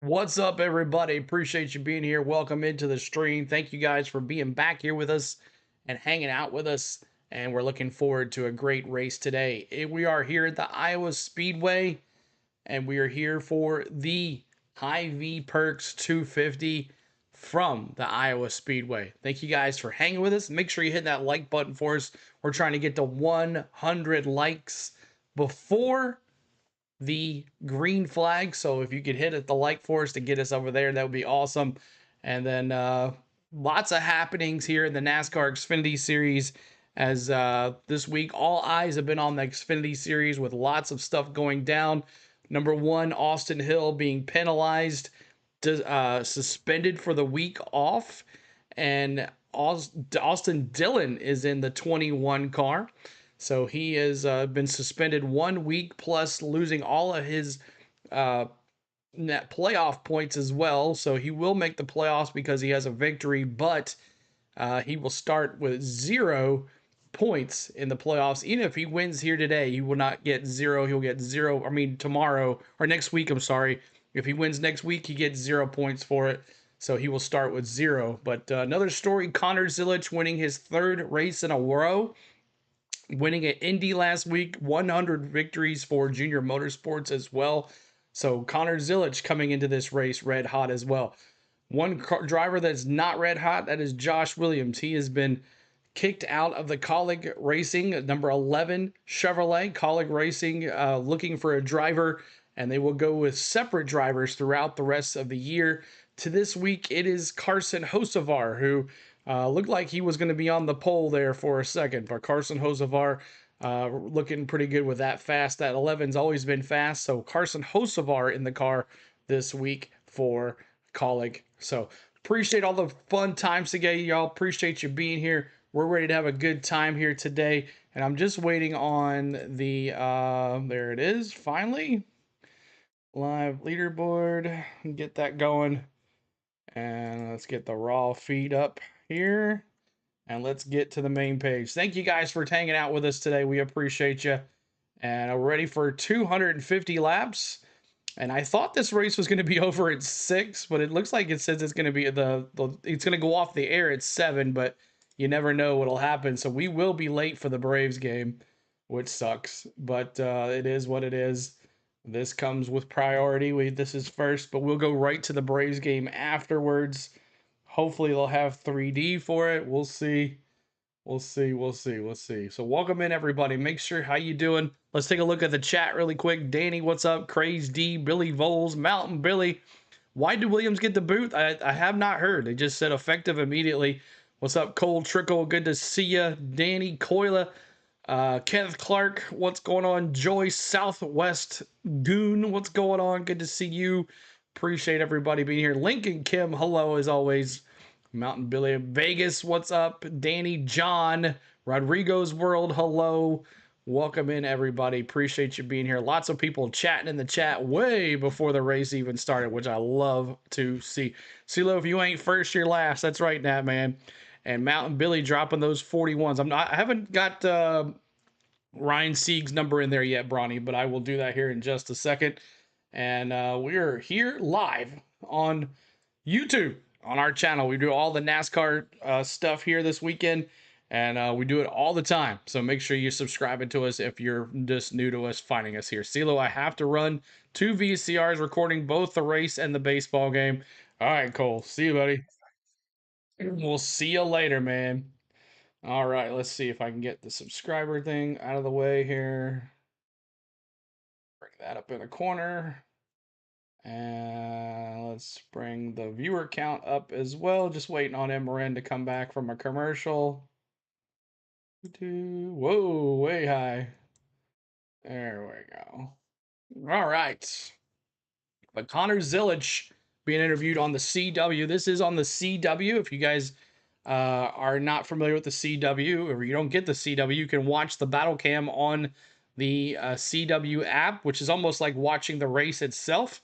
What's up, everybody? Appreciate you being here. Welcome into the stream. Thank you guys for being back here with us and hanging out with us. And we're looking forward to a great race today. We are here at the Iowa Speedway, and we are here for the HY VEE Perks 250 from the Iowa Speedway. Thank you guys for hanging with us. Make sure you hit that like button for us. We're trying to get to 100 likes before the green flag. So if you could hit it the like for us to get us over there, that would be awesome. And then lots of happenings here in the NASCAR Xfinity series. As this week, all eyes have been on the Xfinity series with lots of stuff going down. Number one, Austin Hill being penalized, suspended for the week off, and Austin Dillon is in the 21 car. So he has been suspended 1 week plus losing all of his net playoff points as well. So he will make the playoffs because he has a victory, but he will start with 0 points in the playoffs. Even if he wins here today, he will not get 0. He'll get 0. I mean, tomorrow or next week. I'm sorry. If he wins next week, he gets 0 points for it. So he will start with 0. But another story, Connor Zilisch winning his 3rd race in a row, winning at Indy last week, 100 victories for Junior Motorsports as well. So Connor Zilisch coming into this race red hot as well. One driver that's not red hot, that is Josh Williams. He has been kicked out of the Colleague Racing, number 11 Chevrolet Colleague Racing, looking for a driver, and they will go with separate drivers throughout the rest of the year. To this week, it is Carson Hocevar, who looked like he was going to be on the pole there for a second, but Carson Hocevar looking pretty good with that fast. That 11's always been fast, so Carson Hocevar in the car this week for Colleague. So appreciate all the fun times together, y'all. Appreciate you being here. We're ready to have a good time here today, and I'm just waiting on the there it is, finally, live leaderboard. Get that going, and let's get the raw feed up here, and let's get to the main page. Thank you guys for hanging out with us today. We appreciate you, and we're ready for 250 laps. And I thought this race was going to be over at 6, but it looks like it says it's going to be it's going to go off the air at 7, but you never know what'll happen. So we will be late for the Braves game, which sucks, but it is what it is. This comes with priority. This is first, but we'll go right to the Braves game afterwards. Hopefully they'll have 3D for it. We'll see. We'll see. So welcome in, everybody. Make sure, how you doing? Let's take a look at the chat really quick. Danny, what's up? Craze D, Billy Voles, Mountain Billy. Why did Williams get the boot? I have not heard. They just said effective immediately. What's up, Cole Trickle? Good to see you. Danny Coyla, Kenneth Clark, what's going on? Joyce Southwest Goon, what's going on? Good to see you. Appreciate everybody being here. Lincoln Kim, hello as always. Mountain Billy Vegas, what's up? Danny John, Rodrigo's World, hello. Welcome in, everybody. Appreciate you being here. Lots of people chatting in the chat way before the race even started, which I love to see. CeeLo, if you ain't first, you're last. That's right, Nat, man. And Mountain Billy dropping those 41s. I haven't got Ryan Sieg's number in there yet, Bronny, but I will do that here in just a second. And we're here live on YouTube on our channel. We do all the NASCAR stuff here this weekend, and we do it all the time. So make sure you're subscribing to us if you're just new to us, finding us here. CeeLo, I have to run 2 VCRs recording both the race and the baseball game. All right, Cole. See you, buddy. We'll see you later, man. All right, let's see if I can get the subscriber thing out of the way here. Bring that up in the corner. And let's bring the viewer count up as well. Just waiting on Emran to come back from a commercial. Whoa, way high. There we go. All right. But Connor Zilisch being interviewed on the CW. This is on the CW. If you guys are not familiar with the CW, or you don't get the CW, you can watch the battle cam on the CW app, which is almost like watching the race itself.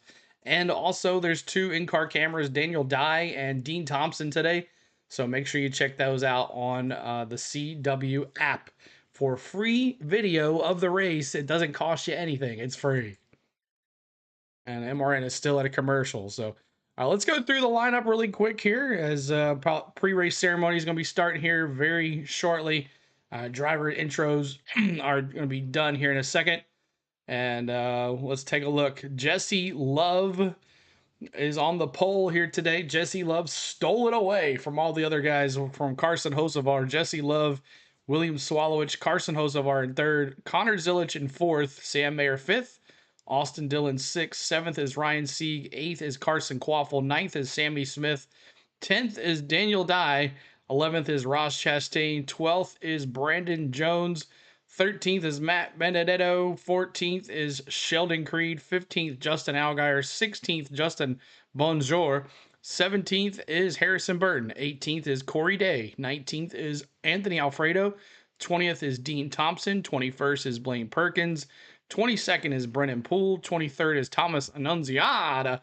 And also, there's 2 in-car cameras, Daniel Dye and Dean Thompson today. So make sure you check those out on the CW app for free video of the race. It doesn't cost you anything. It's free. and MRN is still at a commercial. So let's go through the lineup really quick here, as pre-race ceremony is going to be starting here very shortly. Driver intros are going to be done here in a second. And let's take a look. Jesse Love is on the pole here today. Jesse Love stole it away from all the other guys, from Carson Hocevar, Jesse Love, William Swallowich, Carson Hocevar in third, Connor Zilich in fourth, Sam Mayer fifth, Austin Dillon sixth, seventh is Ryan Sieg, eighth is Carson Quaffle, ninth is Sammy Smith, 10th is Daniel Dye, 11th is Ross Chastain, 12th is Brandon Jones, 13th is Matt Benedetto, 14th is Sheldon Creed, 15th Justin Allgaier, 16th Justin Bonjour, 17th is Harrison Burton, 18th is Corey Day, 19th is Anthony Alfredo, 20th is Dean Thompson, 21st is Blaine Perkins, 22nd is Brennan Poole, 23rd is Thomas Annunziata.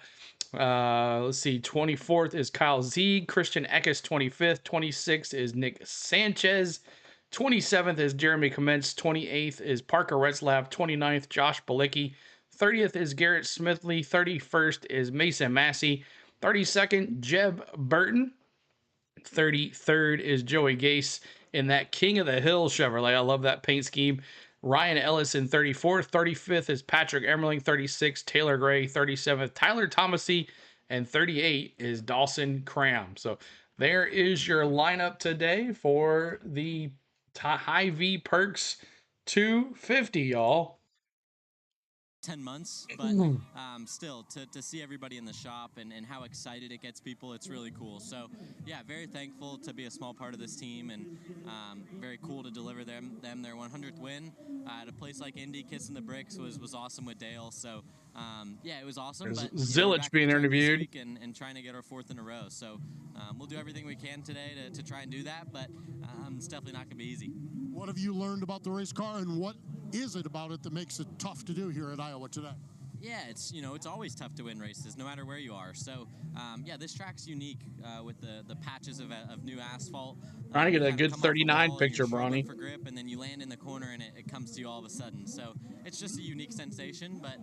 Let's see, 24th is Kyle Zieg, Christian Eckes 25th, 26th is Nick Sanchez, 27th is Jeremy Commence, 28th is Parker Retzlaff, 29th Josh Balicki, 30th is Garrett Smithley, 31st is Mason Massey, 32nd Jeb Burton, 33rd is Joey Gase in that King of the Hill Chevrolet. I love that paint scheme. Ryan Ellis in 34th. 35th is Patrick Emmerling. 36th, Taylor Gray. 37th, Tyler Thomasy. And 38 is Dawson Cram. So there is your lineup today for the Hy-Vee Perks 250, y'all. 10 months, but still to see everybody in the shop and how excited it gets people, it's really cool. So yeah, very thankful to be a small part of this team, and very cool to deliver them their 100th win at a place like Indy. Kissing the bricks was awesome with Dale. So yeah, it was awesome. There's but Zilich being interviewed and trying to get our 4th in a row. So we'll do everything we can today to try and do that, but it's definitely not gonna be easy. What have you learned about the race car, and what is it about it that makes it tough to do here at Iowa today? Yeah, it's always tough to win races, no matter where you are. So, yeah, this track's unique with the patches of new asphalt. Trying to get a good 39 picture, Bronny. For grip, and then you land in the corner, and it comes to you all of a sudden. So it's just a unique sensation, but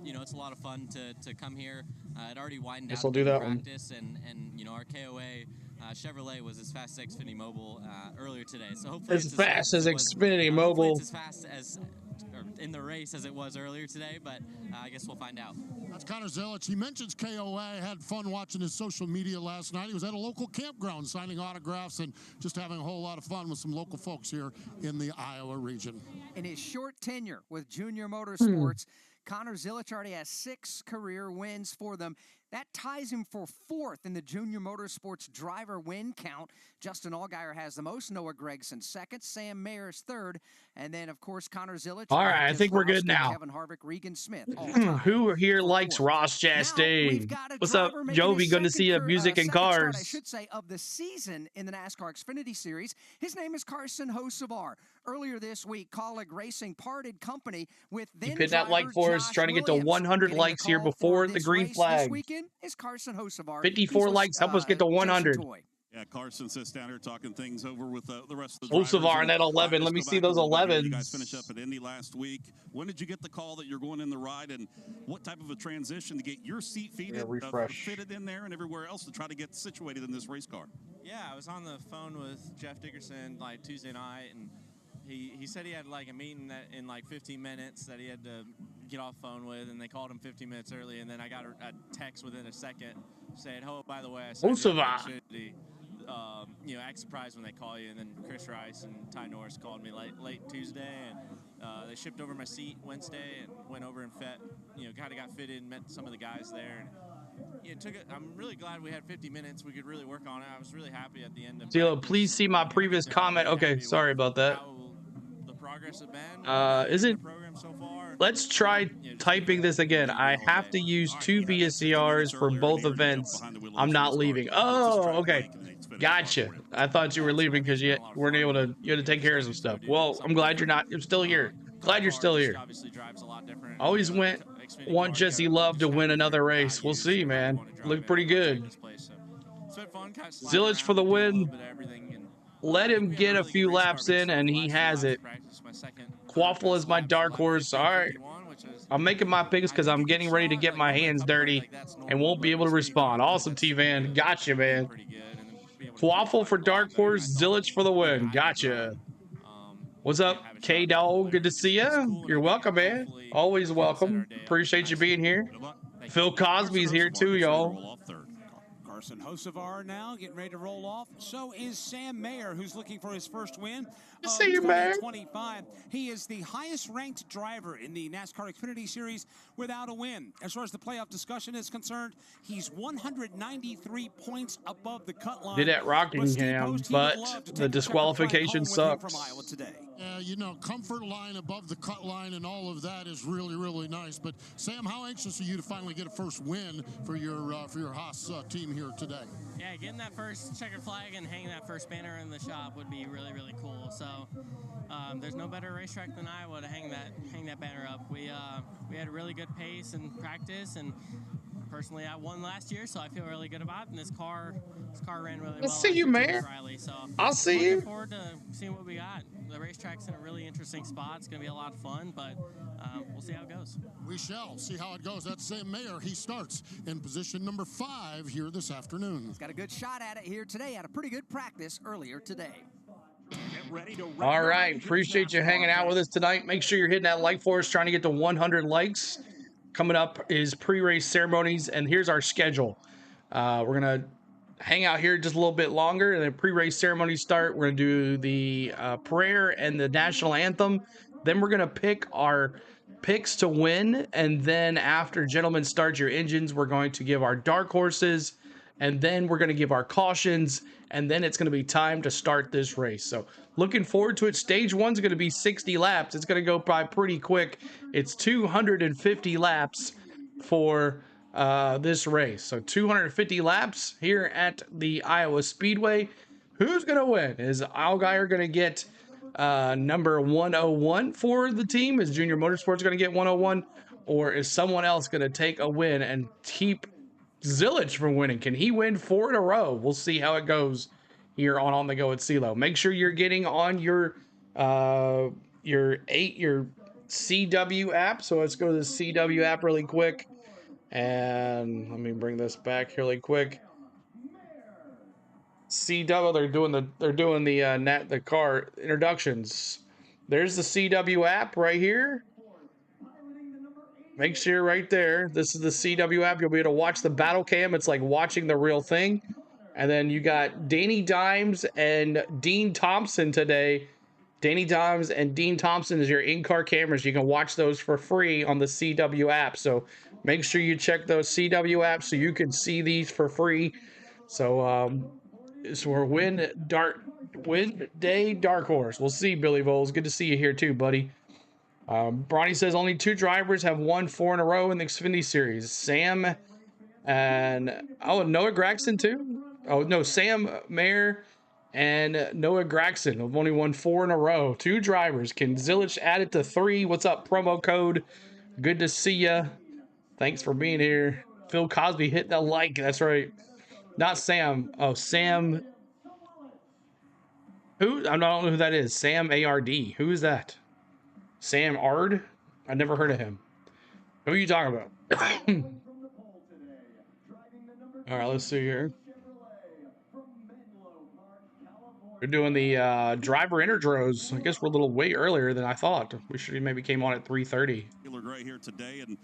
it's a lot of fun to come here. It already widened out do that practice, and our KOA. Chevrolet was as fast as Xfinity Mobile earlier today, so hopefully as fast as Xfinity Mobile. It's as fast as in the race as it was earlier today, but I guess we'll find out. That's Connor Zilich. He mentions KOA. Had fun watching his social media last night. He was at a local campground signing autographs and just having a whole lot of fun with some local folks here in the Iowa region. In his short tenure with Junior Motorsports, Connor Zilich already has 6 career wins for them. That ties him for 4th in the Junior Motorsports driver win count. Justin Allgaier has the most, Noah Gragson 2nd, Sam Mayer's 3rd, and then, of course, Connor Zilich. All right, I think we're good now. Kevin Harvick, Regan Smith. Who here likes Ross Chastain? What's up, Jovi? Good to see you. Music and cars. I should say, of the season in the NASCAR Xfinity Series. His name is Carson Hocevar. Earlier this week, Colleague Racing parted company with then hit that like for us, trying to get to 100 likes here before the green flag. This weekend is Carson Hocevar. 54 likes, help us get to 100. Yeah, Carson sits down here talking things over with the rest of the Hocevar in that 11. Let me see those 11s. You guys finished up at Indy last week. When did you get the call that you're going in the ride, and what type of a transition to get your seat fitted in there and everywhere else to try to get situated in this race car? Yeah, I was on the phone with Jeff Dickerson like Tuesday night, and he said he had like a meeting that in like 15 minutes that he had to get off phone with, and they called him 15 minutes early, and then I got a text within a second saying, "Oh, by the way, I signed the opportunity." Act surprised when they call you, and then Chris Rice and Ty Norris called me late Tuesday, and they shipped over my seat Wednesday and went over and kind of got fitted and met some of the guys there. And I'm really glad we had 50 minutes. We could really work on it. I was really happy at the end of Zilo, please see my previous comment. Okay, sorry about that. Progress have been isn't program so far. Let's try typing this again. I have to use 2 VSCRs for both events. I'm not leaving. Oh, okay. Gotcha. I thought you were leaving because you weren't able to. You had to take care of some stuff. Well, I'm glad you're not. You're still here. Glad you're still here. Always want Jesse Love to win another race. We'll see, man. Look pretty good. Zilich for the win. Let him get a few laps in, and he has it. Quaffle is my dark horse. All right. I'm making my picks because I'm getting ready to get my hands dirty and won't be able to respond. Awesome, T-Van. Gotcha, man. Quaffle for Dark Horse, Zillich for the win. Gotcha. What's up, K-Dog? Good to see you. You're welcome, man. Always welcome. Appreciate you being here. Phil Cosby's here too, y'all. Carson Hocevar now getting ready to roll off. So is Sam Mayer, who's looking for his first win of 2025. He is the highest-ranked driver in the NASCAR Xfinity Series without a win. As far as the playoff discussion is concerned, he's 193 points above the cut line. Did at Rockingham, but the disqualification sucks. Yeah, you know, comfort line above the cut line and all of that is really, really nice. But Sam, how anxious are you to finally get a first win for your Haas team here today? Yeah, getting that first checkered flag and hanging that first banner in the shop would be really, really cool. So there's no better racetrack than Iowa to hang that banner up. We had a really good pace in practice, and personally, I won last year, so I feel really good about it. And this car ran really well. I'll see you, man. Riley, so I'll see you. Looking forward to seeing what we got. The racetrack's in a really interesting spot. It's going to be a lot of fun, but we'll see how it goes. We shall see how it goes. That's Sam Mayer. He starts in position number 5 here this afternoon. He's got a good shot at it here today. Had a pretty good practice earlier today. All right. Appreciate you hanging out with us tonight. Make sure you're hitting that like for us, trying to get to 100 likes. Coming up is pre-race ceremonies, and here's our schedule. We're going to hang out here just a little bit longer, and then pre-race ceremonies start. We're going to do the prayer and the national anthem. Then we're going to pick our picks to win, and then after gentlemen start your engines, we're going to give our dark horses, and then we're going to give our cautions, and then it's going to be time to start this race. So looking forward to it. Stage 1's going to be 60 laps. It's going to go by pretty quick. It's 250 laps for this race. So 250 laps here at the Iowa Speedway. Who's going to win? Is Allgaier going to get number 101 for the team? Is Junior Motorsports going to get 101? Or is someone else going to take a win and keep Zillich from winning? Can he win 4 in a row? We'll see how it goes here on the Go at CeeLo. Make sure you're getting on your CW app. So let's go to the CW app really quick. And let me bring this back really quick. CW, they're doing the car introductions. There's the CW app right here. Make sure right there. This is the CW app. You'll be able to watch the battle cam. It's like watching the real thing. And then you got Danny Dimes and Dean Thompson today. Danny Dimes and Dean Thompson is your in-car cameras. You can watch those for free on the CW app. So make sure you check those CW apps so you can see these for free. So we're win day dark horse. We'll see, Billy Voles. Good to see you here too, buddy. Bronny says only 2 drivers have won 4 in a row in the Xfinity Series. Sam and Noah Gragson too. Oh no, Sam Mayer and Noah Gragson have only won 4 in a row. 2 drivers. Can Zillich add it to 3? What's up, promo code? Good to see ya. Thanks for being here. Phil Cosby hit the like. That's right. Not Sam. Oh, Sam. Who? I don't know who that is. Sam ARD. Who is that? Sam Ard? I never heard of him. Who are you talking about? All right, let's see here. We're doing the driver intros. I guess we're a little way earlier than I thought. We should maybe came on at 3:30. Gray here today, and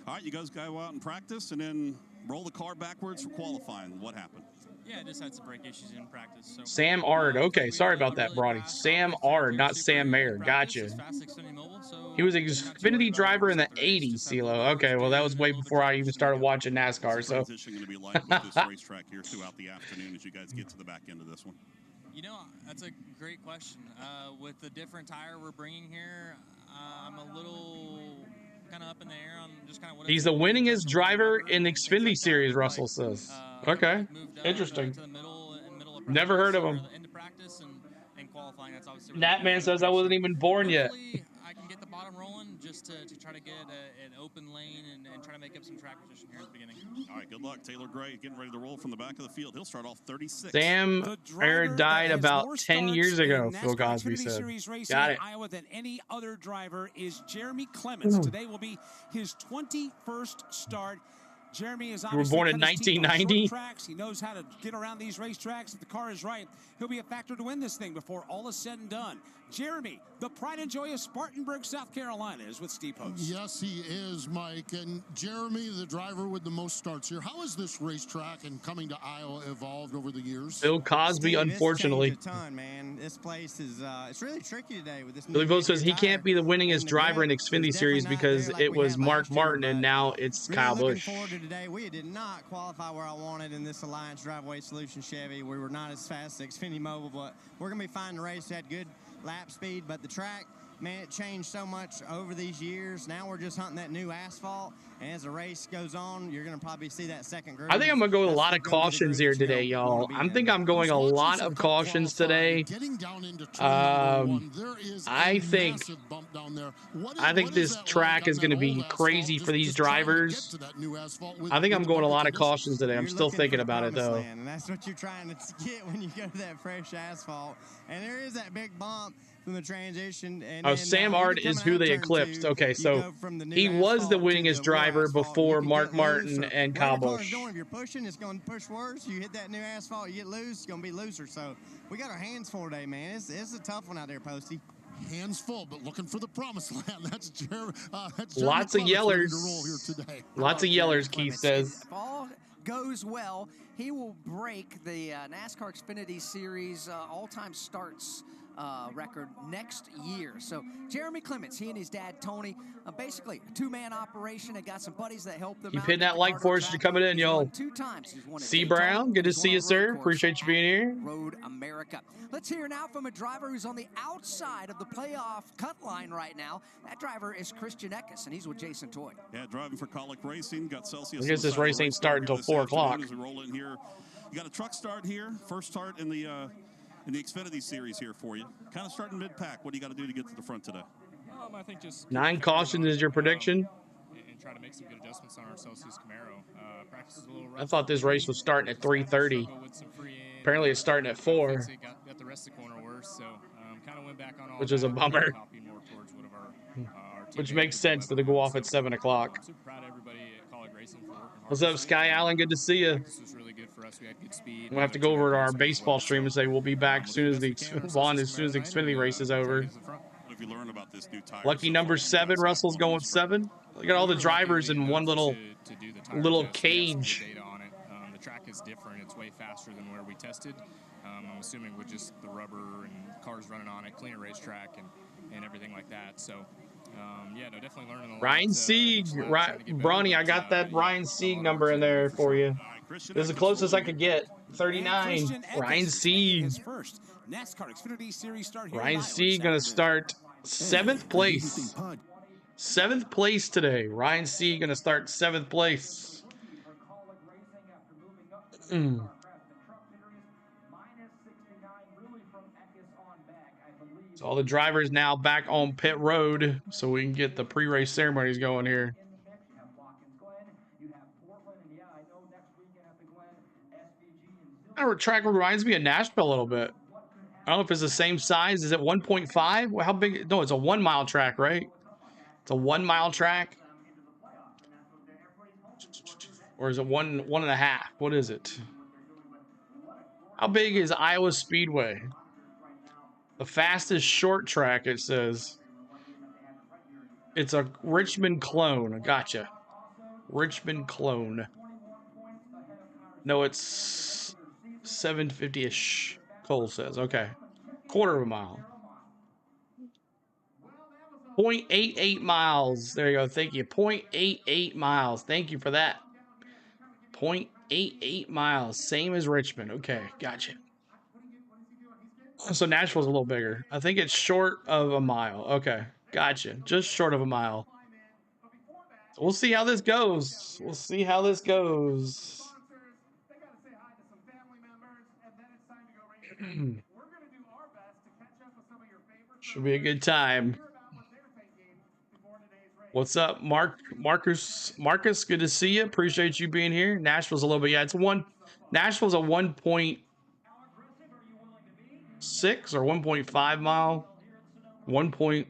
all right, you guys go out and practice, and then roll the car backwards for qualifying. What happened? Yeah, I just had some brake issues in practice. So, Sam Ard. Okay, sorry about that, Bronny. Sam Ard, not Sam Mayer. Gotcha. He was an Xfinity driver in the 80s, CeeLo. Okay, well, that was way before I even started watching NASCAR. So. What's going to be like with this racetrack here throughout the afternoon as you guys get to the back end of this one? You know, that's a great question. With the different tire we're bringing here, I'm a little kind of up in the air on just kind of what. He's the winningest driver in the Xfinity Series, Russell says. Okay, interesting. Never heard of him. Nat Man says I wasn't even born yet. I can get the bottom rolling. just to try to get an open lane and try to make up some track position here at the beginning. All right, good luck. Taylor Gray getting ready to roll from the back of the field. He'll start off 36. Sam Air died about 10 years ago, Phil Cosby said. Got it. Iowa than any other driver is Jeremy Clements. Today will be his 21st start. Jeremy is you were born in 1990. Tracks. He knows how to get around these racetracks. If the car is right, he'll be a factor to win this thing before all is said and done. Jeremy, the pride and joy of Spartanburg, South Carolina, is with Steve Post. Yes, he is, Mike. And Jeremy, the driver with the most starts here. How has this racetrack and coming to Iowa evolved over the years? Bill Cosby, Steve, unfortunately. It's changed a ton, man. This place is it's really tricky today with this. Billy Post says he can't be the winningest driver in the Xfinity Series because it was Mark Martin and now it's Kyle Busch. Looking forward to today. We did not qualify where I wanted in this Alliance Driveway Solution Chevy. We were not as fast as Xfinity Mobile, but we're going to be fine to race. Had good lap speed, but the track, man, it changed so much over these years. Now we're just hunting that new asphalt, and as the race goes on, you're going to probably see that second group. I think I'm going to go with a lot of cautions here today, y'all. I think I'm going a lot of cautions today. I think this track is going to be crazy for these drivers. I think I'm going a lot of cautions today. I'm still thinking about it, though. And that's what you're trying to get when you go to that fresh asphalt. And there is that big bump from the transition. And oh, Sam Ard is who they eclipsed. Okay, so he was the winningest driver before Mark Martin and Kyle Busch. If you're pushing, it's going to push worse. You hit that new asphalt, you get loose, it's going to be looser. So we got our hands full today, man. It's a tough one out there, Posty. Hands full, but looking for the promised land. That's Jeremy. Lots of yellers. Lots of yellers, Keith says. If all goes well, he will break the NASCAR Xfinity Series all-time starts record next year. So Jeremy Clements, he and his dad Tony, basically a two-man operation. They got some buddies that help them. Keep hitting that like for us. You're coming in, y'all. C. Brown, good to see you, sir. Appreciate you being here. Road America. Let's hear now from a driver who's on the outside of the playoff cut line right now. That driver is Christian Eckes, and he's with Jason Toy. Yeah, driving for Colic Racing. Got Celsius. I guess this race ain't starting until 4 o'clock. As we roll in here, you got a truck start here. First start in the Xfinity Series here for you. Kind of starting mid-pack. What do you got to do to get to the front today? I think just 9 cautions is your prediction? And try to make some good adjustments on our Celsius Camaro. Practice is a little rough. I thought this race was starting at 3:30. Apparently it's starting at 4. Got the rest of the corner worse, so kind of went back on all which is a bummer. Which makes sense that they go off at 7 o'clock. I'm super proud of everybody at Colic Racing for working hard. What's up, Sky Allen? Good to see you. This was really good for us. We had good speed. We'll have to go over to our baseball stream and say we'll be back as soon as the Xfinity race is over. If you learn about this new tire. Lucky number 7. Russell's going 7. Look at all the drivers in one little cage. The track is different. It's way faster than where we tested. I'm assuming with just the rubber and cars running on it, cleaner racetrack and everything like that. So, yeah, no, definitely learning a lot. Ryan Sieg, Bronny, I got that Ryan Sieg number in there for you. This is the closest I could get. 39. Ryan Sieg. NASCAR Xfinity Series start here. Ryan Sieg going to start 7th place. 7th place today. Ryan Sieg going to start 7th place. So all the drivers now back on pit road so we can get the pre-race ceremonies going here. Our track reminds me of Nashville a little bit. I don't know if it's the same size. Is it 1.5? Well, how big? No, it's a 1 mile track, right? It's a 1 mile track. Or is it one and a half? What is it? How big is Iowa Speedway? The fastest short track, it says. It's a Richmond clone. Gotcha. Richmond clone. No, it's 750-ish. Cole says. Okay. Quarter of a mile. 0.88 miles. There you go. Thank you. 0.88 miles. Thank you for that. 0.88 miles. Same as Richmond. Okay. Gotcha. So Nashville's a little bigger. I think it's short of a mile. Okay. Gotcha. Just short of a mile. We'll see how this goes. We'll see how this goes. Should be a good time. What's up, Marcus, good to see you. Appreciate you being here. Nashville's a little bit, yeah, Nashville's a 1.6 or 1.5 mile. 1 point,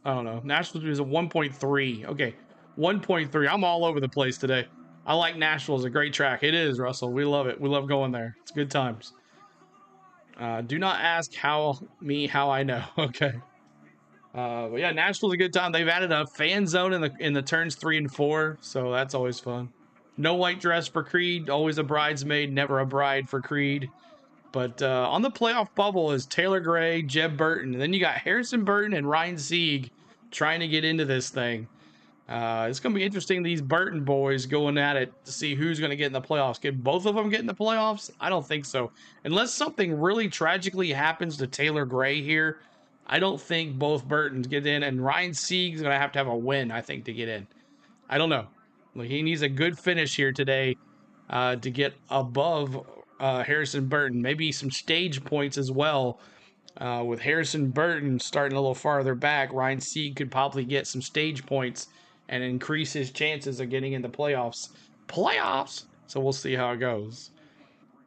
I don't know. Nashville is a 1.3. Okay, 1.3. I'm all over the place today. I like Nashville. It's a great track. It is, Russell. We love it. We love going there. It's good times. Do not ask how I know. Okay. But yeah, Nashville's a good time. They've added a fan zone in the turns 3 and 4, so that's always fun. No white dress for Creed. Always a bridesmaid, never a bride for Creed. But on the playoff bubble is Taylor Gray, Jeb Burton, and then you got Harrison Burton and Ryan Sieg trying to get into this thing. It's going to be interesting, these Burton boys going at it to see who's going to get in the playoffs. Can both of them get in the playoffs? I don't think so. Unless something really tragically happens to Taylor Gray here, I don't think both Burtons get in, and Ryan Sieg's going to have a win, I think, to get in. I don't know. He needs a good finish here today to get above Harrison Burton. Maybe some stage points as well. With Harrison Burton starting a little farther back, Ryan Sieg could probably get some stage points and increase his chances of getting in the playoffs. So we'll see how it goes.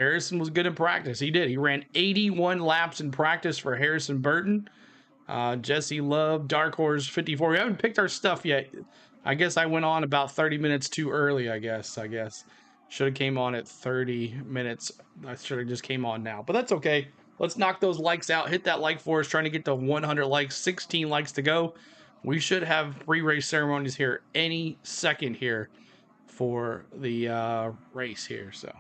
Harrison was good in practice. He did. He ran 81 laps in practice for Harrison Burton. Jesse Love, Dark Horse 54. We haven't picked our stuff yet. I guess I went on about 30 minutes too early, I guess. Should have came on at 30 minutes. I should have just came on now. But that's okay. Let's knock those likes out. Hit that like for us. Trying to get to 100 likes. 16 likes to go. We should have pre-race ceremonies here any second here for the race here. So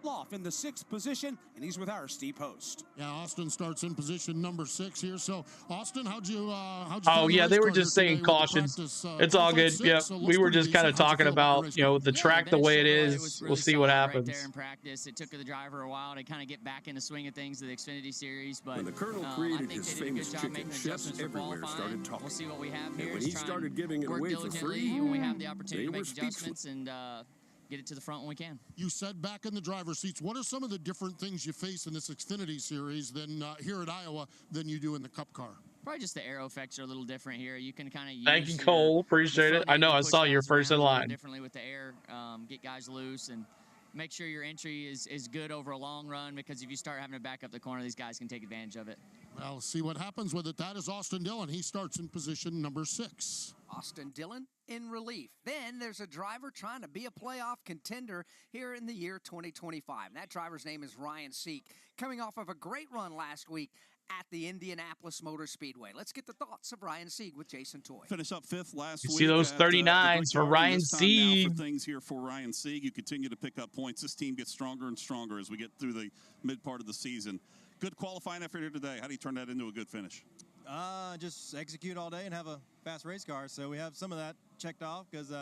off in the 6th position, and he's with our Steve Post. Yeah, Austin starts in position number 6 here. So, Austin, how'd you oh yeah, they were just saying cautions. It's all good. Yeah, so we were just kind of talking about the track the way it is. Really we'll see what happens. Right there in practice, it took the driver a while to kind of get back in the swing of things to the Xfinity series, but when the Colonel created his famous chicken, chefs everywhere started talking. We'll see what we have here. And when he started giving it away for free, when we have the opportunity to make speechless. adjustments and get it to the front when we can. You said back in the driver's seats, what are some of the different things you face in this Xfinity series than here at Iowa than you do in the Cup car? Probably just the aero effects are a little different here. You can kind of use Thank you, Cole. Appreciate it. I know I saw your first in line. Differently with the air, get guys loose and make sure your entry is good over a long run, because if you start having to back up the corner, these guys can take advantage of it. Well, see what happens with it. That is Austin Dillon. He starts in position number 6. Austin Dillon in relief. Then there's a driver trying to be a playoff contender here in the year 2025. And that driver's name is Ryan Sieg, coming off of a great run last week at the Indianapolis Motor Speedway. Let's get the thoughts of Ryan Sieg with Jason Toy. Finish up 5th last week. See those 39s for Ryan Sieg. For things here for Ryan Sieg. You continue to pick up points. This team gets stronger and stronger as we get through the mid part of the season. Good qualifying effort here today. How do you turn that into a good finish? Just execute all day and have a fast race car. So we have some of that checked off because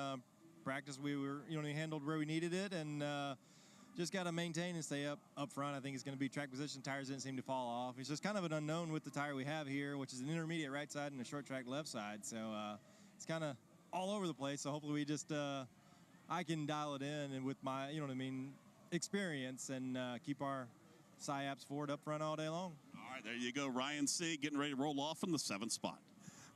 practice we were handled where we needed it, and just got to maintain and stay up front. I think it's going to be track position. Tires didn't seem to fall off. It's just kind of an unknown with the tire we have here, which is an intermediate right side and a short track left side. So it's kind of all over the place. So hopefully we just I can dial it in and with my experience and keep our SIAPs forward up front all day long. All right, there you go. Ryan Sieg getting ready to roll off in the 7th spot.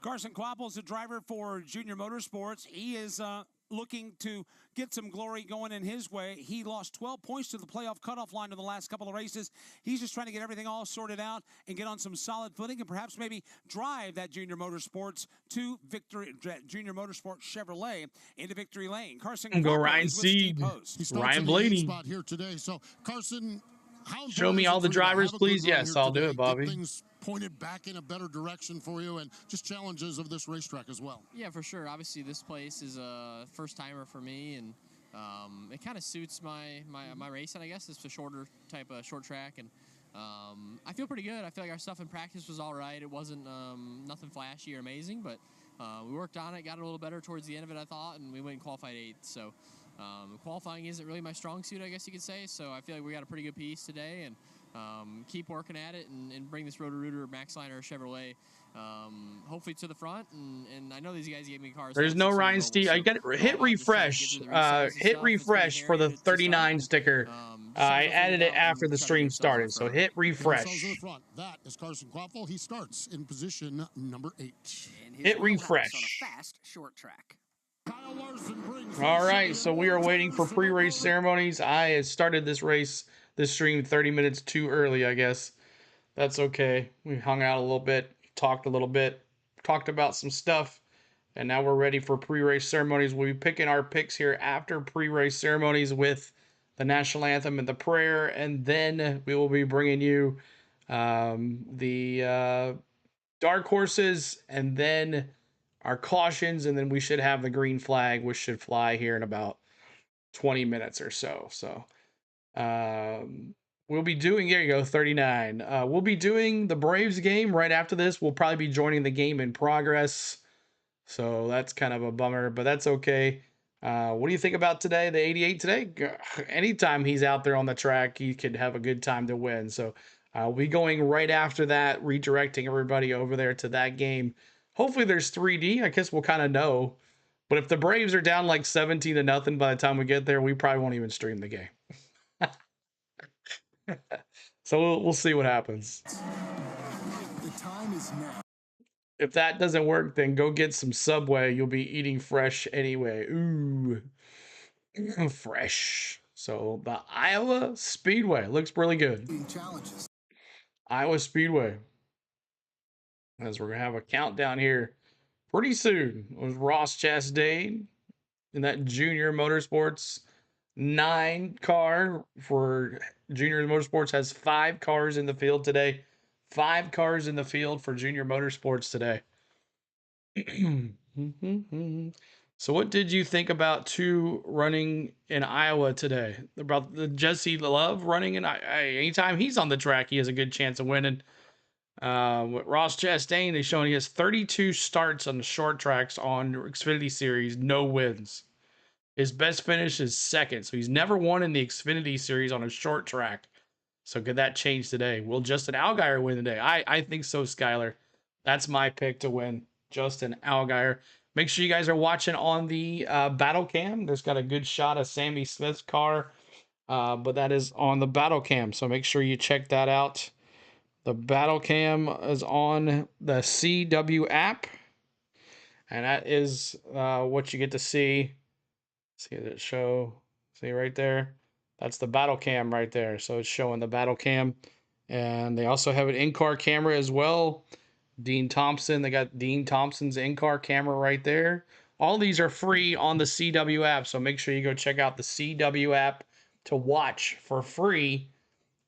Carson Kvapil is a driver for Junior Motorsports. He is looking to get some glory going in his way. He lost 12 points to the playoff cutoff line in the last couple of races. He's just trying to get everything all sorted out and get on some solid footing and perhaps maybe drive that Junior Motorsports to victory, Junior Motorsports Chevrolet into victory lane. Carson go Ryan Sieg, Ryan Blaney. Spot here today. So Carson, show me all the drivers, please. Yes, I'll do it, Bobby. Things pointed back in a better direction for you, and just challenges of this racetrack as well. Yeah, for sure. Obviously, this place is a first-timer for me, and it kind of suits my racing, I guess. It's a shorter type of short track, and I feel pretty good. I feel like our stuff in practice was all right. It wasn't nothing flashy or amazing, but we worked on it, got it a little better towards the end of it, I thought, and we went and qualified 8th. So qualifying isn't really my strong suit, I guess you could say. So I feel like we got a pretty good piece today, and keep working at it and bring this Roto-Rooter Maxliner Chevrolet hopefully to the front. And I know these guys gave me cars. There's no Ryan Steve. I got hit refresh. Hit refresh for the 39 sticker. I added it after the stream started, so hit refresh. That is Carson Quaffle. He starts in position number 8. Hit refresh. On a fast short track. All right, so we are waiting for pre-race ceremonies. I had started this stream 30 minutes too early, I guess. That's okay. We hung out a little bit, talked a little bit, talked about some stuff, and now we're ready for pre-race ceremonies. We'll be picking our picks here after pre-race ceremonies with the national anthem and the prayer, and then we will be bringing you the dark horses, and then our cautions, and then we should have the green flag, which should fly here in about 20 minutes or so. So we'll be doing, there you go, 39. We'll be doing the Braves game right after this. We'll probably be joining the game in progress. So that's kind of a bummer, but that's okay. What do you think about today, the 88 today? Anytime he's out there on the track, he could have a good time to win. So we'll be going right after that, redirecting everybody over there to that game. Hopefully there's 3D. I guess we'll kind of know. But if the Braves are down like 17-0 by the time we get there, we probably won't even stream the game. So we'll see what happens. The time is now. If that doesn't work, then go get some Subway. You'll be eating fresh anyway. Ooh, fresh. So the Iowa Speedway looks really good. Challenges. Iowa Speedway. As we're going to have a countdown here pretty soon. It was Ross Chastain in that Junior Motorsports 9 car for Junior Motorsports. Has 5 cars in the field today. 5 cars in the field for Junior Motorsports today. So what did you think about 2 running in Iowa today? About the Jesse Love running in anytime he's on the track, he has a good chance of winning. With Ross Chastain, they're showing he has 32 starts on the short tracks on Xfinity Series, no wins. His best finish is 2nd, so he's never won in the Xfinity Series on a short track. So could that change today? Will Justin Allgaier win today? I think so, Skyler. That's my pick to win, Justin Allgaier. Make sure you guys are watching on the battle cam. There's got a good shot of Sammy Smith's car, but that is on the battle cam, so make sure you check that out. The battle cam is on the CW app, and that is what you get to see. See that show? See right there? That's the battle cam right there. So it's showing the battle cam, and they also have an in-car camera as well. Dean Thompson, they got Dean Thompson's in-car camera right there. All these are free on the CW app, so make sure you go check out the CW app to watch for free.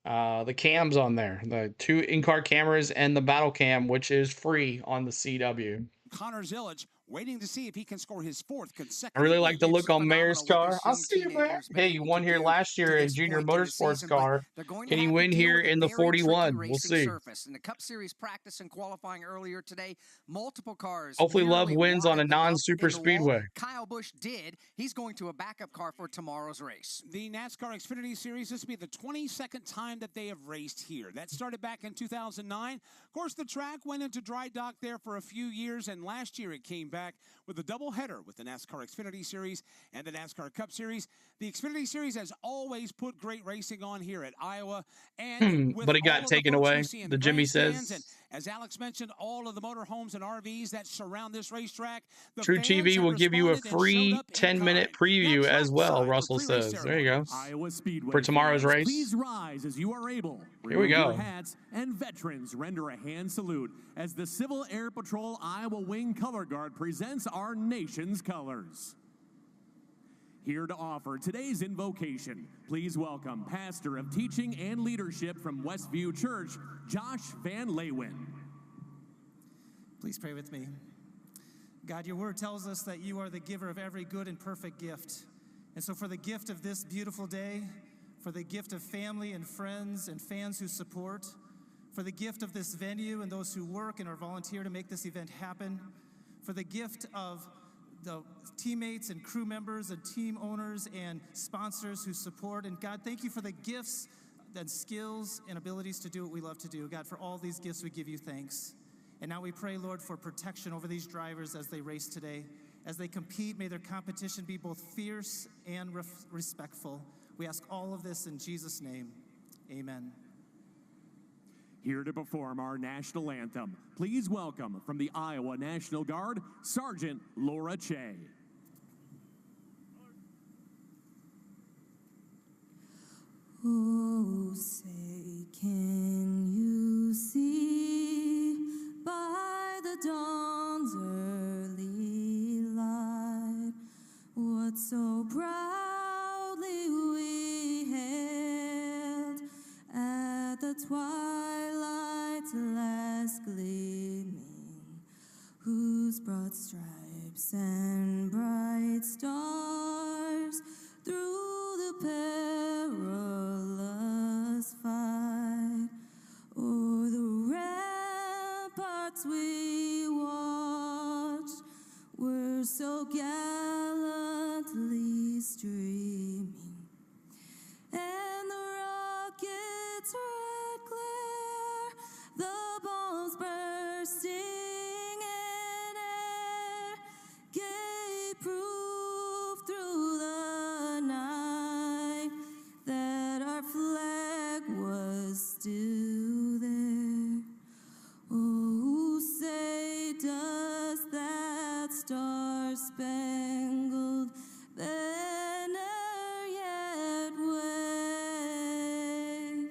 The cams on there, the 2 in-car cameras and the battle cam, which is free on the CW. Connor Zilic waiting to see if he can score his 4th consecutive. I really like the look on Mayer's car. I'll see you, man. Hey, you won here last year in Junior Motorsports car. Can you win here in the 41? We'll see. In the Cup Series practice and qualifying earlier today, multiple cars. Hopefully Love wins on a non-super speedway. Kyle Busch did. He's going to a backup car for tomorrow's race. The NASCAR Xfinity Series, this will be the 22nd time that they have raced here. That started back in 2009. Of course, the track went into dry dock there for a few years, and last year it came back with a doubleheader with the NASCAR Xfinity Series and the NASCAR Cup Series. The Xfinity Series has always put great racing on here at Iowa. And but it got taken away, the Jimmy says. And as Alex mentioned, all of the motorhomes and RVs that surround this racetrack. True TV will give you a free 10-minute preview as well, Russell says. There you go. Iowa Speedway for tomorrow's race. Please rise as you are able. Here we go. Your hats and veterans render a hand salute as the Civil Air Patrol Iowa Wing Color Guard presents our nation's colors. Here to offer today's invocation, please welcome Pastor of Teaching and Leadership from Westview Church, Josh Van Leeuwen. Please pray with me. God, your word tells us that you are the giver of every good and perfect gift. And so for the gift of this beautiful day, for the gift of family and friends and fans who support, for the gift of this venue and those who work and are volunteer to make this event happen, for the gift of the teammates and crew members and team owners and sponsors who support. And God, thank you for the gifts and skills and abilities to do what we love to do. God, for all these gifts, we give you thanks. And now we pray, Lord, for protection over these drivers as they race today. As they compete, may their competition be both fierce and respectful. We ask all of this in Jesus' name. Amen. Here to perform our national anthem, please welcome from the Iowa National Guard, Sergeant Laura Che. Oh, say, can you see by the dawn's early light what so proudly we hailed at the twilight's last gleaming, whose broad stripes and bright stars through the perilous fight o'er the ramparts we watched were so gallantly streaming, and the rocket's red glare, the bombs bursting in air, gave proof through the night that our flag was still there. Oh, say, does that star-spangled banner yet wave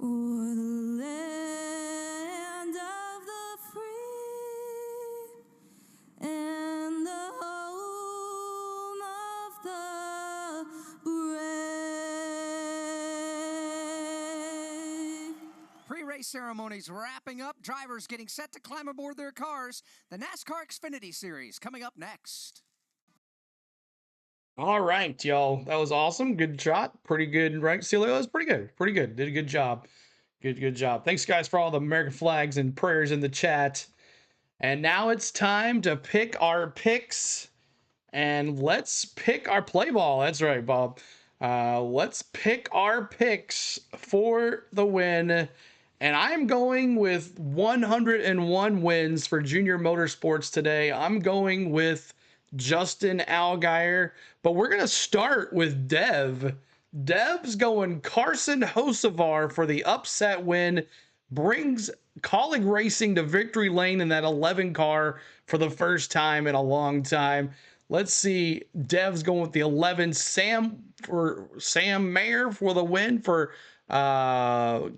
o'er the land of the free and the home of the brave? Pre-race ceremonies wrapping up. Drivers getting set to climb aboard their cars. The NASCAR Xfinity Series coming up next. All right, y'all. That was awesome. Good shot. Pretty good, right, Celia? That was pretty good. Pretty good. Did a good job. Good job. Thanks, guys, for all the American flags and prayers in the chat. And now it's time to pick our picks. And let's pick our play ball. That's right, Bob. Let's pick our picks for the win. And I'm going with 101 wins for Junior Motorsports today. I'm going with Justin Allgaier, but we're going to start with Dev. Dev's going Carson Hocevar for the upset win, brings Colleague Racing to victory lane in that 11 car for the first time in a long time. Let's see. Dev's going with the 11. Sam Mayer for the win for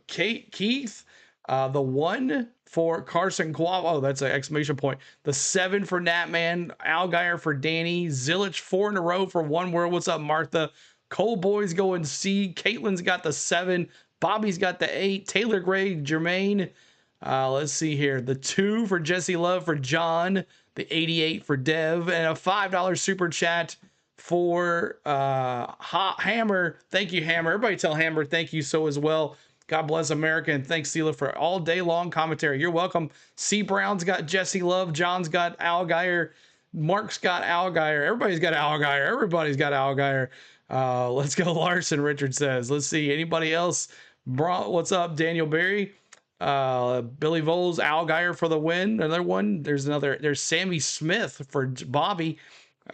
Keith. The 1 for Carson Quavo. Oh, that's an exclamation point. The 7 for Natman. Allgaier for Danny. Zilich 4 in a row for One World. What's up, Martha? Cole Boy's going C. Caitlin's got the 7. Bobby's got the 8. Taylor Gray, Jermaine. Let's see here. The 2 for Jesse Love for John. The 88 for Dev. And a $5 super chat for Hammer. Thank you, Hammer. Everybody tell Hammer thank you so as well. God bless America, and thanks, Sela, for all day long commentary. You're welcome. C. Brown's got Jesse Love. John's got Allgaier. Mark's got Allgaier. Everybody's got Allgaier. Everybody's got Allgaier. Let's go, Larson, Richard says. Let's see. Anybody else? What's up, Daniel Berry? Billy Voles, Allgaier for the win. Another one. There's Sammy Smith for Bobby.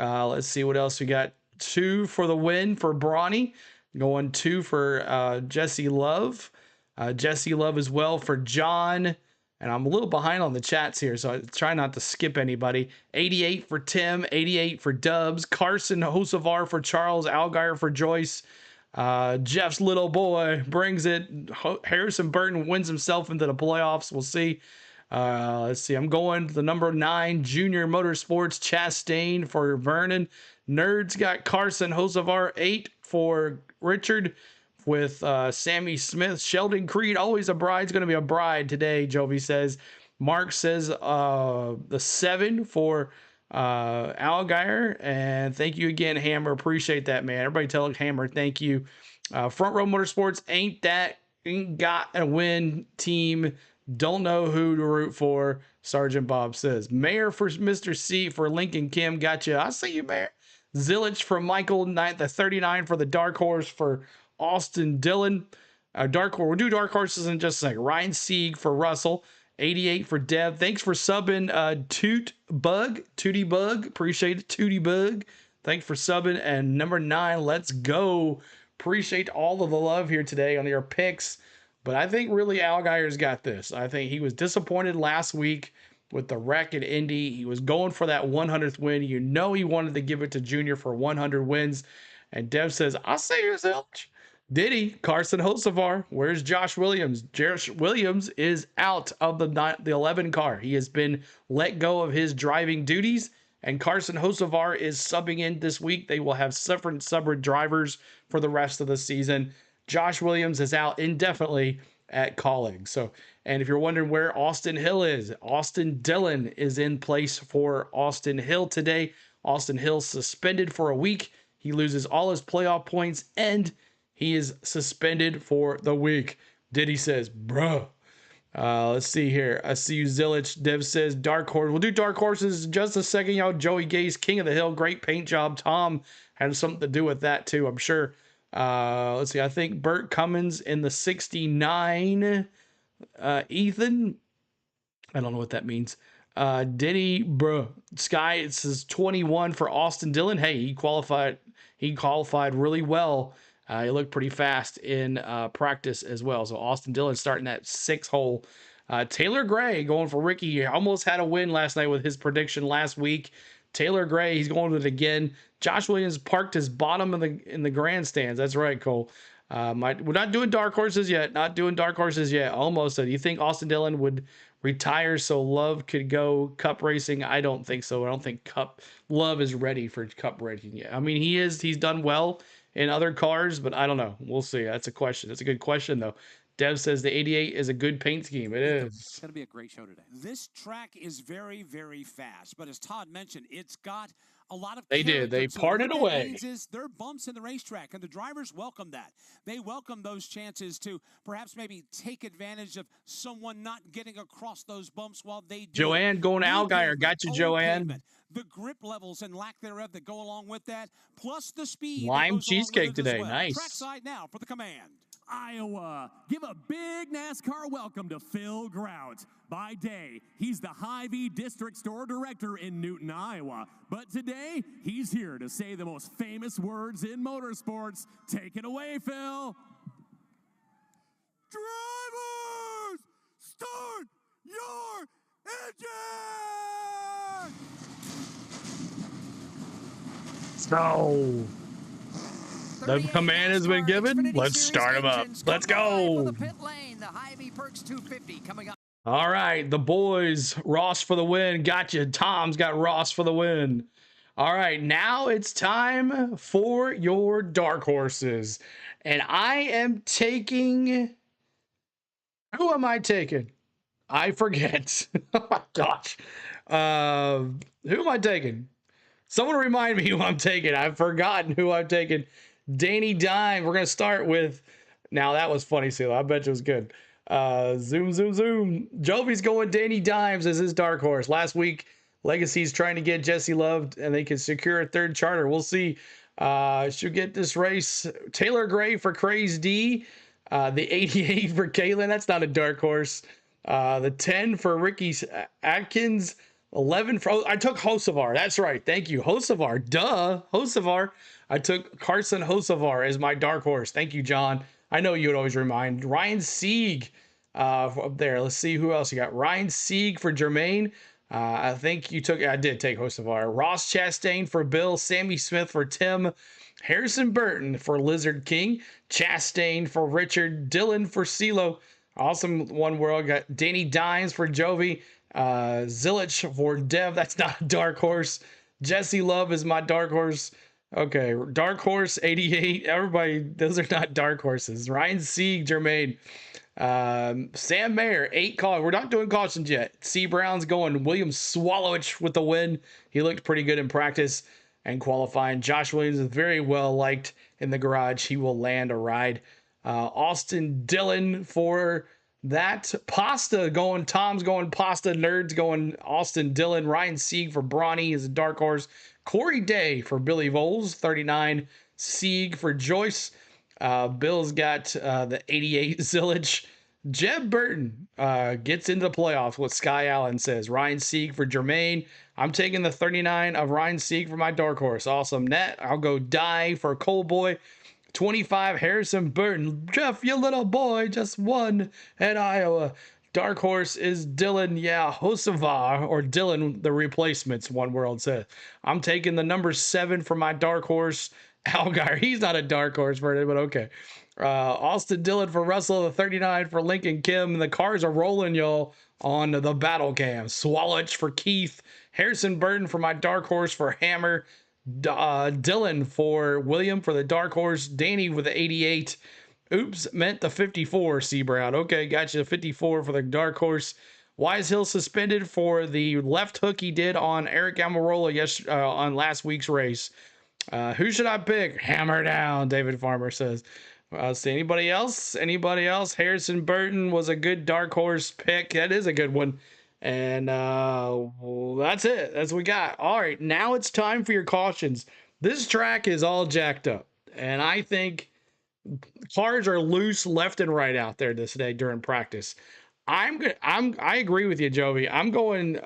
Let's see what else we got. 2 for the win for Brawny. Going 2 for Jesse Love. Jesse Love as well for John. And I'm a little behind on the chats here, so I try not to skip anybody. 88 for Tim. 88 for Dubs. Carson Hocevar for Charles. Allgaier for Joyce. Jeff's little boy brings it. Harrison Burton wins himself into the playoffs. We'll see. Let's see. I'm going to the number 9 Junior Motorsports. Chastain for Vernon. Nerds got Carson Hocevar. 8 for Richard with Sammy Smith. Sheldon Creed, always a bride's going to be a bride today, Jovi says. Mark says the 7 for Allgaier. And thank you again, Hammer. Appreciate that, man. Everybody tell Hammer thank you. Front Row Motorsports, ain't got a win team. Don't know who to root for, Sergeant Bob says. Mayor for Mr. C for Lincoln Kim. Gotcha. I see you, Mayor. Zilich for Michael, the 39 for the Dark Horse for Austin Dillon. Dark horse. We'll do dark horses in just a second. Ryan Sieg for Russell. 88 for Dev. Thanks for subbing Tootie Bug. Appreciate it, Tootie Bug. Thanks for subbing. And number 9, let's go. Appreciate all of the love here today on your picks. But I think really Allgaier's got this. I think he was disappointed last week with the wreck at Indy. He was going for that 100th win. You know he wanted to give it to Junior for 100 wins. And Dev says, I'll say you, Zilch. Did he? Carson Hocevar. Where's Josh Williams? Josh Williams is out of the 11 car. He has been let go of his driving duties, and Carson Hocevar is subbing in this week. They will have separate drivers for the rest of the season. Josh Williams is out indefinitely at Colleague. So, and if you're wondering where Austin Hill is, Austin Dillon is in place for Austin Hill today. Austin Hill suspended for a week. He loses all his playoff points, and he is suspended for the week. Diddy says, bruh. Let's see here. I see you, Zillich. Dev says, dark horse. We'll do dark horses in just a second, y'all. Joey Gase, King of the Hill. Great paint job. Tom had something to do with that, too, I'm sure. Let's see. I think Burt Cummins in the 69. Ethan. I don't know what that means. Diddy, bruh. Sky, it says 21 for Austin Dillon. Hey, he qualified really well. He looked pretty fast in practice as well. So Austin Dillon starting that 6 hole. Taylor Gray going for Ricky. He almost had a win last night with his prediction last week. Taylor Gray, he's going with it again. Josh Williams parked his bottom in the grandstands. That's right, Cole. We're not doing dark horses yet. Almost. Do you think Austin Dillon would retire so Love could go Cup racing? I don't think so. I don't think Love is ready for Cup racing yet. I mean, he's done well in other cars, but I don't know. We'll see. That's a question. That's a good question, though. Dev says the 88 is a good paint scheme. It is. It's going to be a great show today. This track is very, very fast, but as Todd mentioned, it's got a lot of character. They parted what away. That means is there are bumps in the racetrack, and the drivers welcome that. They welcome those chances to perhaps maybe take advantage of someone not getting across those bumps while they do. Joanne going to Allgaier. Got you, Joanne. Pavement, the grip levels and lack thereof that go along with that, plus the speed. Lime cheesecake today. Well. Nice. Trackside now for the command. Iowa, give a big NASCAR welcome to Phil Grout. By day, he's the HY VEE District Store Director in Newton, Iowa. But today, he's here to say the most famous words in motorsports. Take it away, Phil. Drivers, start your engine! So the command has been given. Let's start them up. Let's go. All right, the boys. Ross for the win. Gotcha. Tom's got Ross for the win. All right, now it's time for your dark horses. And I am taking... Who am I taking? I forget. Oh my gosh. Who am I taking? Someone remind me who I'm taking. I've forgotten who I'm taking. Danny Dime. We're going to start with... Now, that was funny, Sila. I bet you it was good. Zoom. Jovi's going Danny Dimes as his dark horse. Last week, Legacy's trying to get Jesse Love, and they can secure a third charter. We'll see. Should get this race. Taylor Gray for Craze D. The 88 for Kalen. That's not a dark horse. The 10 for Ricky Atkins. 11 for... I took Hocevar. That's right. Thank you. Hocevar. Duh. Hocevar. I took Carson Hocevar as my dark horse. Thank you, John. I know you would always remind. Ryan Sieg up there. Let's see who else you got. Ryan Sieg for Jermaine. I think you took... I did take Hocevar. Ross Chastain for Bill. Sammy Smith for Tim. Harrison Burton for Lizard King. Chastain for Richard. Dylan for CeeLo. Awesome One World. Got Danny Dines for Jovi. Zillich for Dev. That's not a dark horse. Jesse Love is my dark horse. Okay, dark horse 88. Everybody, those are not dark horses. Ryan Sieg, Jermaine. Sam Mayer, 8 call. We're not doing cautions yet. C Brown's going William Swallowich with the win. He looked pretty good in practice and qualifying. Josh Williams is very well liked in the garage. He will land a ride. Austin Dillon for that. Pasta going. Tom's going Pasta. Nerds going Austin Dillon. Ryan Sieg for Bronny is a dark horse. Corey Day for Billy Voles. 39. Sieg for Joyce. Bill's got the 88 Zillage. Jeb Burton gets into the playoffs. What Sky Allen says. Ryan Sieg for Jermaine. I'm taking the 39 of Ryan Sieg for my dark horse. Awesome net. I'll go die for Cole Boy. 25 Harrison Burton. Jeff, you little boy, just won at Iowa. Dark horse is Dylan, Hosevar, or Dylan, the replacements, One World says. I'm taking the number 7 for my dark horse. Algar, he's not a dark horse for it, but okay. Austin Dillon for Russell, the 39 for Lincoln Kim. The cars are rolling, y'all, on the battle cam. Swallowich for Keith. Harrison Burton for my dark horse for Hammer. Dylan for William for the dark horse. Danny with the 88. Oops, meant the 54, C. Brown. Okay, got you the 54 for the dark horse. Wise Hill suspended for the left hook he did on Eric Almirola on last week's race. Who should I pick? Hammer down, David Farmer says. See anybody else? Anybody else? Harrison Burton was a good dark horse pick. That is a good one. And well, that's it. That's what we got. All right, now it's time for your cautions. This track is all jacked up, and I think cars are loose left and right out there today during practice. I agree with you, Jovi. I'm going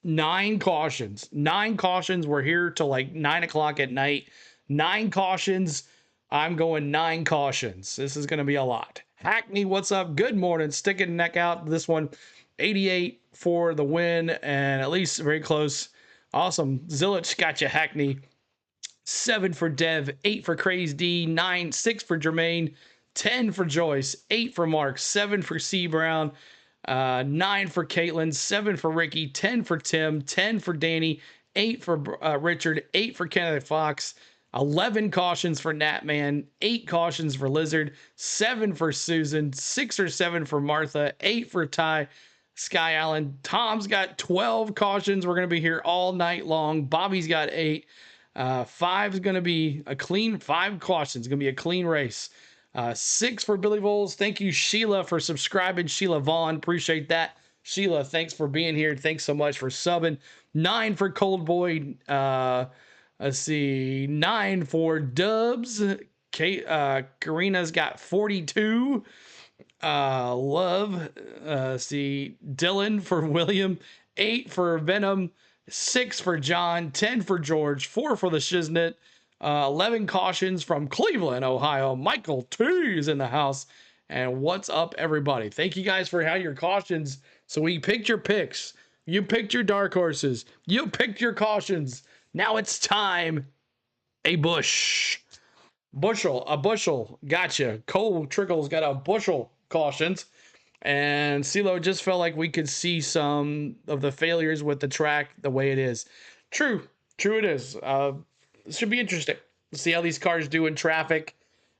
9 cautions. 9 cautions. We're here till like 9 o'clock at night. 9 cautions. I'm going 9 cautions. This is going to be a lot. Hackney, what's up? Good morning. Sticking neck out this one. 88 for the win, and at least very close. Awesome. Zillich got you, Hackney. 7 for Dev, 8 for Crazy D, 6 for Jermaine, 10 for Joyce, 8 for Mark, 7 for C. Brown, 9 for Caitlin, 7 for Ricky, 10 for Tim, 10 for Danny, 8 for Richard, 8 for Kenneth Fox, 11 cautions for Natman, 8 cautions for Lizard, 7 for Susan, 6 or 7 for Martha, 8 for Ty, Sky Allen. Tom's got 12 cautions. We're going to be here all night long. Bobby's got 8. 5 is going to be a clean, 5 cautions. Going to be a clean race. 6 for Billy Voles. Thank you, Sheila, for subscribing. Sheila Vaughn. Appreciate that. Sheila, thanks for being here. Thanks so much for subbing. 9 for Cold Boy. Let's see. 9 for Dubs. Karina's got 42. Love. See. Dylan for William. 8 for Venom. 6 for John, 10 for George, 4 for the Shiznit, 11 cautions from Cleveland, Ohio. Michael T is in the house. And what's up, everybody? Thank you guys for your cautions. So we picked your picks. You picked your dark horses. You picked your cautions. Now it's time. A bushel. Gotcha. Cole Trickle's got a bushel cautions. And CeeLo just felt like we could see some of the failures with the track the way it is. True it is. It should be interesting to see how these cars do in traffic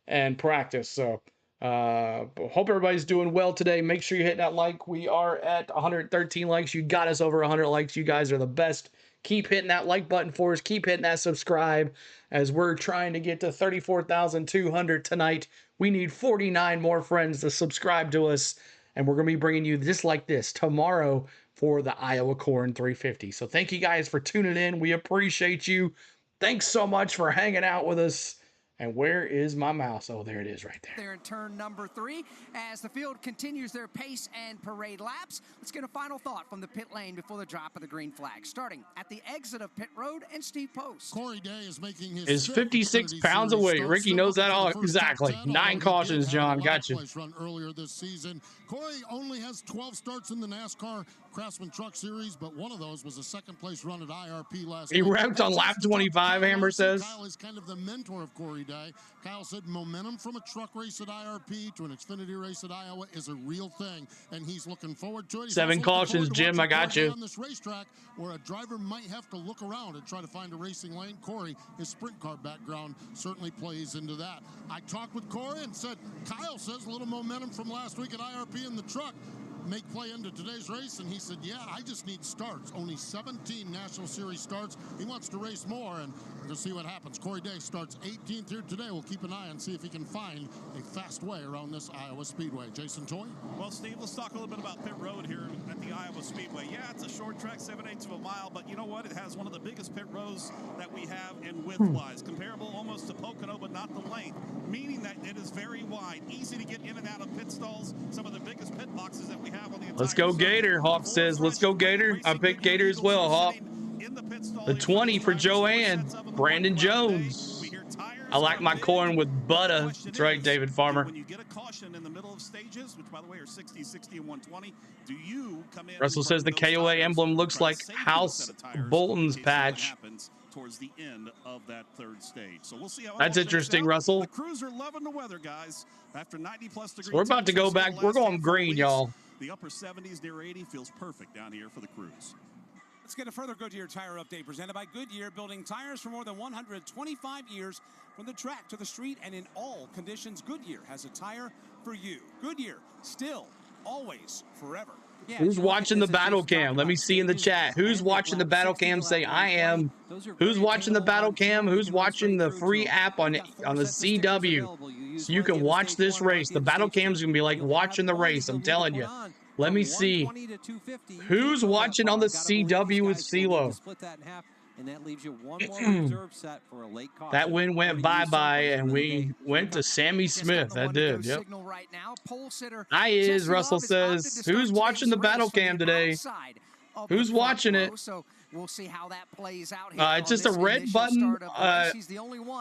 and practice. So hope everybody's doing well today. Make sure you hit that like. We are at 113 likes. You got us over 100 likes. You guys are the best. Keep hitting that like button for us. Keep hitting that subscribe as we're trying to get to 34,200 tonight. We need 49 more friends to subscribe to us. And we're going to be bringing you just like this tomorrow for the Iowa Corn 350. So thank you guys for tuning in. We appreciate you. Thanks so much for hanging out with us. And where is my mouse? Oh, there it is right there. There in turn number 3 as the field continues their pace and parade laps. Let's get a final thought from the pit lane before the drop of the green flag. Starting at the exit of pit road and Steve Post. Corey Day is making his 56 pounds of weight. Ricky knows that all exactly. 9 cautions, John. Got you. Run earlier this season. Corey only has 12 starts in the NASCAR Craftsman Truck Series, but one of those was a second-place run at IRP last week. He wrecked on lap 25, Hammer says. Kyle is kind of the mentor of Corey Day. Kyle said momentum from a truck race at IRP to an Xfinity race at Iowa is a real thing, and he's looking forward to it. 7 cautions, Jim. I got you. On this racetrack where a driver might have to look around and try to find a racing lane, Corey, his sprint car background certainly plays into that. I talked with Corey and said, Kyle says a little momentum from last week at IRP in the truck. make play into today's race? And he said, yeah, I just need starts. Only 17 National Series starts. He wants to race more, and we'll see what happens. Corey Day starts 18th here today. We'll keep an eye and see if he can find a fast way around this Iowa Speedway. Jason Toy? Well, Steve, let's talk a little bit about pit road here at the Iowa Speedway. Yeah, it's a short track, 7/8 of a mile, but you know what? It has one of the biggest pit roads that we have in width-wise, comparable almost to Pocono, but not the length, meaning that it is very wide, easy to get in and out of pit stalls, some of the biggest pit boxes that we have on the entire Let's go Gator, Hawk says. Let's go Gator. I picked Gator as well, Hawk. The 20 for Joanne. Brandon Jones. I like my corn with butter. That's right, David Farmer. When you get a caution in the middle of stages, which by the way are 60, 60, and 120, do you come in? Russell says the KOA emblem looks like House Bolton's patch. Towards the end of that third stage. So we'll see how that's interesting, Russell. The crews are loving the weather, guys. After 90+ degrees. So we're about to go back. We're going green, y'all. The upper 70s near 80 feels perfect down here for the crews. Let's get a further Goodyear tire update presented by Goodyear, building tires for more than 125 years. From the track to the street and in all conditions, Goodyear has a tire for you. Goodyear, still, always, forever. Yeah, who's watching the battle cam? Let me see in the chat. Who's watching the battle cam? Say I am. Who's watching the battle cam? Who's watching the free app on the CW? So you can watch this race. The battle cam's gonna be like watching the race. I'm telling you. Let me see. Who's watching on the CW with CeeLo? And that leaves you one more reserve set for a late caution. That win went bye-bye, and we went to Sammy Smith. That did, yep. I is, Russell says. Who's watching the battle cam today? Who's watching it? So we'll see how that plays out. It's just a red button.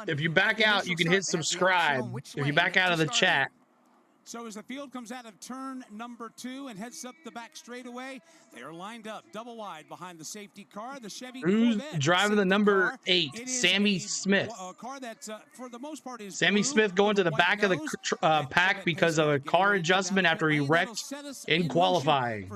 If you back out, you can hit subscribe. If you back out of the chat. So as the field comes out of turn number 2 and heads up the back straightaway, they are lined up double wide behind the safety car, the Chevy Who's Corvette driving the number 8? Sammy Smith. A car that, for the most part, is Sammy Smith going to the back of the pack because of a car adjustment after he wrecked in qualifying.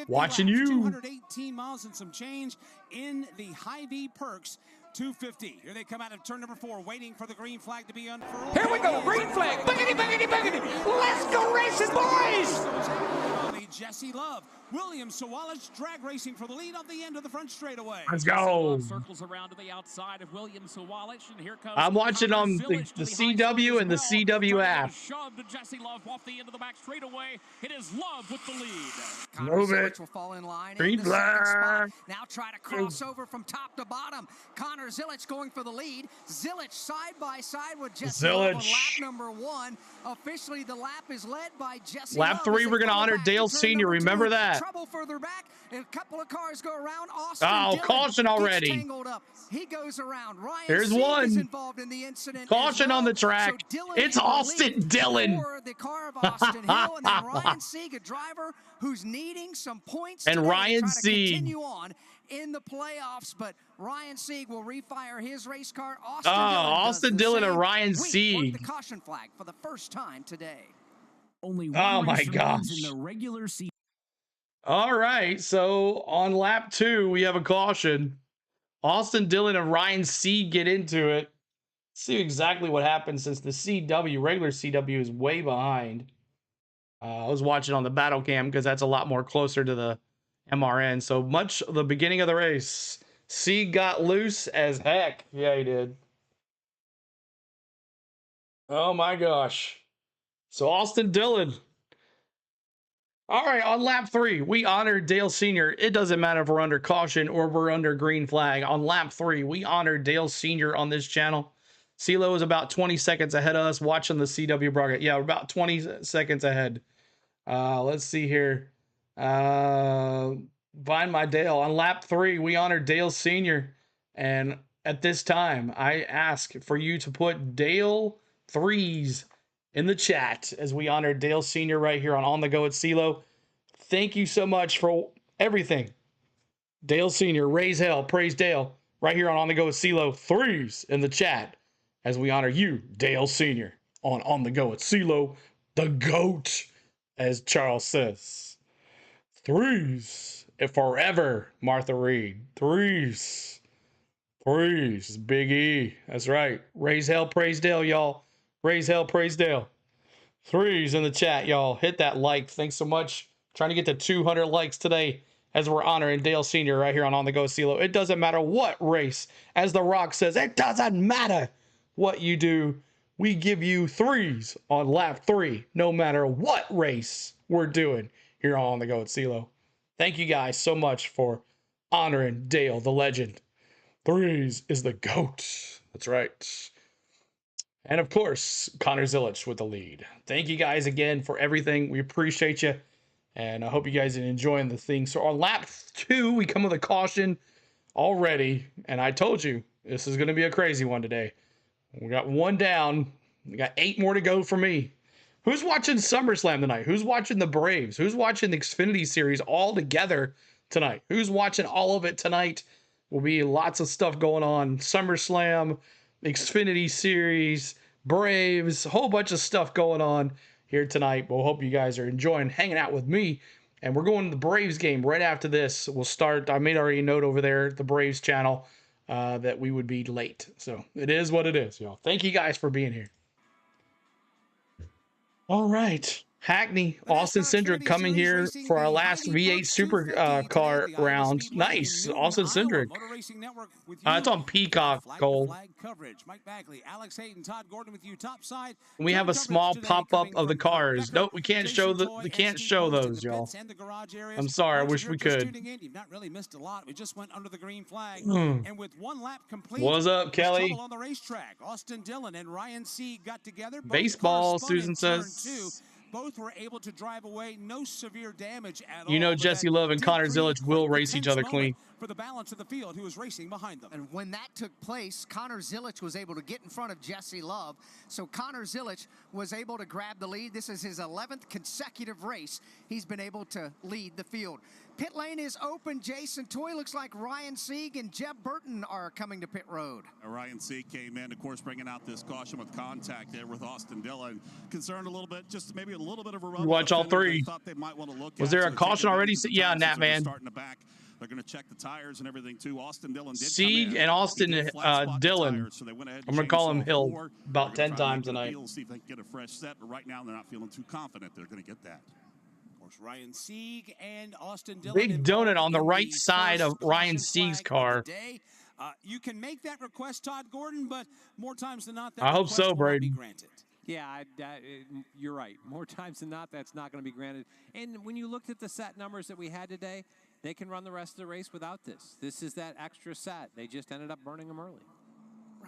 Watching you. 218 miles and some change in the HY VEE Perks 250. Here they come out of turn number 4, waiting for the green flag to be unfurled. Here we go, green flag. Boogity, boogity, boogity. Let's go racing, boys. Jesse Love, William Sawalich drag racing for the lead on the end of the front straightaway. Let's go. Circles around to the outside of William Sawalich, and here comes I'm watching on the CW and the CW app. Shoved Jesse Love off the end of the back straightaway. It is Love with the lead. Move it. Will fall in line green flag. Now try to cross over from top to bottom. Connor Zilic going for the lead. Zilic side by side with Jesse Love on lap number 1. Officially, the lap is led by Jesse Lap 3, we're going to honor Dale Sr. Remember that. Trouble further back. A couple of cars go around. Austin Dillon caution already. Tangled up. He goes around. Ryan There's Sieg one. is involved in the incident. Caution on the track. So it's Austin Dillon. The car of Austin Hill, and then Ryan Sieg, a driver who's needing some points. And Ryan Sieg. Continue on in the playoffs, but Ryan Sieg will refire his race car. Austin Dillon and Ryan Sieg. The caution flag for the first time today. Only one my gosh. In the regular season. All right, so on lap 2, we have a caution. Austin Dillon and Ryan Sieg get into it. See exactly what happens since the CW, regular CW, is way behind. I was watching on the battle cam because that's a lot more closer to the MRN. So much the beginning of the race. Sieg got loose as heck. Yeah, he did. Oh my gosh. So Austin Dillon. All right, on lap 3, we honored Dale Sr. It doesn't matter if we're under caution or we're under green flag. On lap 3, we honored Dale Sr. on this channel. CeeLo is about 20 seconds ahead of us watching the CW broadcast. Yeah, we're about 20 seconds ahead. Let's see here. Find my Dale. On lap 3, we honored Dale Sr. And at this time, I ask for you to put Dale 3s in the chat as we honor Dale Sr. right here on the Go at CeeLo. Thank you so much for everything. Dale Sr., raise hell, praise Dale, right here on the Go at CeeLo. 3s in the chat as we honor you, Dale Sr. on the Go at CeeLo, the GOAT, as Charles says. 3s forever, Martha Reed. 3s. 3s, Big E. That's right. Raise hell, praise Dale, y'all. Raise hell, praise Dale. 3s in the chat, y'all. Hit that like. Thanks so much. Trying to get to 200 likes today as we're honoring Dale Sr. right here on the Go CeeLo. It doesn't matter what race. As The Rock says, it doesn't matter what you do. We give you threes on lap 3, no matter what race we're doing here on the Go CeeLo. Thank you guys so much for honoring Dale, the legend. Threes is the GOAT. That's right. And of course, Connor Zilic with the lead. Thank you guys again for everything. We appreciate you. And I hope you guys are enjoying the thing. So on lap 2, we come with a caution already. And I told you, this is going to be a crazy one today. We got 1 down. We got 8 more to go for me. Who's watching SummerSlam tonight? Who's watching the Braves? Who's watching the Xfinity series all together tonight? Who's watching all of it tonight? Will be lots of stuff going on. SummerSlam, Xfinity series, Braves, a whole bunch of stuff going on here tonight. We'll hope you guys are enjoying hanging out with me. And we're going to the Braves game right after this. We'll start. I made already a note over there, the Braves channel, that we would be late. So it is what it is, y'all. Thank you guys for being here. All right. Hackney, Austin Cindric coming here for our last V8 Supercar round. Nice. Austin Cindric. It's on Peacock, Cole. We have a small pop-up of the cars. Nope, we can't show those, y'all. I'm sorry, I wish we could. You've not really missed a lot. We just went under the green flag. And with 1 lap complete, what's up, Kelly? On the racetrack, Austin Dillon and Ryan Sieg got together. Baseball, Susan says. Both were able to drive away, no severe damage at all. You know Jesse Love and Connor Zilic will race each other clean. For the balance of the field who was racing behind them. And when that took place, Connor Zilic was able to get in front of Jesse Love. So Connor Zilic was able to grab the lead. This is his 11th consecutive race. He's been able to lead the field. Pit lane is open. Jason Toy, looks like Ryan Sieg and Jeb Burton are coming to pit road. Ryan Sieg came in, of course, bringing out this caution with contact there with Austin Dillon. Concerned a little bit, just maybe a little bit of a rub. Watch all 3. Was there a caution already? Yeah, Nat, man. Starting the back. They're going to check the tires and everything too. Austin Dillon did Sieg and Austin Dillon. So I'm going to call him Hill about 10 times tonight. See if they can get a fresh set, but right now they're not feeling too confident they're going to get that. Of course, Ryan Sieg and Austin Dillon. Big donut on the right side of Ryan Sieg's car. You can make that request, Todd Gordon, but more times than not, I hope so, Braden. Yeah, you're right. More times than not, that's not going to be granted. And when you looked at the set numbers that we had today, they can run the rest of the race without this. This is that extra set. They just ended up burning them early.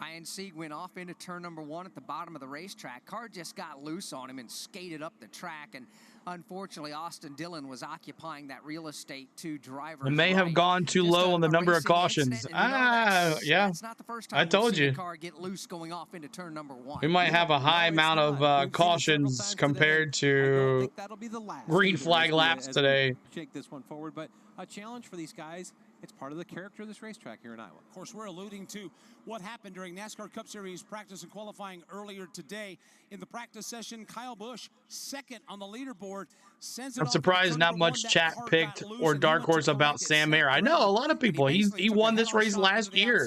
Ryan Sieg went off into turn number 1 at the bottom of the racetrack. Car just got loose on him and skated up the track. And unfortunately, Austin Dillon was occupying that real estate to driver. It may have gone too low on the number of cautions. Yeah. That's not the first time I told you. The car get loose going off into turn number 1. We might have a high amount of cautions compared to green flag laps today. Shake this one forward, but a challenge for these guys. It's part of the character of this racetrack here in Iowa. Of course, we're alluding to what happened during NASCAR Cup Series practice and qualifying earlier today. In the practice session, Kyle Busch, second on the leaderboard. I'm surprised not much chat picked or dark horse about Sam Mayer. I know a lot of people. He won this race last year.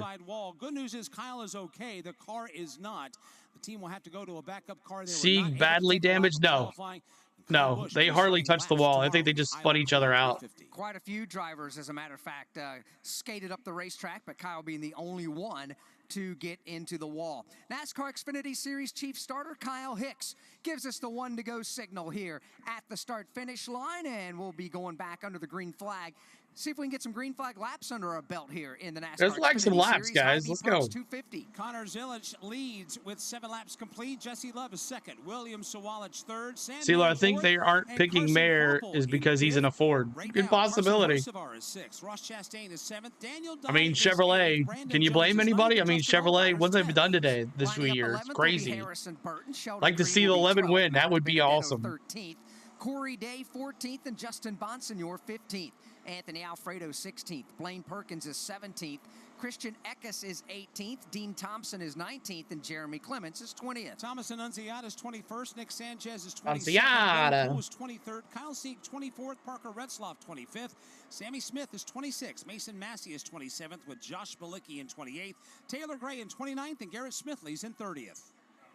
Good news is Kyle is okay. The car is not. The team will have to go to a backup car. Sieg badly damaged? No, they hardly touched the wall. I think they just spun each other out. Quite a few drivers, as a matter of fact, skated up the racetrack, but Kyle being the only one to get into the wall. NASCAR Xfinity Series Chief Starter Kyle Hicks gives us the 1 to go signal here at the start-finish line, and we'll be going back under the green flag. See if we can get some green flag laps under our belt here in the NASCAR. There's like some laps, guys. Let's go. 250. Connor Zilic leads with 7 laps complete. Jesse Love is second. William Sawalich third. CeeLo, I think they aren't picking Mayer is because he's in a Ford. Good possibility. Ross Chastain is 7th. I mean, Chevrolet. Can you blame anybody? I mean, Chevrolet, what have they done today this year? It's crazy. Like to see the 11 win. That would be awesome. Corey Day 14th and Justin Bonsignor 15th. Anthony Alfredo 16th. Blaine Perkins is 17th. Christian Eckes is 18th. Dean Thompson is 19th. And Jeremy Clements is 20th. Thomas Annunziata is 21st. Nick Sanchez is 22nd. Annunziata was 23rd. Kyle Sieg 24th. Parker Retzloff 25th. Sammy Smith is 26th. Mason Massey is 27th with Josh Balicki in 28th. Taylor Gray in 29th. And Garrett Smithley's in 30th.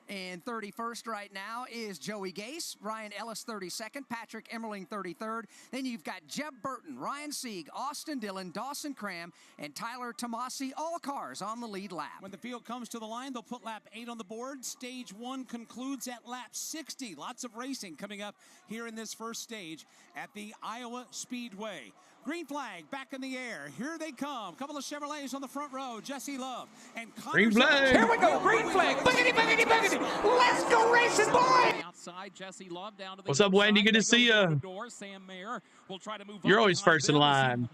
And 31st right now is Joey Gase, Ryan Ellis 32nd, Patrick Emmerling 33rd. Then you've got Jeb Burton, Ryan Sieg, Austin Dillon, Dawson Cram, and Tyler Tomasi, all cars on the lead lap. When the field comes to the line, they'll put lap 8 on the board. Stage 1 concludes at lap 60. Lots of racing coming up here in this first stage at the Iowa Speedway. Green flag back in the air. Here they come. Couple of Chevrolets on the front row. Jesse Love and Green flag. Here we go. Green flag. Boogity, boogity, boogity. Let's go racing, boy. Outside, Jesse Love down to the What's up, Wendy? Good to see you. Sam Mayer will try to move. You're always first in line.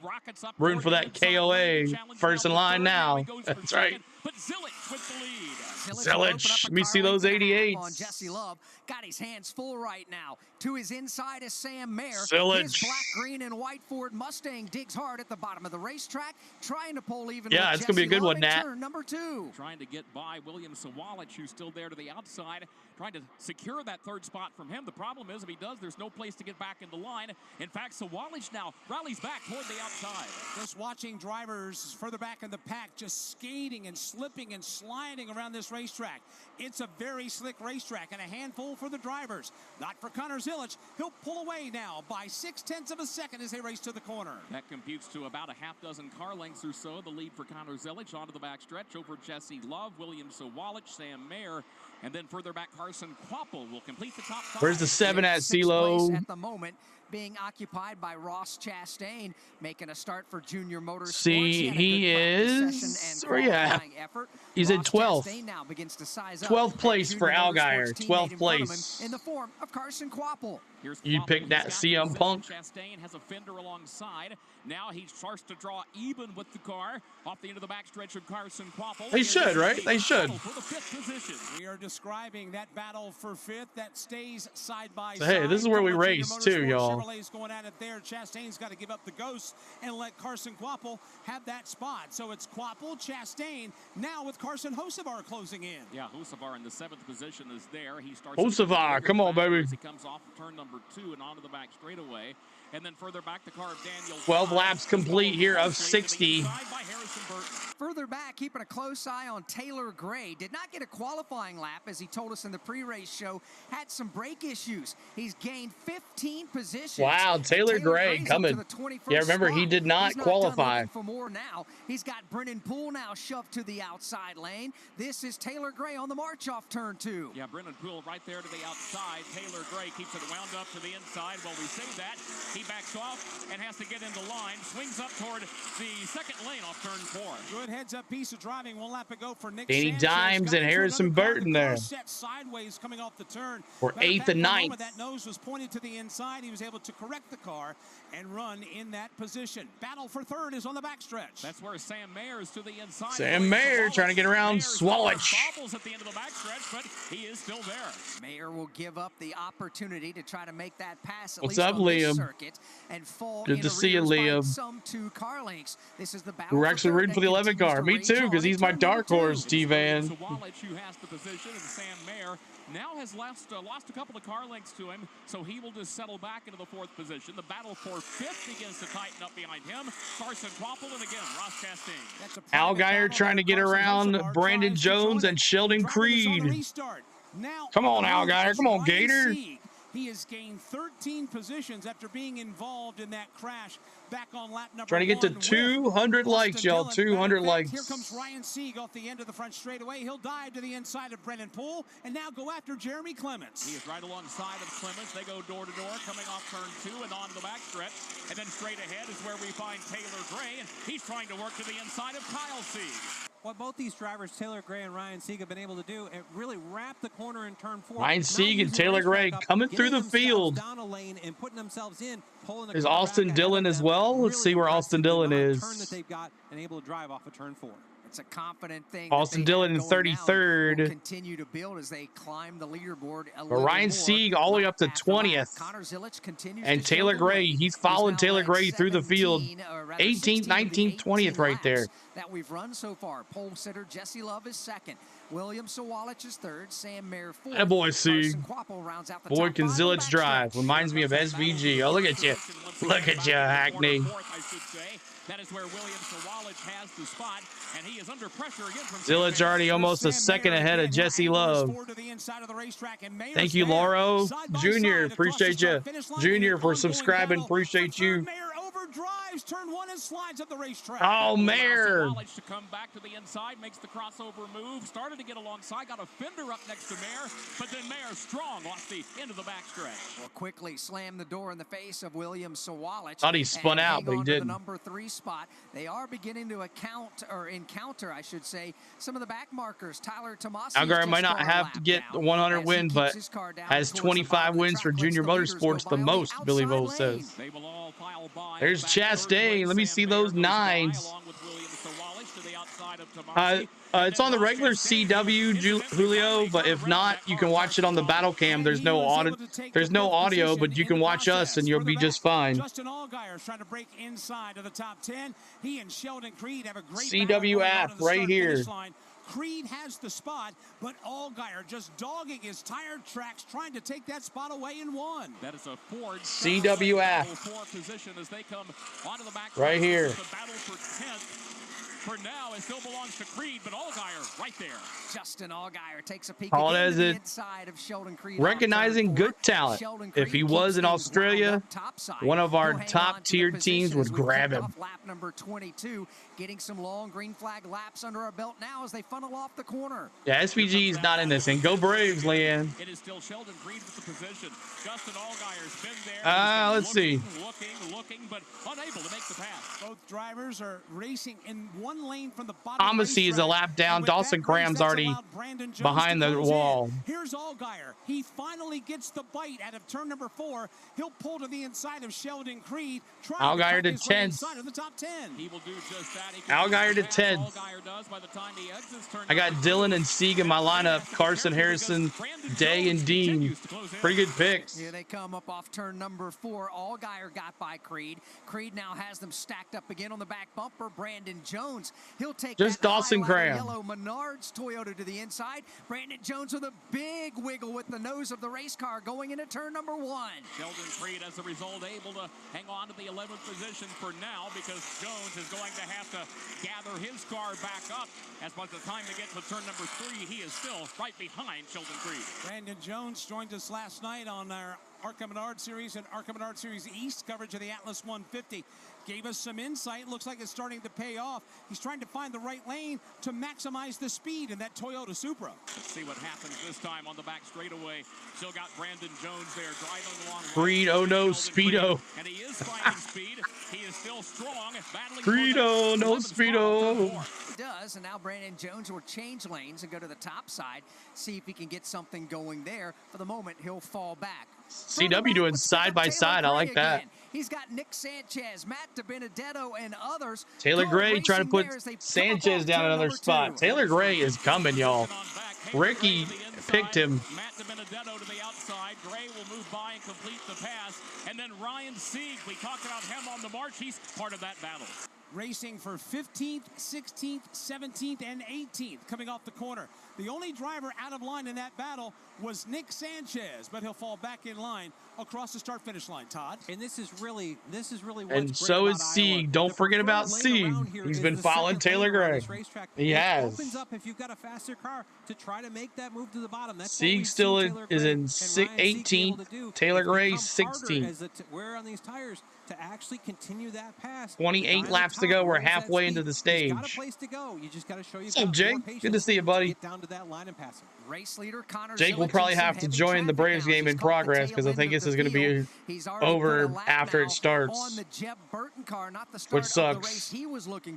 Rooting for that KOA. First in line now. That's right. But Zilich with the lead. Zilich. Let me see those 88s. On Jesse Love. Got his hands full right now. To his inside is Sam Mayer. Zilich. His black, green, and white Ford Mustang digs hard at the bottom of the racetrack, trying to pull even. Yeah, with it's going to be a good one, Nat. Turn number 2. Trying to get by William Sawalich, who's still there to the outside, trying to secure that third spot from him. The problem is, if he does, there's no place to get back in the line. In fact, Sawalich now rallies back toward the outside. Just watching drivers further back in the pack just skating and slipping and sliding around this racetrack. It's a very slick racetrack and a handful for the drivers. Not for Connor Zilich. He'll pull away now by 0.6 of a second as they race to the corner. That computes to about a half dozen car lengths or so. The lead for Connor Zilich onto the backstretch over Jesse Love, William Sawalich, Sam Mayer, and then further back Carson Quapple will complete the top 5. Where's the 7 at, CeeLo? At the moment, being occupied by Ross Chastain, making a start for Junior Motorsports. See, he is. Where you at? He's in 12th. 12th place for Allgaier. 12th place. In the form of Carson Quapple. You picked that CM Punk. Chastain has a fender alongside. Now he starts to draw even with the car off the end of the backstretch of Carson Quapple. They should, right? They should. For the 5th position. We are describing that battle for 5th that stays side by So, side. hey, this is where we race too, y'all. Chevrolet's going at it there. Chastain's got to give up the ghost and let Carson Quapple have that spot. So it's Quapple, Chastain, now with Carson Hocevar closing in. Yeah, Hocevar in the 7th position is there. He starts. Hocevar, come on, baby. He comes off turn number 2 and onto the back straightaway. And then further back, the car of Daniel. 12 laps complete here of 60. Further back, keeping a close eye on Taylor Gray. Did not get a qualifying lap, as he told us in the pre-race show. Had some brake issues. He's gained 15 positions. Wow, Taylor Gray coming. Yeah, remember, he did not qualify. For more now. He's got Brennan Poole now shoved to the outside lane. This is Taylor Gray on the march off turn 2. Yeah, Brennan Poole right there to the outside. Taylor Gray keeps it wound up to the inside. While we say that, he backs off and has to get into line. Swings up toward the 2nd lane off turn 4. Good heads-up piece of driving. One lap ago for Nick Danny Sanchez. Dimes and Harrison Burton there. Set sideways coming off the turn. For 8th and 9th. That nose was pointed to the inside. He was able to correct the car and run in that position. Battle for 3rd is on the backstretch. That's where Sam Mayer is to the inside. Sam Mayer trying to get around Sawalich. Bobbles at the end of the backstretch, but he is still there. Mayer will give up the opportunity to try to make that pass at What's least up, on Liam? this circuit and fall Good to see you, Liam. Some 2 car lengths. This is the battle. We're actually rooting for the 11 car. Me too, because he's my dark horse, T-Van. Sawalich, who has the position, and Sam Mayer now has lost a couple of car lengths to him, so he will just settle back into the 4th position. The battle for 5th begins to tighten up behind him. Carson Quapple, and again, Ross Chastain. Allgaier trying to get around Brandon Jones and Sheldon Creed. Come on, Allgaier. Come on, Gator. He has gained 13 positions after being involved in that crash back on lap number 1. Trying to get to 200 likes, y'all. 200 likes. Here comes Ryan Sieg off the end of the front straightaway. He'll dive to the inside of Brennan Poole and now go after Jeremy Clements. He is right alongside of Clements. They go door to door, coming off turn 2 and on to the backstretch. And then straight ahead is where we find Taylor Gray, and he's trying to work to the inside of Kyle Sieg. What both these drivers, Taylor Gray and Ryan Sieg, have been able to do, it really wrap the corner in turn 4. Ryan Sieg and Taylor Gray coming through the field. Down a lane and putting themselves in, pulling the Is car Austin back Dillon as well? Let's see where Austin Dillon is. Turn that they've got and able to drive off of turn 4. It's a confident thing. Austin Dillon in 33rd. Continue to build as they climb the leaderboard. But Ryan Sieg all the way up to 20th. Connor Zilich continues and Taylor Gray, he's following Taylor Gray through the field. 18th, 19th, 20th right there. That we've run so far. Pole sitter Jesse Love is 2nd. William Sawalich is third. Sam Mayer fourth. That boy, see. Boy, can Zilich drive. Reminds me of SVG. Oh, look at you. Look at you, Hackney. That is where William Sawalich has the spot, and he is under pressure again from Zilich already almost a second ahead of Jesse Love. Thank you, Lauro Jr. Appreciate you. Junior, for subscribing. Appreciate you. Drives turn one and slides up the racetrack. Oh, Mayer. To come back to the inside, makes the crossover move, started to get alongside, got a fender up next to Mayer, but then Mayer strong off the end of the backstretch. Will quickly slam the door in the face of William Sawalich. Thought he spun out, but he didn't. The number 3 spot. They are beginning to encounter, I should say, some of the back markers. Tyler Tomasi. Allgaier might not have to get 100 wins, but has 25 wins for Junior Motorsports, the most, Billy Vole says. They will all file by. There's Chastain. Let me see those 9s. It's on the regular CW, Julio, but if not, you can watch it on the battle cam. There's no audio, but you can watch us and you'll be just fine. Justin Allgaier trying to break inside of the top 10. He and Sheldon Creed have a great CW app right here. Creed has the spot, but Allgaier just dogging his tire tracks, trying to take that spot away in one. That is a Ford CW app. Position as they come onto the back right here. The battle for 10th. For now, it still belongs to Creed, but Allgaier right there. Justin Allgaier takes a peek Call it again as to the it. inside of Sheldon Creed. Recognizing good talent. If he was in Australia, one of our top tier teams would grab him. Lap number 22, getting some long green flag laps under our belt now as they funnel off the corner. Yeah, SVG is not in this, and go Braves, Leanne. It is still Sheldon Creed with the position. Justin Allgaier's been there. Let's see. Looking, but unable to make the pass. Both drivers are racing in one lane from the bottom. Thomasy is a lap down. Dawson Cram's already behind the wall. Here's Allgaier. He finally gets the bite out of turn number 4. He'll pull to the inside of Sheldon Creed. Allgaier to 10. Of the top 10. He will do just that. Allgaier to 10. I got Dylan and Sieg in my lineup. Carson, Harrison, Day, and Dean. Pretty good picks. Here they come up off turn number 4. Allgaier got by Creed. Creed now has them stacked up again on the back bumper. Brandon Jones. He'll take just Dawson Cram. Yellow Menards Toyota to the inside. Brandon Jones with a big wiggle with the nose of the race car going into turn number 1. Sheldon Creed, as a result, able to hang on to the 11th position for now because Jones is going to have to gather his car back up. As by the time to get to turn number 3, he is still right behind Sheldon Creed. Brandon Jones joined us last night on our ARCA Menard Series and ARCA Menard Series East coverage of the Atlas 150. Gave us some insight. Looks like it's starting to pay off. He's trying to find the right lane to maximize the speed in that Toyota Supra. Let's see what happens this time on the back straightaway. Still got Brandon Jones there driving along. Creed, oh no, Speedo. And he is finding speed. He is still strong. Creed, oh no, Speedo. He does, and now Brandon Jones will change lanes and go to the top side, see if he can get something going there. For the moment, he'll fall back. CW doing side by side. I like that. He's got Nick Sanchez, Matt DiBenedetto, and others. Taylor Gray trying to put Sanchez down another spot. Taylor Gray is coming, y'all. Ricky picked him. Matt DiBenedetto to the outside. Gray will move by and complete the pass. And then Ryan Sieg, we talked about him on the march. He's part of that battle. Racing for 15th, 16th, 17th, and 18th coming off the corner. The only driver out of line in that battle was Nick Sanchez, but he'll fall back in line across the start-finish line, Todd. And this is really what's and so is Sieg. Don't forget about Sieg. He's been following Taylor Gray. He has. Opens up if you've got a faster car to try to make that move to the bottom. That's Sieg still is in 18th. Taylor Gray 16th. Wear on these tires to actually continue that pass. 28 laps to go. We're halfway into the stage. Got a place to go. You just got to show you. What's up, Jake? Good to see you, buddy. Get down to that line and pass it. Race leader Connor Jake will probably have to join the Braves game in progress because I think this is going to be over after it starts, which sucks.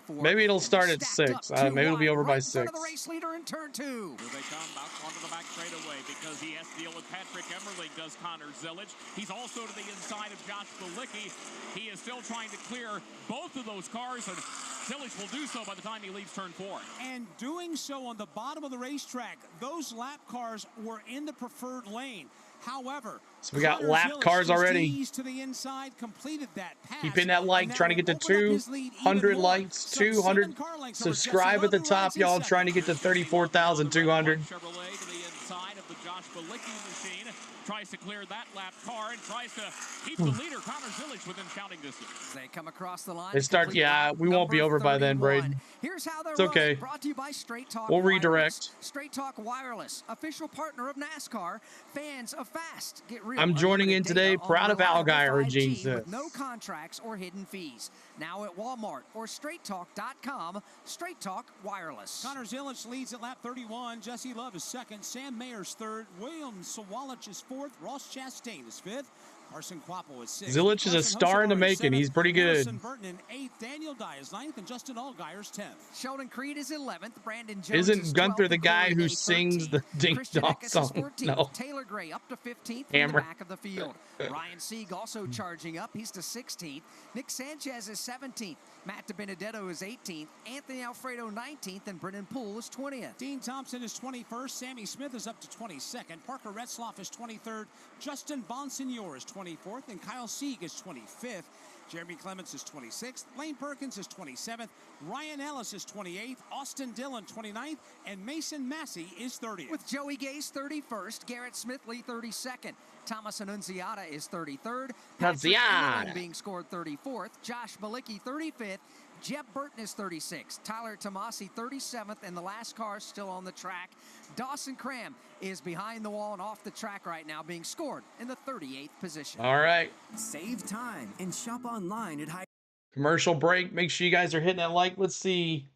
Maybe it'll start at 6. Maybe it'll be over by 6. The race leader in turn 2. Here they come out onto the back straightaway because he has to deal with Patrick Emmerling, does Connor Zilich. He's also to the inside of Josh Balicki. He is still trying to clear both of those cars, and Zilich will do so by the time he leaves turn 4. And doing so on the bottom of the racetrack, those lap cars were in the preferred lane. However, so we got lap cars already. To the inside, completed that pass. Keep in that light, trying to get to 200 lights, 200. Subscribe at the top, y'all. Trying to get to 34,200. Chevrolet to the inside of the Josh Balicki machine. Tries to clear that lap car and tries to keep the leader, Connor Zilic, within shouting distance. They come across the line. They start, yeah, we won't be over by then, Braden. Here's how they're It's okay. running. Brought to you by Straight Talk We'll Wireless. redirect. Straight Talk Wireless, official partner of NASCAR. Fans of fast. Get real. I'm joining in today. Proud of Algier, Gene says. With no contracts or hidden fees. Now at Walmart or straighttalk.com. Straight Talk Wireless. Connor Zilic leads at lap 31. Jesse Love is second. Sam Mayer's third. William Sawalich is fourth. Ross Chastain is fifth. Carson Quapple is sixth. Zilic is a star in the making. He's pretty good. Harrison Burton in eighth. Daniel Dye is ninth, and Justin Allgaier's 10th. Sheldon Creed is 11th. Brandon Jones Isn't Gunther the guy who sings the Ding Dong song? No. Taylor Gray up to 15th Hammer. in the back of the field. Ryan Sieg also charging up. He's to 16th. Nick Sanchez is 17th. Matt DiBenedetto is 18th. Anthony Alfredo 19th, and Brennan Poole is 20th. Dean Thompson is 21st. Sammy Smith is up to 22nd. Parker Retzloff is 23rd. Justin Bonsignor is 24th, and Kyle Sieg is 25th. Jeremy Clements is 26th. Lane Perkins is 27th. Ryan Ellis is 28th. Austin Dillon 29th. And Mason Massey is 30th. With Joey Gase 31st. Garrett Smithley 32nd. Thomas Annunziata is 33rd. Patrick Allen being scored 34th. Josh Balicki 35th. Jeb Burton is 36th. Tyler Tomasi 37th, and the last car still on the track. Dawson Cram is behind the wall and off the track right now, being scored in the 38th position. All right. Save time and shop online at Commercial break. Make sure you guys are hitting that like. Let's see.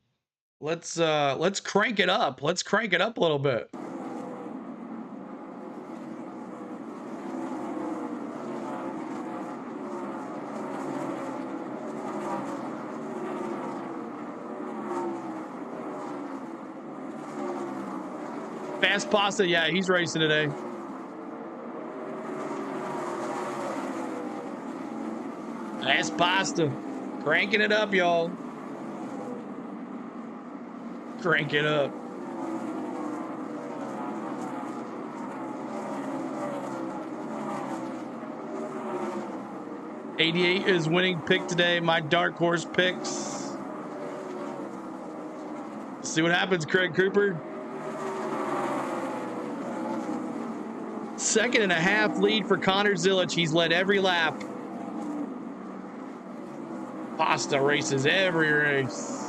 Let's crank it up. Let's crank it up a little bit. Fast Pasta, yeah, he's racing today. Fast Pasta, cranking it up, y'all. Crank it up. '88 is winning pick today. My dark horse picks. See what happens, Craig Cooper. 2.5 lead for Connor Zilic. He's led every lap. Pasta races every race.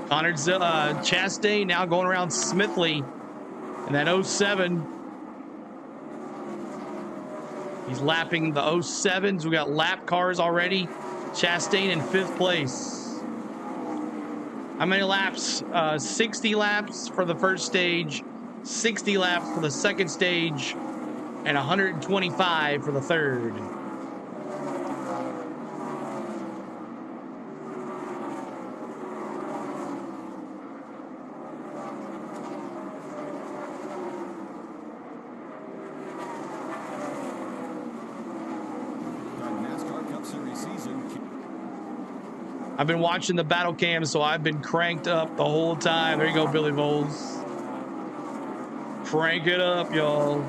Connor Chastain now going around Smithley in that 07. He's lapping the 07s. We got lap cars already. Chastain in 5th place. How many laps? 60 laps for the first stage. 60 laps for the second stage, and 125 for the third. I've been watching the battle cam, so I've been cranked up the whole time. There you go, Billy Voles. Crank it up, y'all.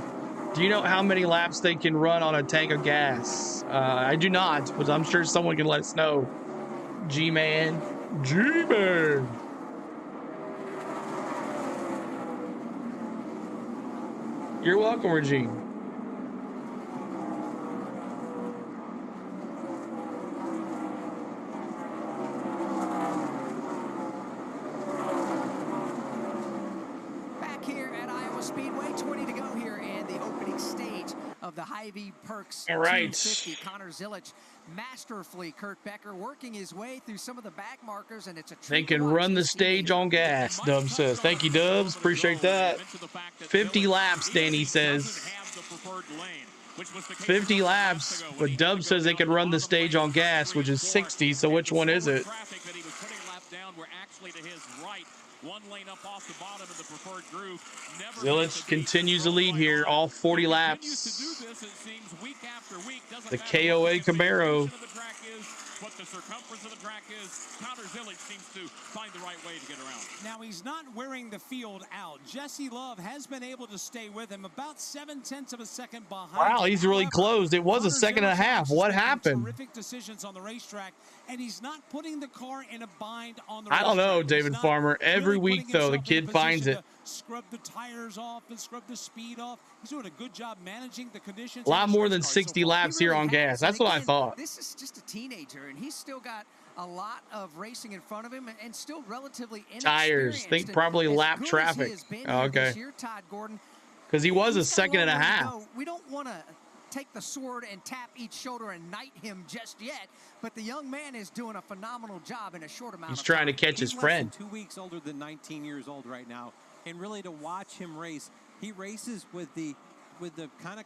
Do you know how many laps they can run on a tank of gas? I do not, but I'm sure someone can let us know. G-Man. G-Man. You're welcome, Regine. Speedway, 20 to go here in the opening stage of the HY VEE Perks. All right. 250. Connor Zilic, masterfully, Kurt Becker working his way through some of the back markers, and it's a they can run the stage on gas, Dubs says. Thank you, Dubs. Appreciate that. 50 laps, Danny says. 50 laps, but Dubs says they can run the stage on gas, which is 60. So which one is it? Zilic continues to lead here, all 40 laps. The KOA Camaro. What the circumference of the track is, Connor Zilic seems to find the right way to get around. Now he's not wearing the field out. Jesse Love has been able to stay with him about 0.7 of a second behind. Wow, he's really close. It was a second and a half. What happened? Terrific decisions on the racetrack and he's not putting the car in a bind on the I don't know, racetrack. He's David not Farmer. Every really week, putting though, the himself in a kid finds position it. to scrub the tires off and scrub the speed off. He's doing a good job managing the conditions. A lot in his more race than car so 60 far. laps here on gas. That's what I thought. This is just a teenager, and he's still got a lot of racing in front of him and still relatively inexperienced. Tires. Think probably And lap as good as he traffic. has been Oh, here this okay. year, Todd Gordon, Because he was a he's got second and a long way to half. go. We don't want to take the sword and tap each shoulder and knight him just yet, but the young man is doing a phenomenal job in a short amount He's of trying to time. catch his He's friend. less than 2 weeks older than 19 years old right now, and really to watch him race, he races with the kind of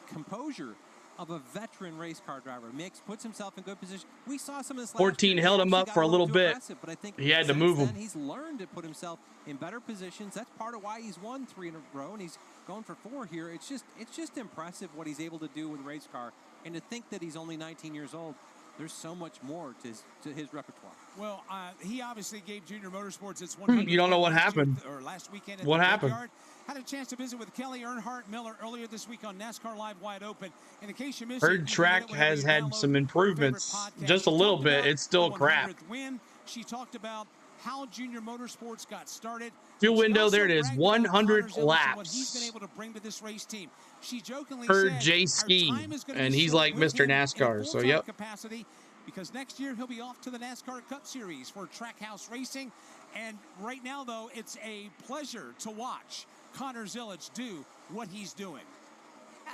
composure of a veteran race car driver. Puts himself in good position. We saw some of this last 14 year. held He him actually up got for a little too bit. aggressive, but I think He had to since move then, him. He's learned to put himself in better positions. That's part of why he's won 3 in a row, and he's going for 4 here. It's just impressive what he's able to do with a race car, and to think that he's only 19 years old. There's so much more to his repertoire. Well, he obviously gave Junior Motorsports its 100th You don't know what win happened. last weekend at What the happened? Brickyard. Had a chance to visit with Kelly Earnhardt Miller earlier this week on NASCAR Live Wide Open. And in case you missed it, you Herd can get track it whenever has you had download some your improvements. favorite podcast. Just a She little talked bit. about It's still the crap. 100th win. She talked about how Junior Motorsports got started. Fuel She window, also there it is. bragged about 100 Connor Zilisch and what he's been laps. able to bring to this race team. She jokingly Herd said, J "Our Ski, time is gonna and be he's short like with Mr. him in a NASCAR. So, full-time yep. capacity, because next year he'll be off to the NASCAR Cup Series for Trackhouse Racing. And right now, though, it's a pleasure to watch Connor Zilisch do what he's doing.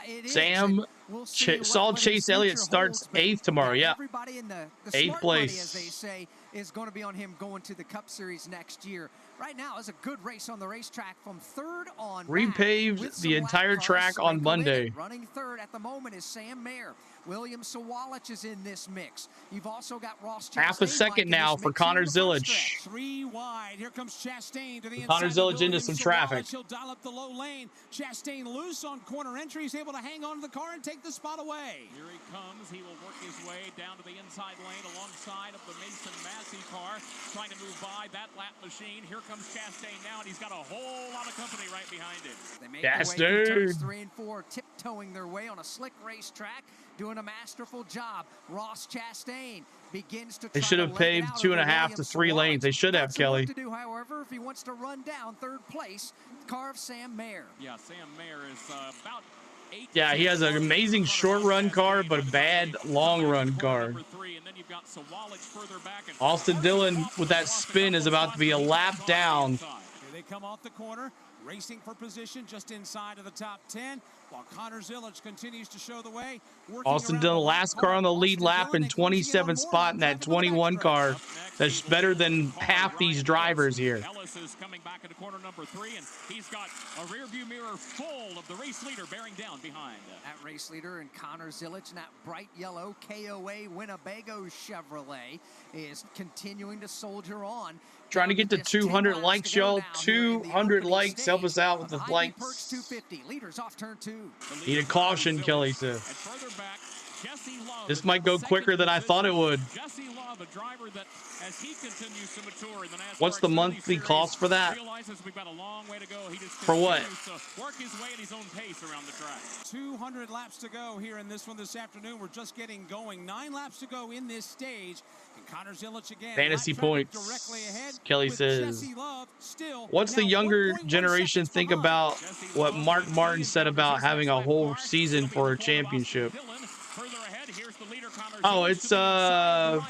It is, Sam and we'll see saw what his Chase Elliott future starts holds, but 8th tomorrow. Yeah. Everybody in the 8th smart money, place. as they say, is going to be on him going to the Cup Series next year. Right now, it's a good race on the racetrack from third on back with Repaved some the lap entire cars track on sprinkled in it. Monday. Running third at the moment is Sam Mayer. William Sawalich is in this mix. You've also got Ross Chastain. Half a second now for Connor Zilisch. 3 wide. Here comes Chastain to the inside. Connor Zilisch into William some Sawalich. traffic. He'll dial up the low lane. Chastain loose on corner entry. He's able to hang on to the car and take the spot away. Here he comes. He will work his way down to the inside lane alongside of the Mason Massey car, trying to move by that lap machine. Here comes Chastain now, and he's got a whole lot of company right behind him. They make their way through turns 3 and 4, tiptoeing their way on a slick racetrack, doing a masterful job. Ross Chastain begins to They should have paved 2.5 to 3 lanes. They should have, Kelly. To do, however, if he wants to run down third place, car of Sam Mayer. Yeah, Sam Mayer is about 8. Yeah, he has an amazing short run car, but a bad long run car. And then you've got Sawalich further back. And Austin Dillon with that spin is about to be a lap down. Here they come off the corner, racing for position just inside of the top 10, while Connor Zilisch continues to show the way. Austin Dillon, last car on the lead lap in 27th spot in that 21 car. That's better than half these drivers here. Ellis is coming back into corner number 3, and he's got a rear view mirror full of the race leader bearing down behind. That race leader and Connor Zilisch in that bright yellow KOA Winnebago Chevrolet is continuing to soldier on. Trying to get to 200 likes, y'all. 200 likes. Help us out with the likes. 250. Leaders off turn 2. Need a caution, Kelly said. This might go quicker than I thought it would. Jesse Love, a driver that, as he continues to mature in the NASCAR What's the Xfinity monthly Series, cost for that? realizes we've got a long way to go. He just For what? continues to work his way at his own pace around the track. 200 laps to go here in this one this afternoon. We're just getting going. 9 laps to go in this stage. And Connor Zilisch again. Fantasy lap traffic points. directly ahead Kelly with says. Jesse Love still What's the now younger 1.1 generation seconds think behind. about what Mark Martin said about having a whole season for a championship? Oh, it's no,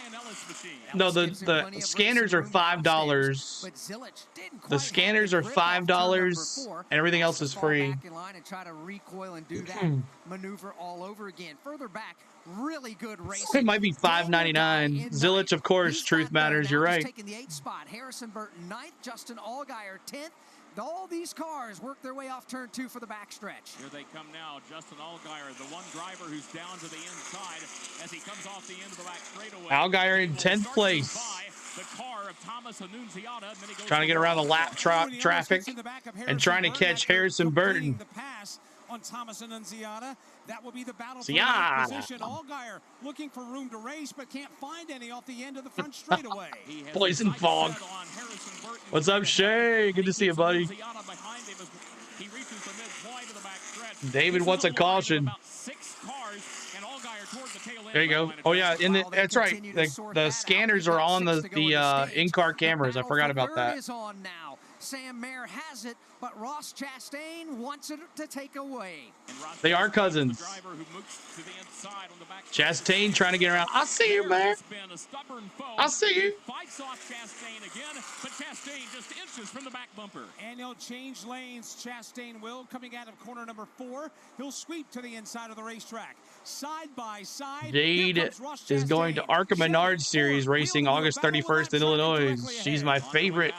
the scanners are $5. The scanners are $5 and everything else is free. Back in line and try to recoil and do that maneuver all over again. Further back, really good racing. It might be $5.99. Zilisch, of course, truth matters. You're right. Taking the 8th spot. Harrison Burton 9th. Justin Allgaier 10th. All these cars work their way off turn 2 for the backstretch. Here they come now. Justin Allgaier, the one driver who's down to the inside as he comes off the end of the back straightaway. Allgaier in 10th place. The car of Thomas Annunziata, and then he goes Trying to get around the lap traffic and trying to catch Harrison Burton. The pass on Thomas Annunziata. That will be the battle for Yeah. the position. Allgaier looking for room to race, but can't find any off the end of the front straightaway. Poison fog. What's up, Shay? Good to see you, buddy. He reaches the midpoint of the back stretch. David wants a caution. About 6 cars, and Allgaier toward the tail end. There you go. Oh yeah, that's right. The scanners are on the in-car cameras. I forgot about that. Is on now. Sam Mayer has it, but Ross Chastain wants it to take away. They are cousins. Chastain trying to get around. I see you, man. I see you. Fights off Chastain again, but Chastain just inches from the back bumper. And he'll change lanes. Chastain will, coming out of corner number 4. He'll sweep to the inside of the racetrack. Side by side. Jade is going to ARCA Menard Series racing August 31st in Illinois. She's my favorite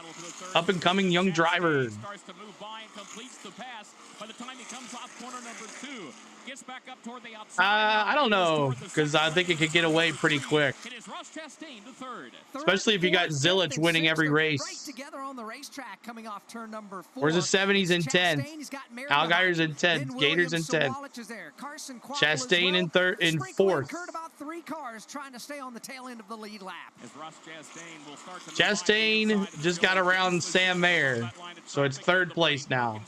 up-and-coming young driver. Starts to move by and completes the pass. By the time he comes off corner number 2, gets back up toward the outside. I don't know, because I think it could get away pretty quick. It is Ross Chastain to third. Especially if you got Zilich winning every race. Right together on the racetrack coming off turn number 4. Where's the 70s and 10s? Allgaier's in 10th. Gators in 10th. Chastain in fourth. About 3 cars trying to stay on the tail end of the lead lap. As Ross Chastain will start to Chastain just got around Sam Mayer, so it's third place now.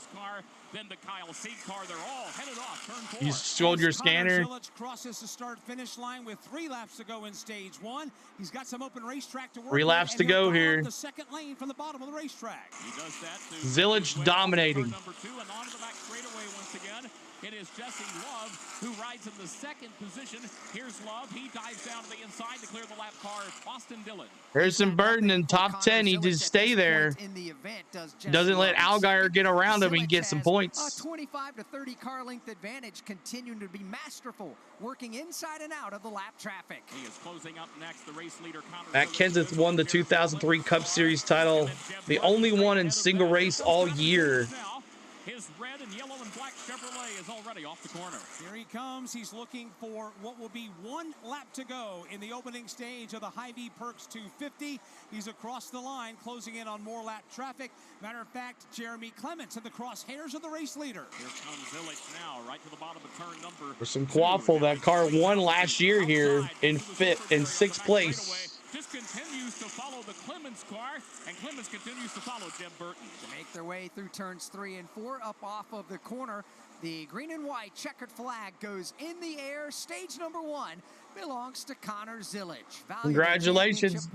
Then the Kyle Seed car, they're all headed off turn 4. You showed your scanner. Zilich crosses the start-finish line with 3 laps to go in stage 1. He's got some open racetrack to work 3 laps to go here. The second lane from the bottom of the racetrack. He does that to Zilich dominating. Number 2 and onto the back straightaway once again. It is Jesse Love who rides in the second position. Here's Love. He dives down to the inside to clear the lap car. Austin Dillon. Harrison Burton in top 10. He just stay there. Doesn't let Allgaier get around him and get some points. A 25 to 30 car length advantage, continuing to be masterful, working inside and out of the lap traffic. He is closing up next. The race leader, Matt Kenseth won the 2003 Cup Series title, the only one in single race all year. His red and yellow and black Chevrolet is already off the corner. Here he comes. He's looking for what will be 1 lap to go in the opening stage of the HY VEE Perks 250. He's across the line, closing in on more lap traffic. Matter of fact, Jeremy Clements in the crosshairs of the race leader. Here comes Zilich now, right to the bottom of turn number. For some quaffle, that car won last year here in 6th place. Just continues to follow the Clements car, and Clements continues to follow Jim Burton. To make their way through turns 3 and 4, up off of the corner, the green and white checkered flag goes in the air. Stage number 1 belongs to Connor Zilich. Congratulations,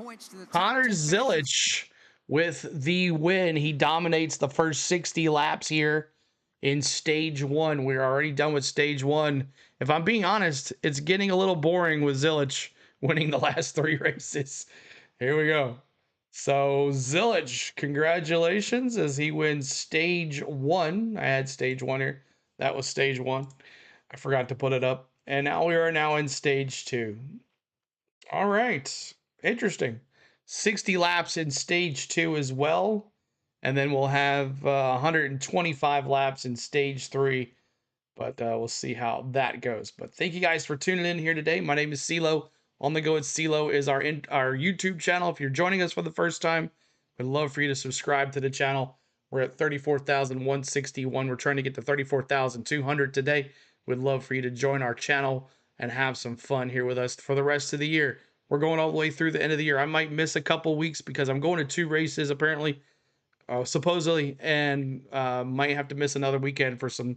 Connor Zilich with the win. He dominates the first 60 laps here in stage 1. We're already done with stage 1. If I'm being honest, it's getting a little boring with Zilich winning the last 3 races. Here we go. So Zilich, congratulations as he wins stage 1. I had stage 1 here. That was stage 1. I forgot to put it up. And now we are now in stage 2. All right. Interesting. 60 laps in stage 2 as well. And then we'll have 125 laps in stage 3. But we'll see how that goes. But thank you guys for tuning in here today. My name is CeeLo. On the Go with CeeLo is our YouTube channel. If you're joining us for the first time, we'd love for you to subscribe to the channel. We're at 34,161. We're trying to get to 34,200 today. We'd love for you to join our channel and have some fun here with us for the rest of the year. We're going all the way through the end of the year. I might miss a couple weeks because I'm going to 2 races apparently, supposedly, and might have to miss another weekend for some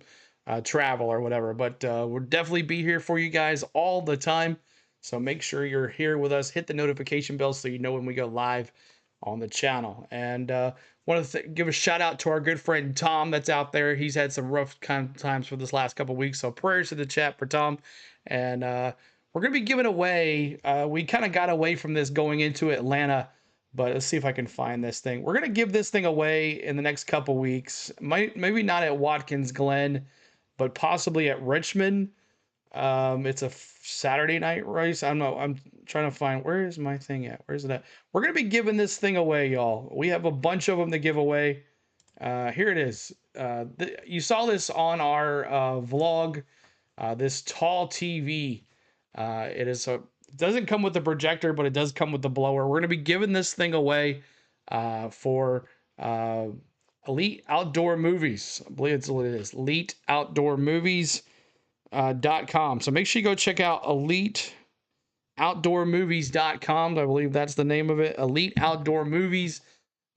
travel or whatever. But we'll definitely be here for you guys all the time. So make sure you're here with us. Hit the notification bell so you know when we go live on the channel. And want to give a shout out to our good friend Tom that's out there. He's had some rough times for this last couple weeks. So prayers to the chat for Tom. And we're going to be giving away. We kind of got away from this going into Atlanta. But let's see if I can find this thing. We're going to give this thing away in the next couple weeks. Maybe not at Watkins Glen, but possibly at Richmond. It's a Saturday night race. I'm trying to find, where is my thing at? Where's it at? We're going to be giving this thing away, y'all. We have a bunch of them to give away. Here it is. You saw this on our vlog, this tall TV. It doesn't come with the projector, but it does come with the blower. We're going to be giving this thing away for Elite Outdoor Movies. I believe it's what it is. Elite Outdoor Movies. .com. So make sure you go check out eliteoutdoormovies.com. I believe that's the name of it. Eliteoutdoormovies.com.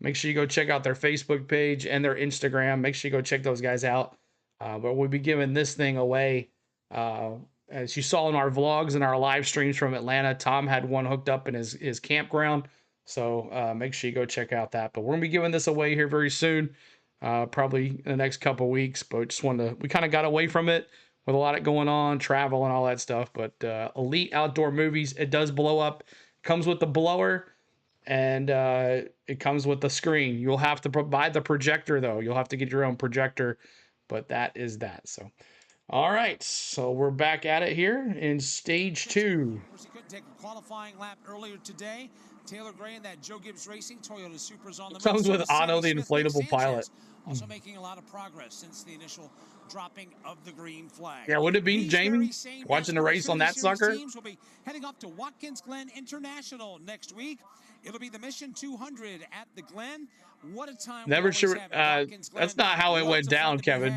Make sure you go check out their Facebook page and their Instagram. Make sure you go check those guys out. But we'll be giving this thing away. As you saw in our vlogs and our live streams from Atlanta, Tom had one hooked up in his campground. So make sure you go check out that. But we're going to be giving this away here very soon, probably in the next couple weeks. But just wanted to, we kind of got away from it with a lot going on, travel and all that stuff. But Elite Outdoor Movies, it does blow up. Comes with the blower. And it comes with the screen. You'll have to buy the projector, though. You'll have to get your own projector. But that is that. So, all right. So we're back at it here in stage 2. He couldn't take a qualifying lap earlier today. Taylor Gray and that Joe Gibbs Racing Toyota Supers on the Comes with Otto, the inflatable pilot. Also making a lot of progress since the initial dropping of the green flag. Yeah, would it be Jamie watching the race on that sucker? Teams will be heading up to Watkins Glen International next week. It'll be the Mission 200 at the Glen. What a time! Never sure. That's not how it went down, Kevin.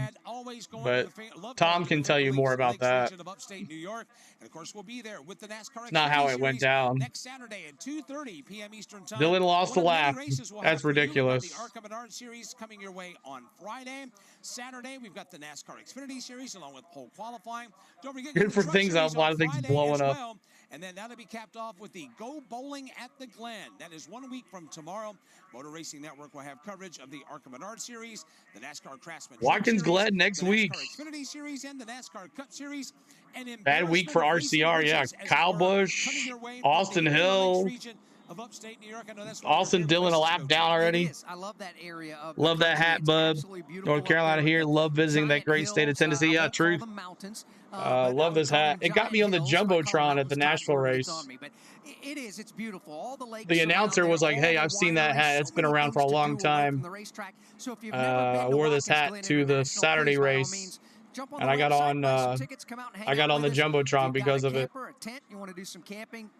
But Tom can tell you more about that. Of upstate New York, and of course we'll be there with the NASCAR. It's not how it went down. Next Saturday at 2:30 p.m. Eastern Time. Dylan lost a lap. That's ridiculous. The ARCA Menard Series coming your way on Friday. Saturday we've got the NASCAR Xfinity Series along with pole qualifying. Don't forget good for things. A lot of things blowing up. Well. And then that'll be capped off with the Go Bowling at the Glen. That is 1 week from tomorrow. Motor Racing Network will have coverage of the ARCA Menard Series, the NASCAR Craftsman Watkins Glen next week. Xfinity Series and the NASCAR Cup Series. Bad week for RCR, yeah. Kyle Busch, Austin Hill. Of upstate New York. I know that's Austin Dillon a lap down already. I love that area. Love that hat, bub. North Carolina here. Love visiting that great state of Tennessee. Yeah, truth. Love this hat. It got me on the Jumbotron at the Nashville race. It is. It's beautiful. All the lakes. The announcer was like, "Hey, I've seen that hat. It's been around for a long time." I wore this hat to the Saturday race, and I got on. I got on the Jumbotron because of it. You want to do some camping?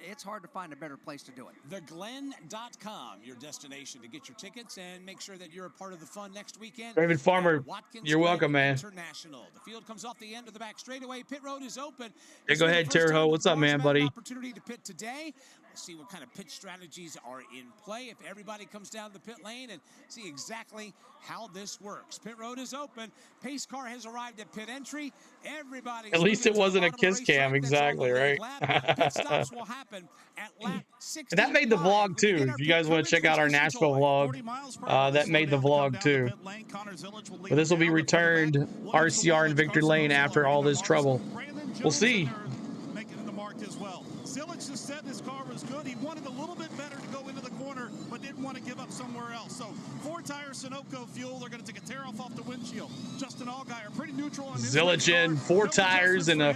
It's hard to find a better place to do it. Theglen.com, your destination to get your tickets and make sure that you're a part of the fun next weekend. David Farmer, you're welcome, man. International. The field comes off the end of the back straightaway. Pit road is open. Hey, go ahead, Terry Ho. What's up, man, buddy? Opportunity to pit today. We'll see what kind of pit strategies are in play. If everybody comes down the pit lane and see exactly how this works. Pit road is open. Pace car has arrived at pit entry. Everybody. At least it wasn't a kiss cam, exactly, right? Pit stops will happen at lap 60. That made the vlog too. If you guys want to check out our Nashville vlog, that made the vlog too. But this will be returned RCR in victory lane after all this trouble. We'll see. Making the mark as well. Zilich just said this car was good. He wanted a little bit better to go into the corner, but didn't want to give up somewhere else. So 4-tire Sunoco fuel. They're going to take a tear off the windshield. Justin Allgaier pretty neutral on his Zilich in 4 tires and a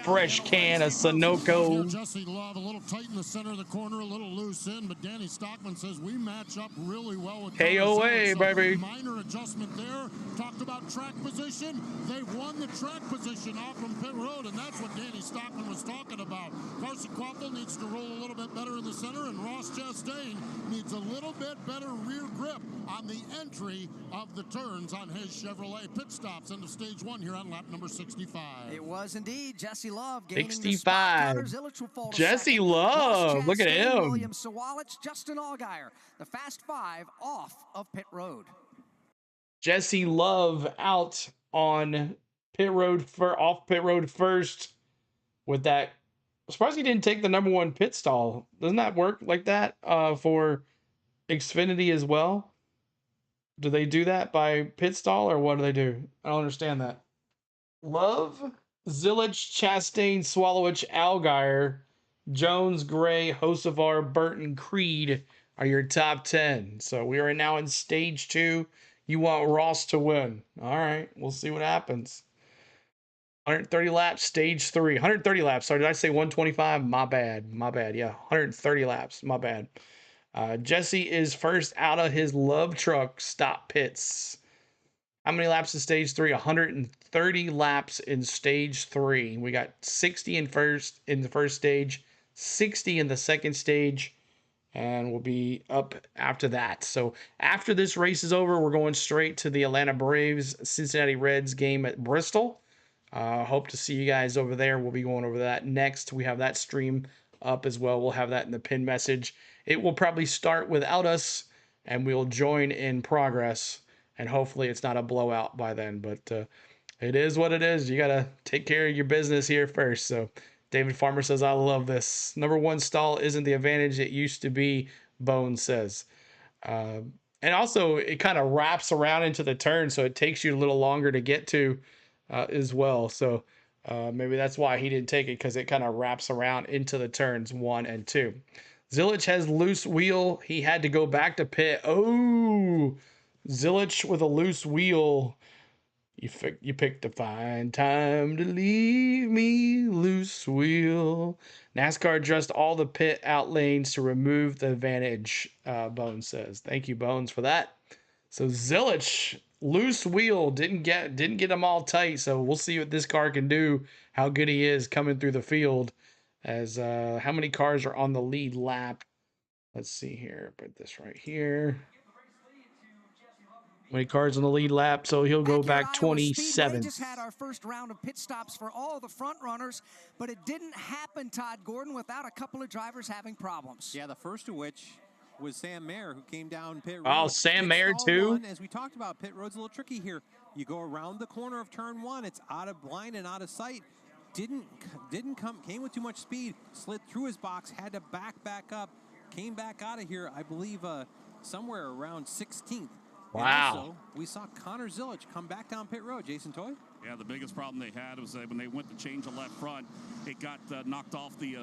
fresh can of Sunoco. Jesse Love a little tight in the center of the corner, a little loose in, but Danny Stockman says we match up really well with KOA, baby. Minor adjustment there. Talked about track position. They won the track position off from pit road, and that's what Danny Stockman was talking about. Carson Quaffle needs to roll a little bit better in the center, and Ross Chastain needs a little bit better rear grip on the entry of the turns on his Chevrolet. Pit stops into stage 1 here on lap number 65. It was indeed Jesse Love gaining 65. the spot. Jesse Love, look at him. William Sawalich, Justin Allgaier, the Fast 5 off of pit road. Jesse Love out on pit road off pit road first with that. I'm surprised he didn't take the #1 pit stall. Doesn't that work like that for Xfinity as well? Do they do that by pit stall or what do they do? I don't understand that. Love, Zilich, Chastain, Swallowich, Allgaier, Jones, Gray, Hocevar, Burton, Creed are your top 10. So we are now in stage 2. You want Ross to win. All right, we'll see what happens. 130 laps, stage 3. 130 laps. Sorry, did I say 125? My bad. My bad. Yeah, 130 laps. My bad. Jesse is first out of his Love truck stop pits. How many laps in stage 3? 130 laps in stage 3. We got 60 in the first stage, 60 in the second stage, and we'll be up after that. So after this race is over, we're going straight to the Atlanta Braves Cincinnati Reds game at Bristol. Hope to see you guys over there. We'll be going over that next. We have that stream up as well. We'll have that in the pin message. It will probably start without us and we'll join in progress. And hopefully it's not a blowout by then. But it is what it is. You got to take care of your business here first. So David Farmer says, I love this. Number one stall isn't the advantage it used to be, Bones says. And also, it kind of wraps around into the turn, so it takes you a little longer to get to as well. So maybe that's why he didn't take it, because it kind of wraps around into the turns 1 and 2. Zilich has loose wheel. He had to go back to pit. Oh, Zilich with a loose wheel. You picked a fine time to leave me, loose wheel. NASCAR adjust all the pit out lanes to remove the advantage, Bones says. Thank you, Bones, for that. So Zilich, loose wheel, didn't get them all tight. So we'll see what this car can do, how good he is coming through the field. As how many cars are on the lead lap? Let's see here. Put this right here. Many cars on the lead lap, so he'll go back 27. Just had our first round of pit stops for all the front runners, but it didn't happen, Todd Gordon, without a couple of drivers having problems. Yeah, the first of which was Sam Mayer, who came down pit road. Oh, Sam Mayer too? As we talked about, pit road's a little tricky here. You go around the corner of turn 1, it's out of blind and out of sight. Came with too much speed, slid through his box, had to back up, came back out of here, I believe, somewhere around 16th. Wow. Also, we saw Connor Zilich come back down pit road. Jason Toy? Yeah, the biggest problem they had was when they went to change the left front, it got knocked off the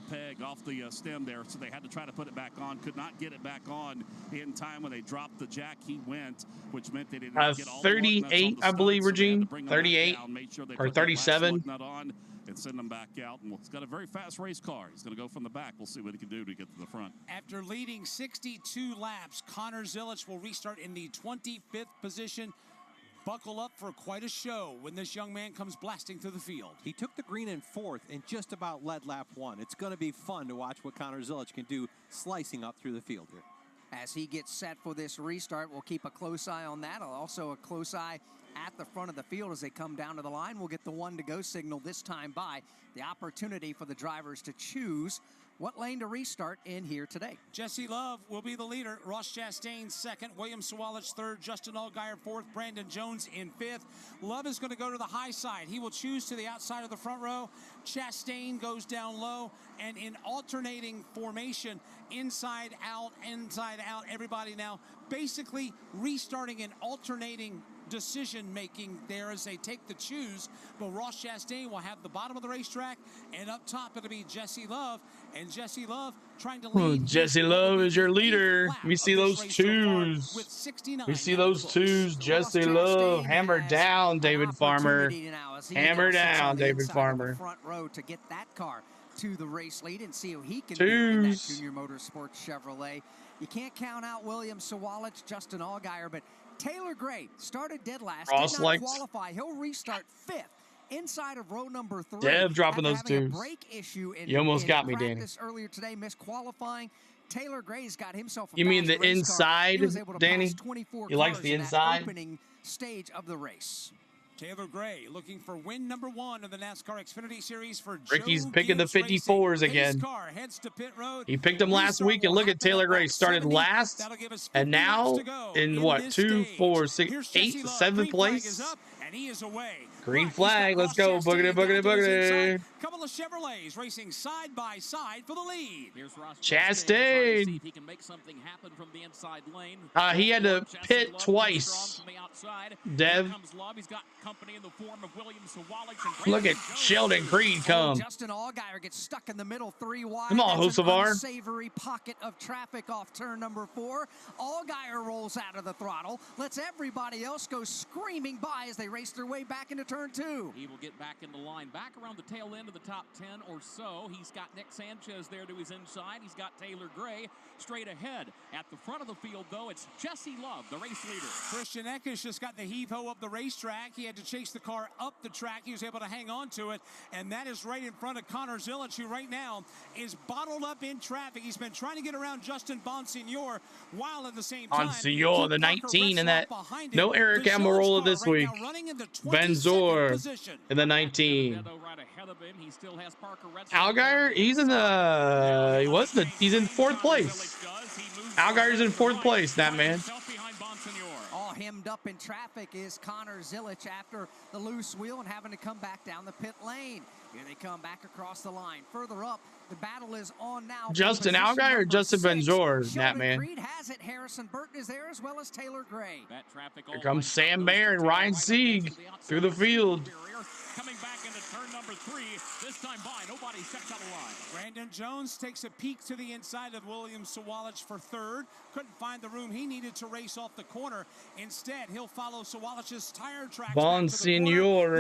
peg off the stem there, so they had to try to put it back on. Could not get it back on in time. When they dropped the jack, he went, which meant they didn't get all 38, I believe, Regine. 38 or 37. On and send them back out. And he's got a very fast race car. He's going to go from the back. We'll see what he can do to get to the front. After leading 62 laps, Connor Zilich will restart in the 25th position. Buckle up for quite a show when this young man comes blasting through the field. He took the green in 4th and just about led lap 1. It's going to be fun to watch what Connor Zilich can do slicing up through the field here. As he gets set for this restart, we'll keep a close eye on that. Also a close eye at the front of the field as they come down to the line. We'll get the 1 to go signal this time by. The opportunity for the drivers to choose what lane to restart in here today. Jesse Love will be the leader. Ross Chastain second. William Sawalich third. Justin Allgaier fourth. Brandon Jones in 5th. Love is going to go to the high side. He will choose to the outside of the front row. Chastain goes down low, and in alternating formation, inside out, everybody now basically restarting and alternating decision making there as they take the choose. But Ross Chastain will have the bottom of the racetrack, and up top it'll be Jesse Love, and Jesse Love trying to lead. Oh, Jesse Love is your leader. We see those twos. We see those twos. Jesse Love, hammer down, David Farmer. Hammer down, David Farmer. Front row to get that car to the race lead and see how he can do in that Junior Motorsports Chevrolet. You can't count out William Sawalich, Justin Allgaier, but Taylor Gray started dead last, did not qualify. He'll restart 5th inside of row number 3. Dev dropping those twos. Brake issue in, you almost got me, Danny. Earlier today, missed qualifying. Taylor Gray's got himself a You mean the inside, Danny? You like the inside? Opening stage of the race. Taylor Gray looking for win number 1 of the NASCAR Xfinity Series for Ricky's Joe picking the Gibbs 54s Racing. again. Car heads to pit road. He picked them last week, and look at Taylor Gray. Started last, and now in what, 2, 4, 6, 8, 7th place? And he is away. Green flag. Let's go. Boogity, boogity, boogity. Couple of Chevrolets racing side by side for the lead. Here's Ross Chastain. See if he can make something happen from the inside lane. He had to pit twice. Dev. He's got company in the form of William Sawalich and Look at Sheldon Creed come. Justin Allgaier gets stuck in the middle, 3 wide. Come on, Hocevar. Unsavory pocket of traffic off turn number 4. Allgaier rolls out of the throttle, lets everybody else go screaming by as they race their way back into turn 2. He will get back in the line, back around the tail end of the top 10 or so. He's got Nick Sanchez there to his inside. He's got Taylor Gray straight ahead. At the front of the field, though, it's Jesse Love, the race leader. Christian Eckes just got the heave-ho of the racetrack. He had to chase the car up the track. He was able to hang on to it, and that is right in front of Connor Zilich, who right now is bottled up in traffic. He's been trying to get around Justin Bonsignor, while at the same time, Bonsignor, the 19 in that. No Eric Almirola this week. Benzor in the 19. Allgaier, he's in the. He's in 4th place. Allgaier's in 4th place, that man. All hemmed up in traffic is Connor Zilic after the loose wheel and having to come back down the pit lane. Here they come back across the line. Further up, the battle is on now. Justin Allgaier or Justin Benzor, that man. Creed has it. Harrison Burton is there as well as Taylor Gray. Here comes Sam Mayer and Ryan Sieg through the field. Coming back into turn number 3. This time by, nobody steps out of line. Brandon Jones takes a peek to the inside of William Sawalich for 3rd. Couldn't find the room he needed to race off the corner. Instead, he'll follow Sawalich's tire tracks. Bonsignor.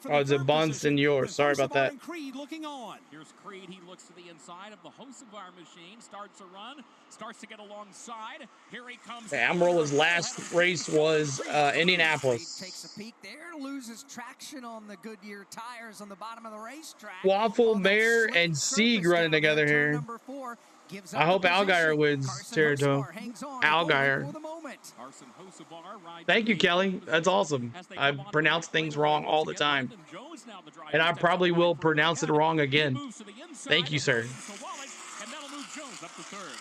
Oh, it's a Bonsignor. Sorry about that. Creed looking on. Here's Creed. He looks to the inside of the Hocevar machine. Starts a run. Starts to get alongside. Here he comes. Amarola's last race was Indianapolis. Takes a peek there. Loses traction on the Goodyear tires on the bottom of the racetrack. Waffle, Mayer, and Sieg running together here. I hope Allgaier wins Territory. Allgaier. Thank you, Kelly. That's awesome. I pronounce things wrong all the time. And I probably will pronounce it wrong again. Thank you, sir.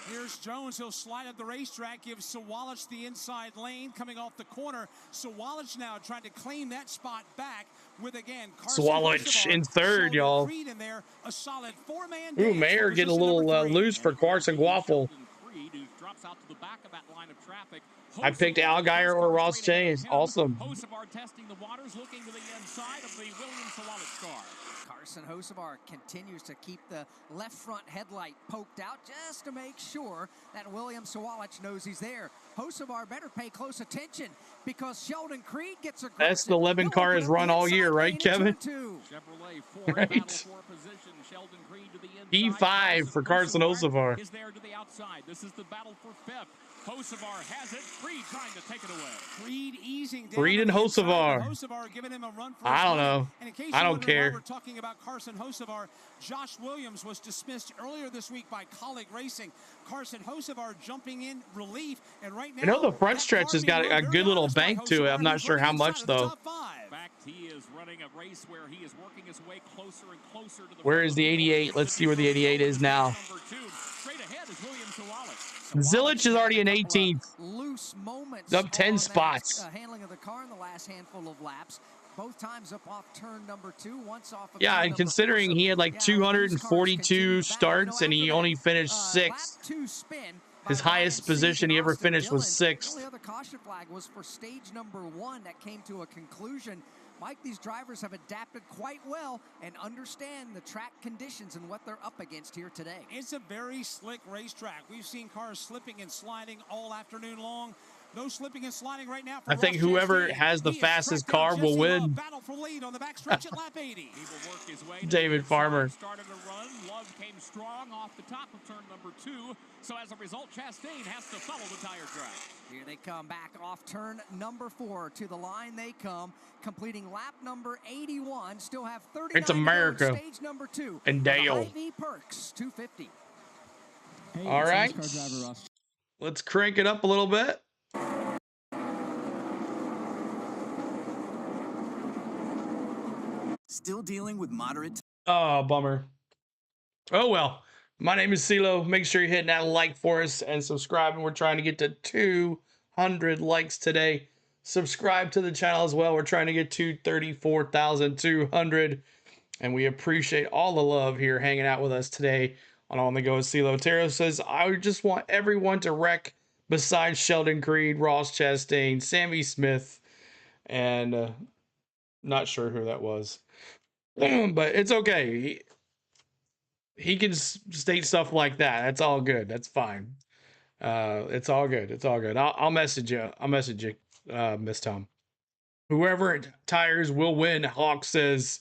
Here's Jones. He'll slide up the racetrack, gives Sawalich the inside lane coming off the corner. Sawalich now trying to claim that spot back with, again, Sawalich in 3rd, y'all. Ooh, Mayer getting a little loose for Carson Waffle. I picked Allgaier or Ross Chase. Awesome. Testing the waters, looking to the inside of the William Sawalich car. Carson Hocevar continues to keep the left front headlight poked out just to make sure that William Sawalich knows he's there. Hocevar better pay close attention because Sheldon Creed gets aggressive. That's the 11 car has run all year, right, Kevin? Right. P5 for Carson Hocevar. Is there to the outside. This is the battle for 5th. Hocevar has it. Creed trying to take it away. Creed easing down. Creed and Hocevar. Giving him a run for I don't know. I don't care. We're talking about Carson Hocevar. Josh Williams was dismissed earlier this week by Colleague Racing. Carson Hocevar jumping in relief, and right now, I know the front stretch has got a good little bank to it. I'm not sure how much though. In fact, he is running a race where he is working his way closer and closer to the. Where is the 88? Let's see where the 88 is now. Straight ahead is William Sawalich. Zilic is already in 18th. Loose moments. Up 10 spots. Handling of the car in the last handful of laps. Both times up off turn number 2, once off of yeah, and considering he had like 242 starts and he only finished 6th. His highest position he ever finished was 6th. The only other caution flag was for stage number 1 that came to a conclusion. Mike, these drivers have adapted quite well and understand the track conditions and what they're up against here today. It's a very slick racetrack. We've seen cars slipping and sliding all afternoon long. No slipping and sliding right now. I think whoever has the fastest car will win. Battle for lead on the backstretch at lap 80. He will work his way. David Farmer. Started a run. Love came strong off the top of turn number 2. So as a result, Chastain has to follow the tire track. Here they come back off turn number 4. To the line they come, completing lap number 81. Still have 39 It's America. Stage number 2. And Dale. HY VEE Perks 250. Hey, all right. Let's crank it up a little bit. Still dealing with moderate. Oh, bummer. Oh, well. My name is CeeLo. Make sure you're hitting that like for us and subscribing. We're trying to get to 200 likes today. Subscribe to the channel as well. We're trying to get to 34,200. And we appreciate all the love here hanging out with us today on the Go with CeeLo. Taro says, I just want everyone to wreck besides Sheldon Creed, Ross Chastain, Sammy Smith, and not sure who that was. But it's okay. He can state stuff like that. That's all good. That's fine. It's all good. It's all good. I'll message you. I'll message you, Miss Tom. Whoever tires will win, Hawk says.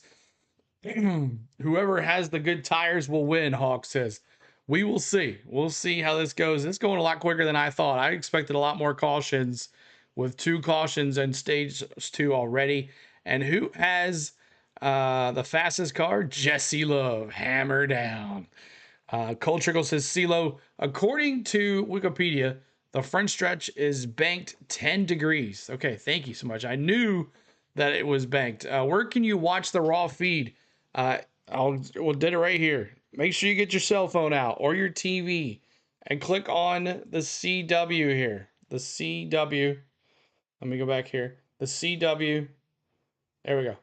Whoever has the good tires will win, Hawk says. We will see. We'll see how this goes. It's going a lot quicker than I thought. I expected a lot more cautions with 2 cautions in stage 2 already. And who has the fastest car? Jesse Love. Hammer down. Cole Trickle says, CeeLo, according to Wikipedia, the front stretch is banked 10 degrees. Okay, thank you so much. I knew that it was banked. Where can you watch the raw feed? We'll did it right here. Make sure you get your cell phone out or your TV and click on the CW here. The CW. Let me go back here. The CW. There we go.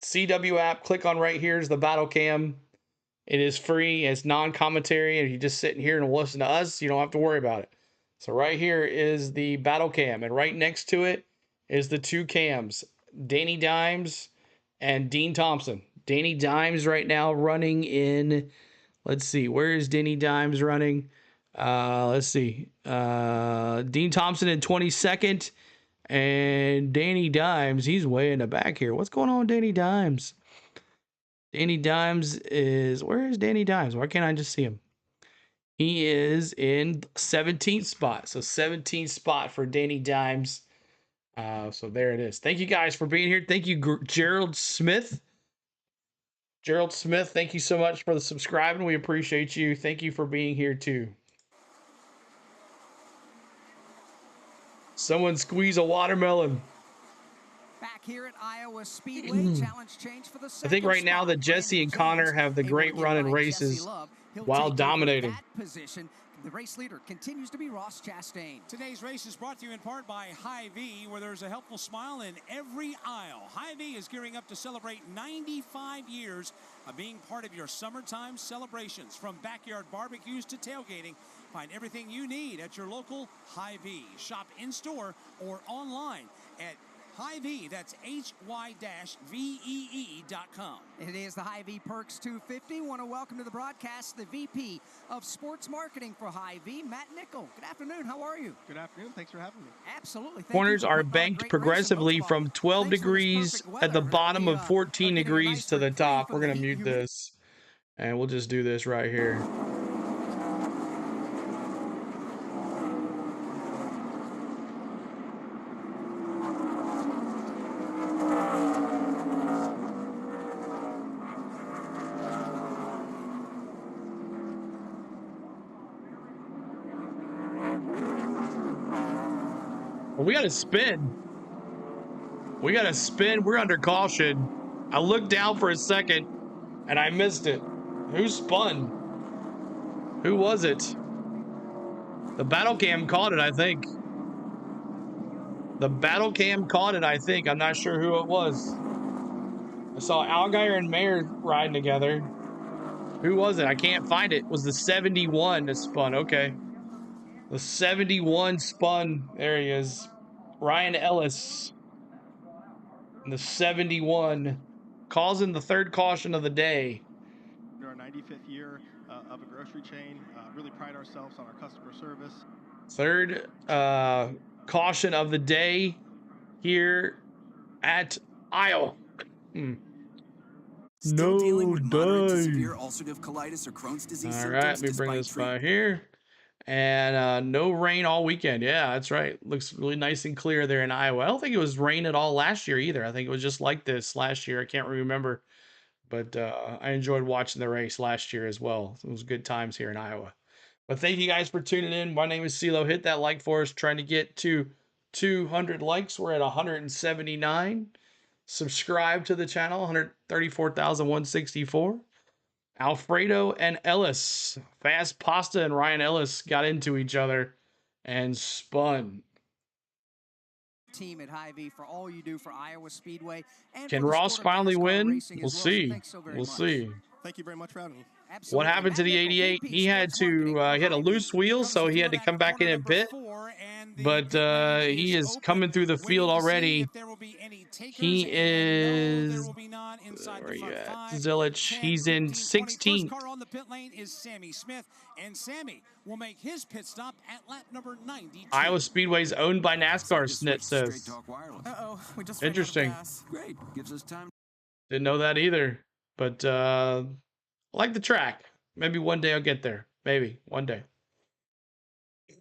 CW app. Click on right here is the battle cam. It is free. It's non-commentary. And you just sit in here and listen to us. You don't have to worry about it. So right here is the battle cam. And right next to it is the two cams. Danny Dimes and Dean Thompson. Danny Dimes right now running in... Let's see. Where is Danny Dimes running? Let's see. Dean Thompson in 22nd. And Danny Dimes, he's way in the back here. What's going on with Danny Dimes? Danny Dimes is... Where is Danny Dimes? Why can't I just see him? He is in 17th spot. So 17th spot for Danny Dimes. So there it is. Thank you guys for being here. Thank you, Gerald Smith. Gerald Smith, thank you so much for the subscribing. We appreciate you. Thank you for being here too. Someone squeeze a watermelon. Back here at Iowa Speedway, challenge change for the I think right now that Jesse and Connor have the great run in races while dominating. Position. The race leader continues to be Ross Chastain. Today's race is brought to you in part by HY VEE, where there's a helpful smile in every aisle. HY VEE is gearing up to celebrate 95 years of being part of your summertime celebrations. From backyard barbecues to tailgating, find everything you need at your local HY VEE. Shop in-store or online at HY VEE, that's HY-VEE.com. It is the HY VEE Perks 250. Want to welcome to the broadcast the VP of Sports Marketing for HY VEE, Matt Nickel. Good afternoon. How are you? Good afternoon. Thanks for having me. Absolutely. Corners are banked progressively from 12 degrees at the bottom of 14 degrees to the top. We're going to mute this, and we'll just do this right here. We got to spin. We got to spin. We're under caution. I looked down for a second and I missed it. Who spun? Who was it? The battle cam caught it, I think. The battle cam caught it, I think. I'm not sure who it was. I saw Allgaier and Mayer riding together. Who was it? I can't find it. It was the 71 that spun. Okay. The 71 spun. There he is. Ryan Ellis. And the 71 causing the third caution of the day. We're our 95th year of a grocery chain. Really pride ourselves on our customer service. Third caution of the day here at Iowa. Still dealing with moderate to dive. severe ulcerative colitis or Crohn's disease All symptoms right, let me bring despite this treatment. by here. And no rain all weekend. Yeah, that's right. Looks really nice and clear there in Iowa. I don't think it was rain at all last year either. I think it was just like this last year. I can't remember. But I enjoyed watching the race last year as well. It was good times here in Iowa. But thank you guys for tuning in. My name is CeeLo. Hit that like for us. Trying to get to 200 likes. We're at 179. Subscribe to the channel. 134,164. Alfredo and Ellis. Fast Pasta and Ryan Ellis got into each other and spun. Team at HY VEE for all you do for Iowa Speedway. And Can for the Ross sport of finally NASCAR win? racing We'll as well. see. So thanks so very We'll much. see. Thank you very much for having me. Absolutely. What happened to Matt the Nickel, 88? VP He had Sports Marketing to for hit a HY loose VEE. wheel, so he had to come back in and pit. But he is coming through the field already. He is... Where are you at? Zilich. He's in 16th. Car on the pit lane is Sammy Smith, and Sammy will make his pit stop at lap number 92. Iowa Speedway is owned by NASCAR, Snit says. Uh-oh, we just Interesting. Great, gives us time. Didn't know that either. But I like the track. Maybe one day I'll get there. Maybe one day.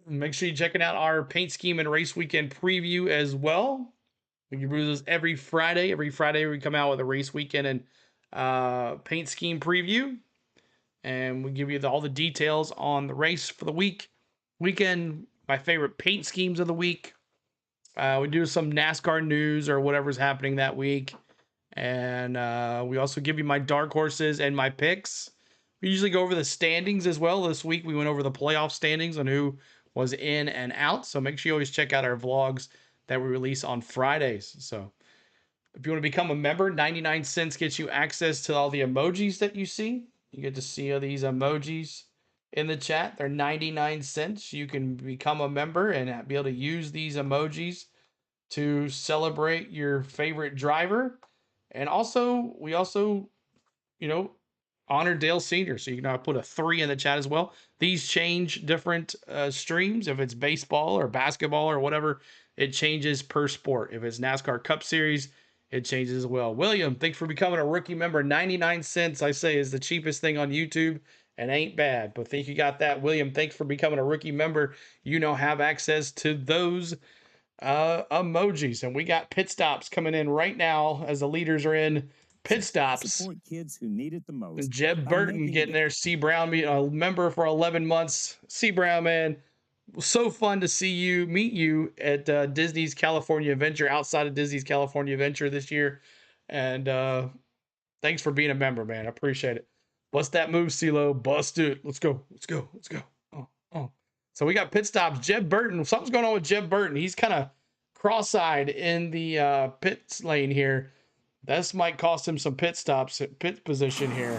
Make sure you're checking out our paint scheme and race weekend preview as well. We can do this every Friday. Every Friday we come out with a race weekend and paint scheme preview. And we give you all the details on the race for the weekend, my favorite paint schemes of the week. We do some NASCAR news or whatever's happening that week. And we also give you my dark horses and my picks. We usually go over the standings as well. This week we went over the playoff standings on who was in and out. So make sure you always check out our vlogs that we release on Fridays. So if you want to become a member, 99 cents gets you access to all the emojis that you see. You get to see all these emojis in the chat. They're 99 cents. You can become a member and be able to use these emojis to celebrate your favorite driver. And also, we also, you know, honor Dale Sr. So you can put a 3 in the chat as well. These change different streams. If it's baseball or basketball or whatever, it changes per sport. If it's NASCAR Cup Series, it changes as well. William, thanks for becoming a rookie member. 99 cents, I say, is the cheapest thing on YouTube and ain't bad. But think you got that. William, thanks for becoming a rookie member. You now have access to those emojis. And we got pit stops coming in right now as the leaders are in pit stops. Support kids who need it the most. Jeb Burton getting there. C. Brown, a member for 11 months. C. Brown, man, so fun to see you, meet you at Disney's California Adventure, outside of Disney's California Adventure this year. And thanks for being a member, man. I appreciate it. Bust that move, CeeLo. Bust it. Let's go. Let's go. Let's go. Oh. So we got pit stops. Jeb Burton. Something's going on with Jeb Burton. He's kind of cross-eyed in the pit lane here. This might cost him some pit stops at pit position here.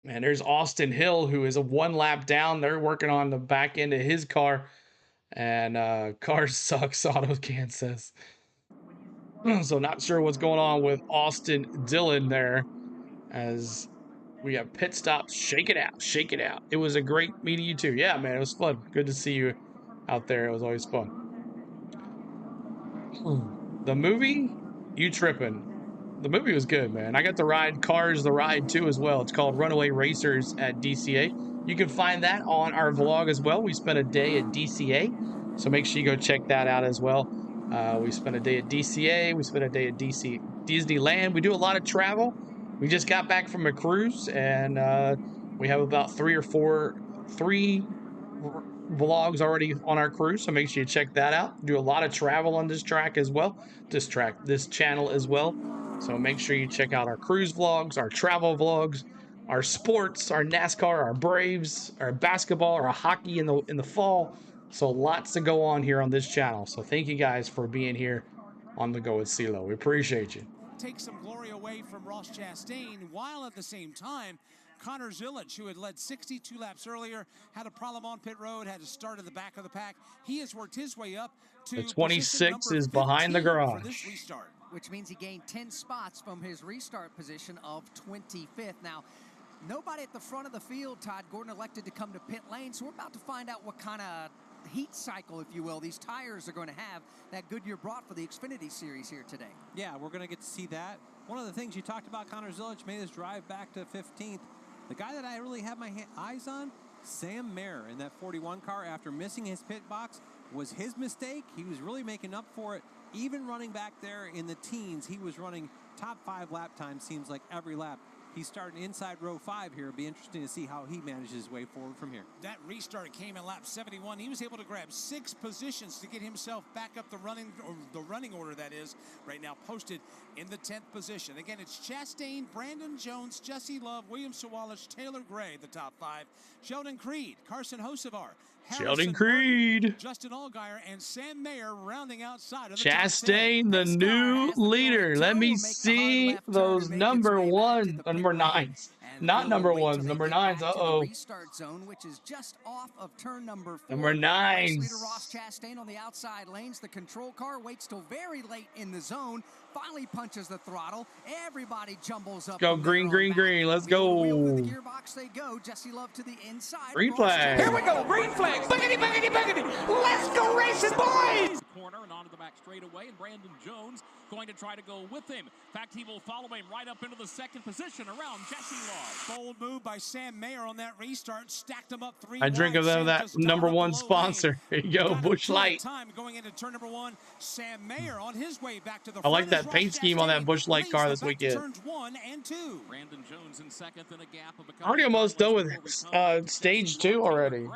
And there's Austin Hill, who is a 1 lap down. They're working on the back end of his car. And car sucks, AutoCan says. So not sure what's going on with Austin Dillon there. As we have pit stops. Shake it out. Shake it out. It was a great meeting you too. Yeah, man, it was fun. Good to see you out there. It was always fun. The movie? You tripping. The movie was good, man. I got to ride Cars the Ride too as well. It's called Runaway Racers at DCA. You can find that on our vlog as well. We spent a day at DCA, so make sure you go check that out as well. We spent a day at DCA. We spent a day at Disneyland. We do a lot of travel. We just got back from a cruise, and we have about 3 vlogs already on our cruise, so make sure you check that out. Do a lot of travel on this track as well. This channel as well. So make sure you check out our cruise vlogs, our travel vlogs, our sports, our NASCAR, our Braves, our basketball, our hockey in the fall. So lots to go on here on this channel. So thank you guys for being here on The Go with CeeLo. We appreciate you. Take some glory away from Ross Chastain, while at the same time, Connor Zilic, who had led 62 laps earlier, had a problem on pit road, had to start at the back of the pack. He has worked his way up to the 26 is behind the garage. For this restart, which means he gained 10 spots from his restart position of 25th. Now, nobody at the front of the field. Todd Gordon elected to come to pit lane, so we're about to find out what kind of heat cycle, if you will, these tires are going to have that Goodyear brought for the Xfinity Series here today. Yeah, we're going to get to see that. One of the things you talked about, Connor Zilic made his drive back to 15th. The guy that I really had my eyes on, Sam Mayer in that 41 car after missing his pit box, was his mistake. He was really making up for it. Even running back there in the teens, he was running top 5 lap times, seems like every lap. He's starting inside row 5 here. It'll be interesting to see how he manages his way forward from here. That restart came in lap 71. He was able to grab 6 positions to get himself back up the running order, that is, right now posted in the 10th position. Again, it's Chastain, Brandon Jones, Jesse Love, William Sawalich, Taylor Gray, the top 5. Sheldon Creed, Carson Hocevar, Sheldon Creed, Justin Allgaier, and Sam Mayer rounding outside of the Chastain, the new leader. Let me see those number 9s. Not number 1s, number 9s. Uh-oh. Restart zone, which is just off of turn number 4. Number 9s. Leader Ross Chastain on the outside lanes. The control car waits till very late in the zone. Finally punches the throttle. Everybody jumbles up. Go green, green, green. Let's go. The gearbox they go. Jesse Love to the inside. Green flag. Here we go. Green flag. Buggity, buggity, buggity. Let's go racing, boys. Corner and onto the back straightaway, and Brandon Jones going to try to go with him. In fact, he will follow him right up into the 2nd position around Jesse Love. Bold move by Sam Mayer on that restart. Stacked him up 3 I drink of them, that number 1 sponsor. Here you go, Busch Light. Time going into turn number 1. Sam Mayer on his way back to the I like that paint scheme on that Busch Light car this weekend. Turns 1 and 2. Brandon Jones in 2nd in a gap of a already almost done with stage 2 already.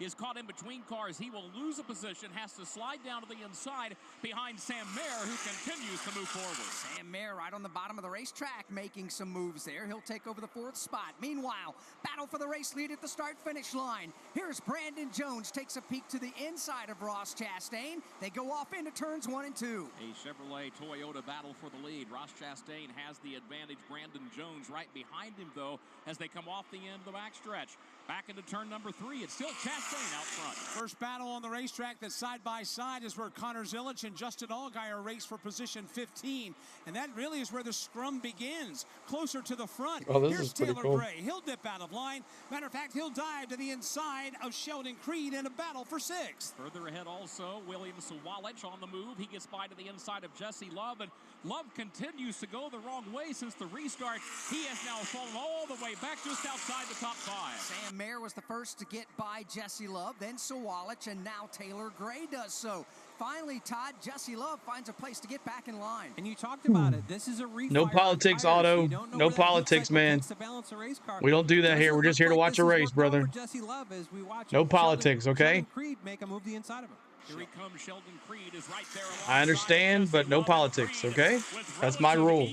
is caught in between cars. He will lose a position, has to slide down to the inside behind Sam Mayer, who continues to move forward. Sam Mayer right on the bottom of the racetrack making some moves there. He'll take over the 4th spot. Meanwhile, battle for the race lead at the start-finish line. Here's Brandon Jones, takes a peek to the inside of Ross Chastain. They go off into turns 1 and 2. A Chevrolet Toyota battle for the lead. Ross Chastain has the advantage. Brandon Jones right behind him, though, as they come off the end of the backstretch. Back into turn number 3. It's still Chastain out front. First battle on the racetrack that's side by side is where Connor Zilic and Justin Allgaier race for position 15. And that really is where the scrum begins, closer to the front. Oh, this Here's is pretty Taylor cool. Gray. He'll dip out of line. Matter of fact, he'll dive to the inside of Sheldon Creed in a battle for 6th. Further ahead also, William Sawalich on the move. He gets by to the inside of Jesse Love, and Love continues to go the wrong way since the restart. He has now fallen all the way back just outside the top 5. Sam Mayer was the first to get by Jesse Love, then Sawalich, and now Taylor Gray does so. Finally, Todd, Jesse Love finds a place to get back in line. And you talked about it. This is a refire. No politics, Otto. No politics, man. We don't do that here. We're just here to watch a race, brother. No politics, okay? Creed make a move the inside of him. Here he comes, Sheldon Creed is right there. I understand, but no politics, okay? That's my rule.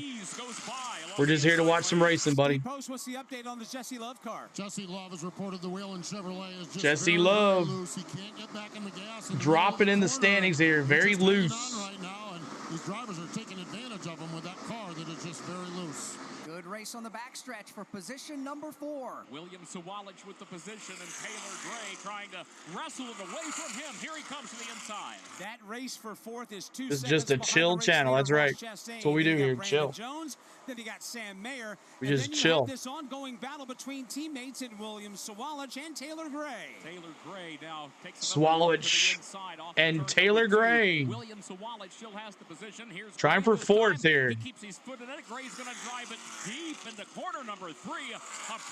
We're just here to watch some racing, buddy. Post, what's the update on the Jesse Love car? Jesse Love has reported the wheel in Chevrolet is just Jesse very, Love very loose. He can't get back in the gas. dropping in the standings here, very loose. Right now, and these drivers are taking advantage of him with that car that is just very loose. Good race on the backstretch for position number 4. William Sawalich with the position, and Taylor Gray trying to wrestle it away from him. Here he comes to the inside. That race for 4th is 2 This is seconds just a behind chill the race channel. leader, That's right. Ross Chastain. That's what we do Then you here. got Chill. Brandon Jones, then you got Sam Mayer. We and just then you chill. have this ongoing battle between teammates in William Sawalich and Taylor Gray. Taylor Gray now takes Sawalich and Taylor Gray. William Sawalich still has the position. Here's Trying for 4th here. He keeps his foot in it. Gray's going to drive it deep into corner number 3. A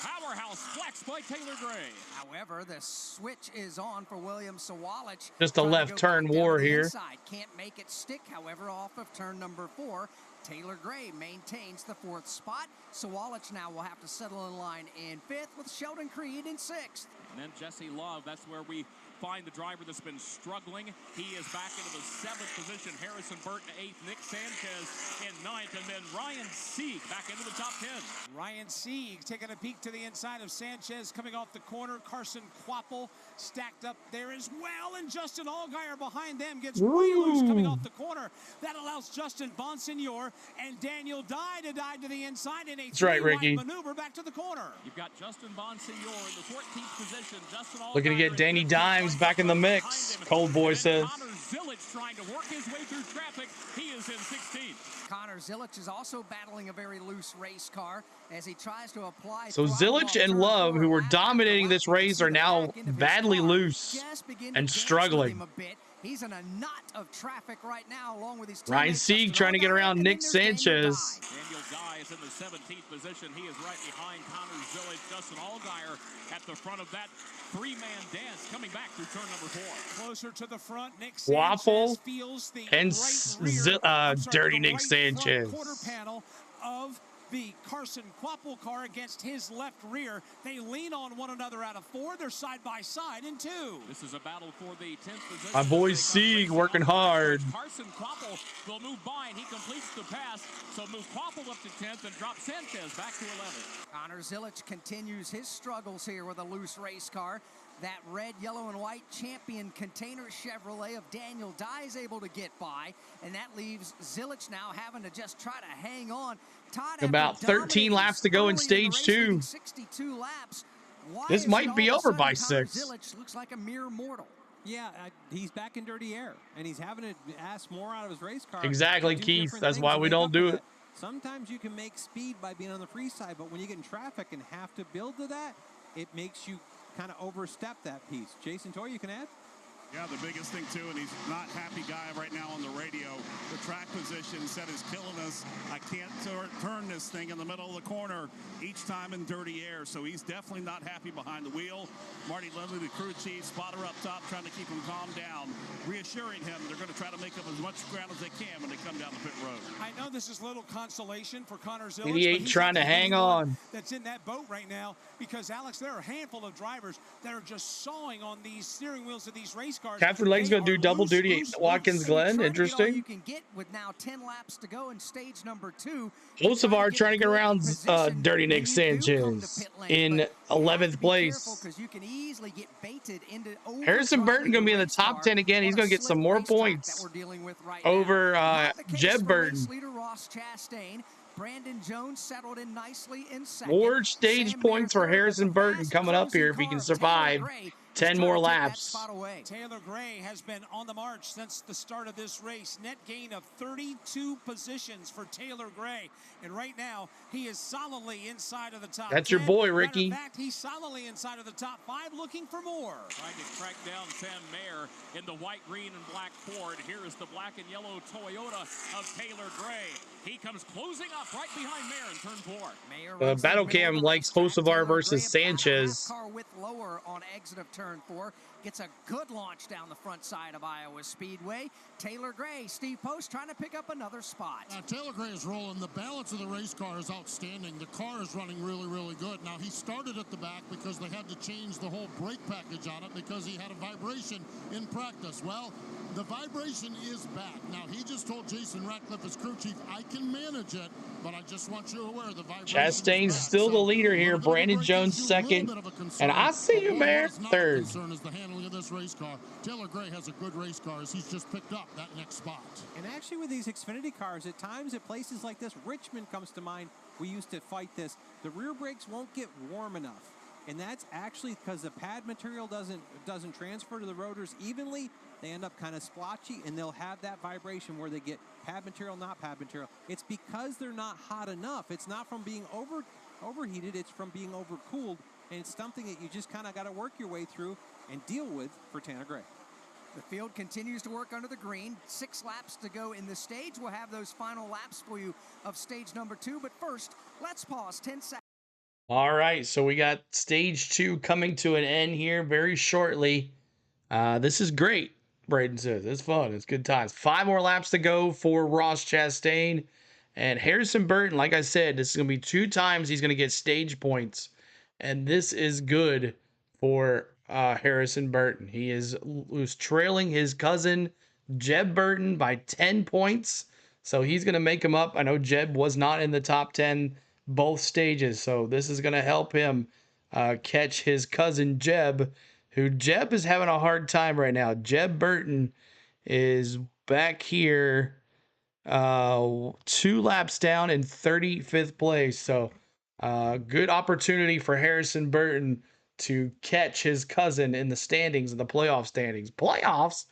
powerhouse flex by Taylor Gray. However, the switch is on for William Sawalich. Just a left turn war here. Inside. Can't make it stick, however, off of turn number 4. Taylor Gray maintains the 4th spot. Sawalich now will have to settle in line in 5th with Sheldon Creed in 6th. And then Jesse Love, that's where we find the driver that's been struggling. He is back into the 7th position. Harrison Burton 8th, Nick Sanchez in 9th, and then Ryan Sieg back into the top 10. Ryan Sieg taking a peek to the inside of Sanchez coming off the corner. Carson Quapple stacked up there as well, and Justin Allgaier behind them gets way loose coming off the corner. That allows Justin Bonsignor and Daniel Dye to dive to the inside in a three-wide maneuver back to the corner. You've got Justin Bonsignor in the 14th position. Justin Allgaier Looking to get Danny Dimes back in the mix. Cold Boy says. Connor Zilic trying to work his way through traffic. He is in 16th. Connor Zilic is also battling a very loose race car as he tries to apply. So Zilic and Love, who were dominating this race, are now badly loose and struggling. He's in a knot of traffic right now, along with his Ryan Sieg trying to get around Nick Sanchez. Daniel Dye is in the 17th position. He is right behind Connor Zilic. Justin Allgaier at the front of that three-man dance coming back through turn number 4. Closer to the front, Nick Waffle Sanchez feels the and Dirty Nick Sanchez. Quarter panel of the Carson Quapple car against his left rear. They lean on one another out of 4. They're side by side in 2. This is a battle for the 10th position. My boy Sieg working hard. Carson Quapple will move by and he completes the pass. So move Quapple up to 10th and drop Sanchez back to 11th. Connor Zilic continues his struggles here with a loose race car. That red, yellow, and white champion container Chevrolet of Daniel Dye is able to get by, and that leaves Zilic now having to just try to hang on. Todd, about 13 laps to go in stage 2. 62 laps. This might be over by 6. Zilic looks like a mere mortal. Yeah, he's back in dirty air, and he's having to ask more out of his race car. Exactly, Keith. That's why we don't do it. Sometimes you can make speed by being on the free side, but when you get in traffic and have to build to that, it makes you kind of overstep that piece. Jason Toy, you can add? Yeah, the biggest thing too, and he's not happy guy right now on the radio. The track position said is killing us. I can't turn this thing in the middle of the corner each time in dirty air. So he's definitely not happy behind the wheel. Marty Lindley, the crew chief, spotter up top, trying to keep him calm down, reassuring him they're going to try to make up as much ground as they can when they come down the pit road. I know this is little consolation for Connor Zillich, He ain't trying to hang on. That's in that boat right now, because Alex, there are a handful of drivers that are just sawing on these steering wheels of these race cars. Catherine Legg's going to do double duty at Watkins Glen. Interesting. You can get with now 10 laps to go in stage number 2. Hocevar trying to get around Dirty Nick Sanchez in 11th place. You can easily get baited into Harrison Burton going to be in the top 10 again. He's going to get some more points over Jeb Burton. Leader Ross Chastain. Brandon Jones settled in nicely in second. More stage points for Harrison Burton coming up here if he can survive 10 more laps. Taylor Gray has been on the march since the start of this race. Net gain of 32 positions for Taylor Gray. And right now, he is solidly inside of the top 10. That's your boy, Ricky. Matter of fact, he's solidly inside of the top 5, looking for more. Trying to track down Sam Mayer in the white, green, and black Ford. Here is the black and yellow Toyota of Taylor Gray. He comes closing up right behind Mayer in turn 4. Battle Cam likes Hocevar versus Sanchez. Car width lower on exit of turn 4. Gets a good launch down the front side of Iowa Speedway. Taylor Gray, Steve Post trying to pick up another spot. Taylor Gray is rolling. The balance of the race car is outstanding. The car is running really, really good. Now, he started at the back because they had to change the whole brake package on it because he had a vibration in practice. Well, the vibration is back. Now, he just told Jason Ratcliffe, his crew chief, I can manage it, but I just want you aware the vibration Chastain's still the leader here. Brandon Jones second. And I see you, Mayor, third. Is the handling of this race car. Taylor Gray has a good race car as he's just picked up that next spot. And actually with these Xfinity cars, at times at places like this, Richmond comes to mind. We used to fight this. The rear brakes won't get warm enough. And that's actually because the pad material doesn't transfer to the rotors evenly. They end up kind of splotchy, and they'll have that vibration where they get pad material, not pad material. It's because they're not hot enough. It's not from being overheated. It's from being overcooled. And it's something that you just kind of got to work your way through and deal with for Tanner Gray. The field continues to work under the green. 6 laps to go in the stage. We'll have those final laps for you of stage number 2. But first, let's pause 10 seconds. All right, so we got stage 2 coming to an end here very shortly. This is great, Braden says. It's fun. It's good times. 5 more laps to go for Ross Chastain. And Harrison Burton, like I said, this is going to be 2 times he's going to get stage points. And this is good for Harrison Burton. He was trailing his cousin, Jeb Burton, by 10 points. So he's going to make him up. I know Jeb was not in the top 10 both stages. So this is going to help him catch his cousin, Jeb, who Jeb is having a hard time right now. Jeb Burton is back here 2 laps down in 35th place. So good opportunity for Harrison Burton to catch his cousin in the standings, in the playoff standings. Playoffs!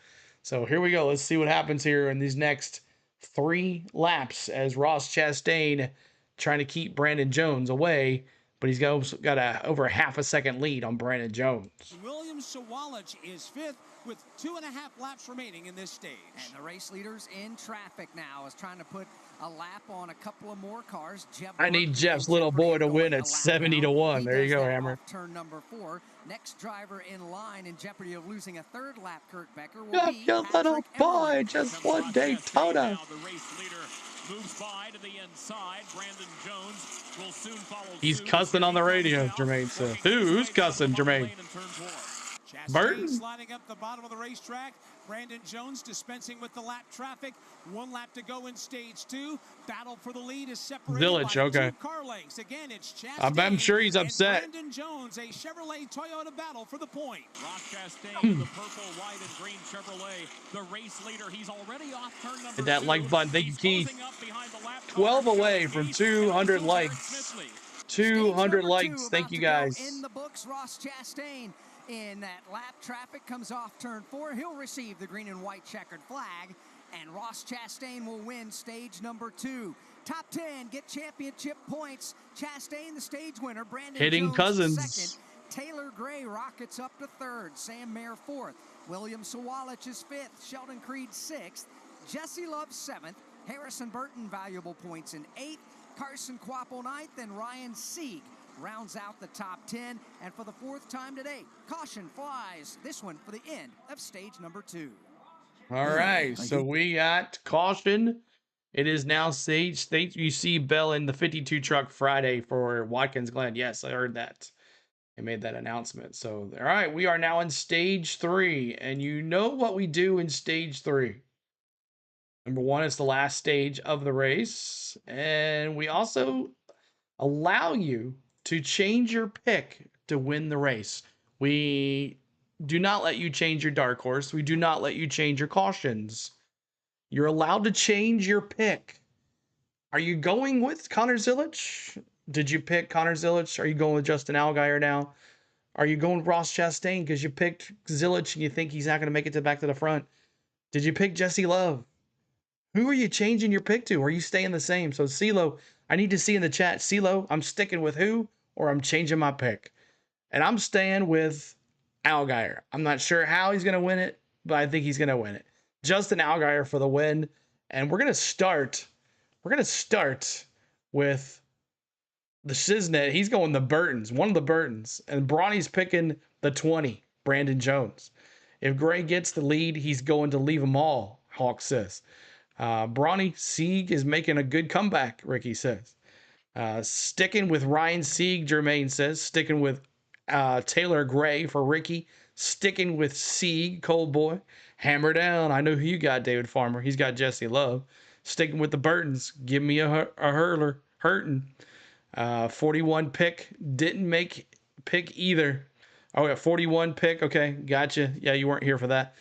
So here we go. Let's see what happens here in these next 3 laps as Ross Chastain trying to keep Brandon Jones away, but he's got over a half a second lead on Brandon Jones. William Sawalich is 5th with 2.5 laps remaining in this stage. And the race leaders in traffic now is trying to put a lap on a couple of more cars. I need Jeff's little boy to win at 70-1. There you go, Hammer. Turn number 4. Next driver in line in jeopardy of losing a 3rd lap, Kurt Becker, will be your little boy just won Daytona. The race leader moves by to the inside. Brandon Jones will soon follow. He's cussing on the radio, Jermaine says. Who's cussing, Jermaine? Burton sliding up the bottom of the racetrack. Brandon Jones dispensing with the lap traffic. 1 lap to go in stage 2. Battle for the lead is separated Village, by okay. 2 car lengths. Again, it's Chastain I'm sure he's upset. and Brandon Jones, a Chevrolet Toyota battle for the point. Ross Chastain in the purple, white, and green Chevrolet. The race leader, he's already off turn number 2. Hit that like button. Thank you, Keith. 12 away from 200 likes. 200 likes. Thank you, guys. In the books, Ross Chastain in that lap traffic comes off turn 4. He'll receive the green and white checkered flag, and Ross Chastain will win stage number 2. Top 10 get championship points. Chastain, the stage winner. Brandon hitting Jones, cousins. 2nd. Taylor Gray rockets up to 3rd. Sam Mayer 4th. William Sawalich is 5th. Sheldon Creed 6th. Jesse Love 7th. Harrison Burton valuable points in 8th. Carson Quapple 9th, and Ryan Sieg rounds out the top 10. And for the 4th time today, caution flies. This one for the end of stage number 2. All right, so we got caution. It is now stage. You see Bell in the 52 truck Friday for Watkins Glen. Yes, I heard that. They made that announcement. So, all right, we are now in stage 3. And you know what we do in stage 3. Number 1 is the last stage of the race. And we also allow you to change your pick to win the race. We do not let you change your dark horse. We do not let you change your cautions. You're allowed to change your pick. Are you going with Connor Zilich? Did you pick Connor Zilich? Are you going with Justin Allgaier now? Are you going with Ross Chastain because you picked Zilich and you think he's not going to make it back to the front? Did you pick Jesse Love? Who are you changing your pick to? Or are you staying the same? So CeeLo, I need to see in the chat, CeeLo, I'm sticking with who or I'm changing my pick. And I'm staying with Allgaier. I'm not sure how he's going to win it, but I think he's going to win it. Justin Allgaier for the win. And we're going to start with the Shiznet. He's going the Burtons, one of the Burtons. And Bronny's picking the 20, Brandon Jones. If Gray gets the lead, he's going to leave them all, Hawk says. Bronny Sieg is making a good comeback, Ricky says. Sticking with Ryan Sieg, Jermaine says. Sticking with Taylor Gray for Ricky. Sticking with Sieg, Cold Boy. Hammer down. I know who you got, David Farmer. He's got Jesse Love. Sticking with the Burtons. Give me a hurler. Hurting. 41 pick. Didn't make pick either. Oh, yeah, 41 pick. Okay, gotcha. Yeah, you weren't here for that.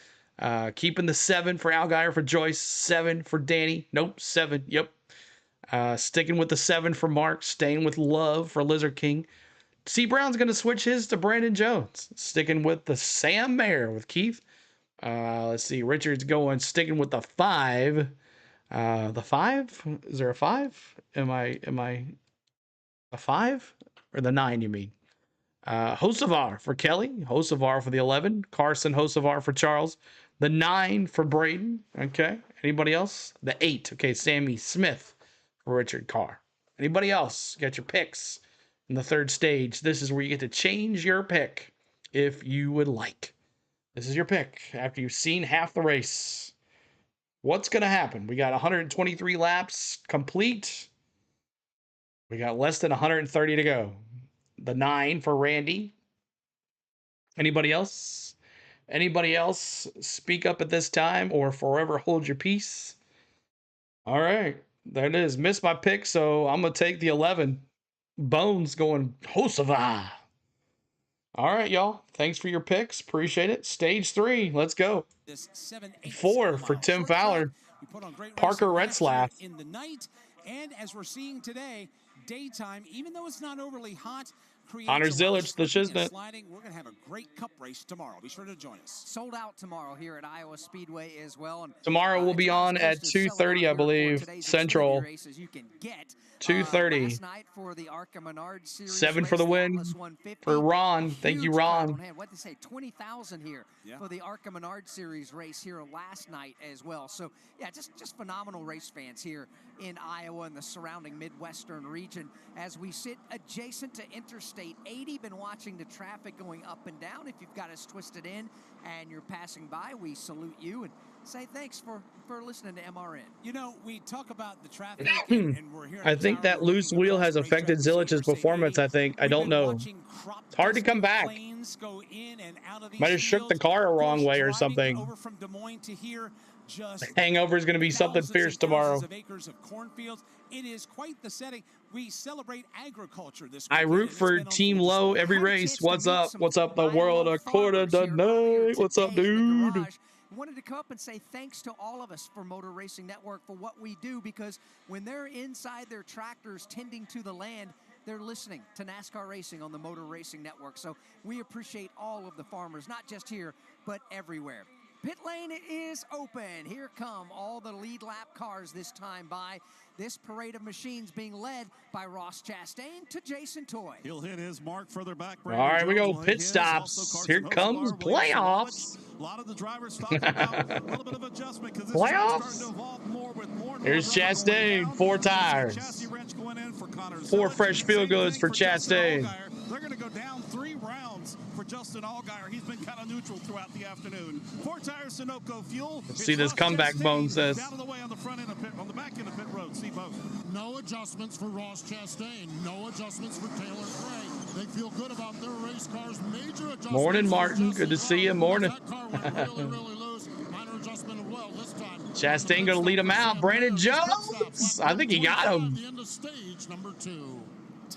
Keeping the 7 for Allgaier for Joyce. 7 for Danny. Nope, 7. Yep. Sticking with the 7 for Mark. Staying with Love for Lizard King. C. Brown's going to switch his to Brandon Jones. Sticking with the Sam Mayer with Keith. Let's see. Richard's sticking with the 5. The 5? Is there a 5? Am I a 5? Or the 9, you mean? Hocevar for Kelly. Hocevar for the 11. Carson Hocevar for Charles. The 9 for Braden. Okay. Anybody else? The 8. Okay. Sammy Smith for Richard Carr. Anybody else? Got your picks in the 3rd stage. This is where you get to change your pick if you would like. This is your pick after you've seen half the race. What's going to happen? We got 123 laps complete. We got less than 130 to go. The 9 for Randy. Anybody else? Anybody else speak up at this time or forever hold your peace? All right. There it is. Missed my pick, so I'm going to take the 11. Bones going Hosava. All right, y'all. Thanks for your picks. Appreciate it. Stage 3. Let's go. 4 for Tim Fowler. Parker Retzlaff. In the night, and as we're seeing today, daytime, even though it's not overly hot, Connor Zilich, the Shiznet. We're going to have a great cup race tomorrow. Be sure to join us. Sold out tomorrow here at Iowa Speedway as well. And tomorrow we'll be on at 2:30, I believe, Central. 2:30. 7 for the win for Ron. Thank you, Ron. What they say, 20,000 here for the ARCA Menard Series race here last night as well. So yeah, just phenomenal race fans here in Iowa and the surrounding Midwestern region. As we sit adjacent to Interstate 80, been watching the traffic going up and down. If you've got us twisted in and you're passing by, we salute you and say thanks for listening to MRN. You know, we talk about the traffic and we're here. I think that loose wheel has affected Zilich's performance, I think. I don't know. It's hard to come back. Might have shook the car a wrong way or something. Over from Des Moines to here, just hangover is going to be something fierce tomorrow. Of acres of cornfields. It is quite the setting. We celebrate agriculture this weekend. I root for Team Low every race. What's up? What's up, the world? A quarter the night. What's up, dude? Wanted to come up and say thanks to all of us for Motor Racing Network for what we do, because when they're inside their tractors tending to the land, they're listening to NASCAR Racing on the Motor Racing Network. So we appreciate all of the farmers, not just here, but everywhere. Pit lane is open. Here come all the lead lap cars this time by this parade of machines being led by Ross Chastain to Jason Toy. He'll hit his mark further back. All right, we go pit stops. Here comes playoffs. A lot of the drivers talking about a little bit of adjustment because this Playoffs? track's starting to evolve more with more and Here's more rubber going Chastain, down. 4 We're gonna see a tires. chassis wrench going in for Connor 4 Zilic. fresh field Same goals thing for Justin Chastain. Allgaier. They're going to go down 3 rounds for Justin Allgaier. He's been kind of neutral throughout the afternoon. 4 tires Sunoco fuel. Let's see this comeback bone says. Down to the way on the front end of pit, on the back end of pit road. See both. No adjustments for Ross Chastain. No adjustments for Taylor Gray. They feel good about their race cars. Major adjustments. Morning, Martin. Good to see you. Morning. That car went really, really loose. Minor adjustment as well this time. Chastain going to lead him out. Brandon Jones. I think he got him. The end of stage number 2.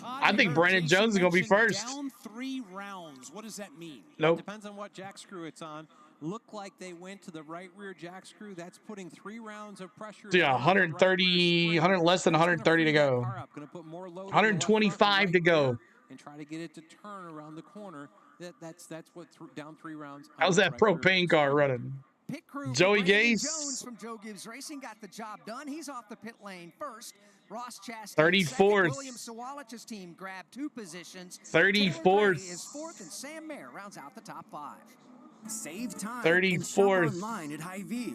I think Brandon Jones is going to be first. Down 3 rounds. What does that mean? Nope. Depends on what jack screw it's on. Look like they went to the right rear jack screw. That's putting 3 rounds of pressure. So yeah, 130, 100 less than 130 to go. 125 to go. And try to get it to turn around the corner. That's what down 3 rounds. How's that propane car running? Pit crew Joey Brandon Gase. Jones from Joe Gibbs Racing got the job done. He's off the pit lane first. Ross Chastain 34th. William Sawalich's team grabbed 2 positions. 34th. Is 4th, and Sam Mayer rounds out the top 5. Save time. 34th. And shop online at HY VEE.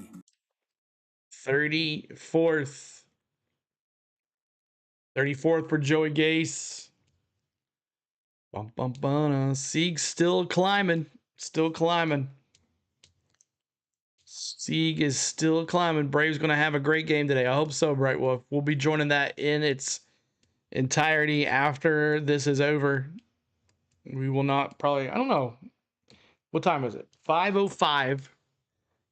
34th. 34th for Joey Gase. Bum, bum, bum. Sieg's still climbing. Still climbing. Sieg is still climbing. Braves going to have a great game today. I hope so, Bright Wolf. We'll be joining that in its entirety after this is over. We will not probably, I don't know. What time is it? 5:05.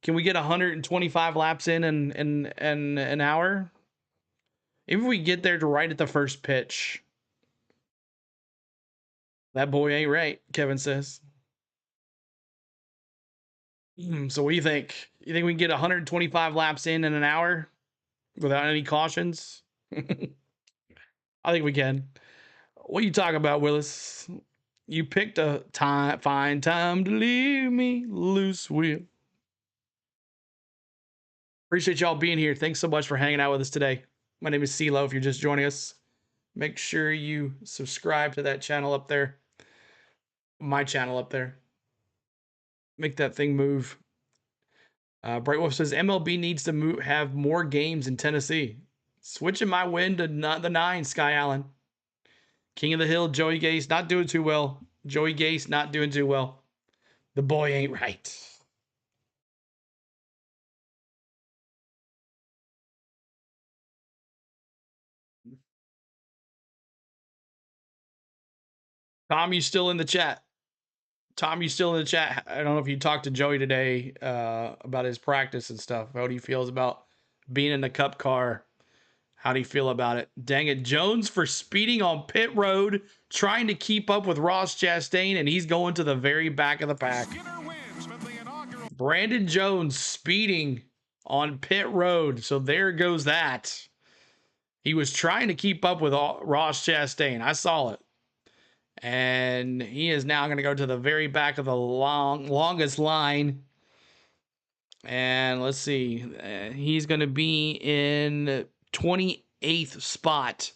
Can we get 125 laps in an hour? If we get there to right at the first pitch. That boy ain't right, Kevin says. So what do you think? You think we can get 125 laps in an hour without any cautions? I think we can. What are you talking about, Willis? You picked a fine time to leave me loose, Will. Appreciate y'all being here. Thanks so much for hanging out with us today. My name is CeeLo. If you're just joining us, make sure you subscribe to that channel up there. My channel up there. Make that thing move. Bright Wolf says MLB needs to have more games in Tennessee. Switching my win to not the 9, Sky Allen. King of the Hill, Joey Gase, not doing too well. Joey Gase, not doing too well. The boy ain't right. Tom, you still in the chat? Tom, you still in the chat? I don't know if you talked to Joey today about his practice and stuff. How do you feel about being in the cup car? How do you feel about it? Dang it. Jones for speeding on pit road, trying to keep up with Ross Chastain, and he's going to the very back of the pack. Brandon Jones speeding on pit road. So there goes that. He was trying to keep up with Ross Chastain. I saw it. And he is now going to go to the very back of the longest line. And let's see. He's going to be in 28th spot,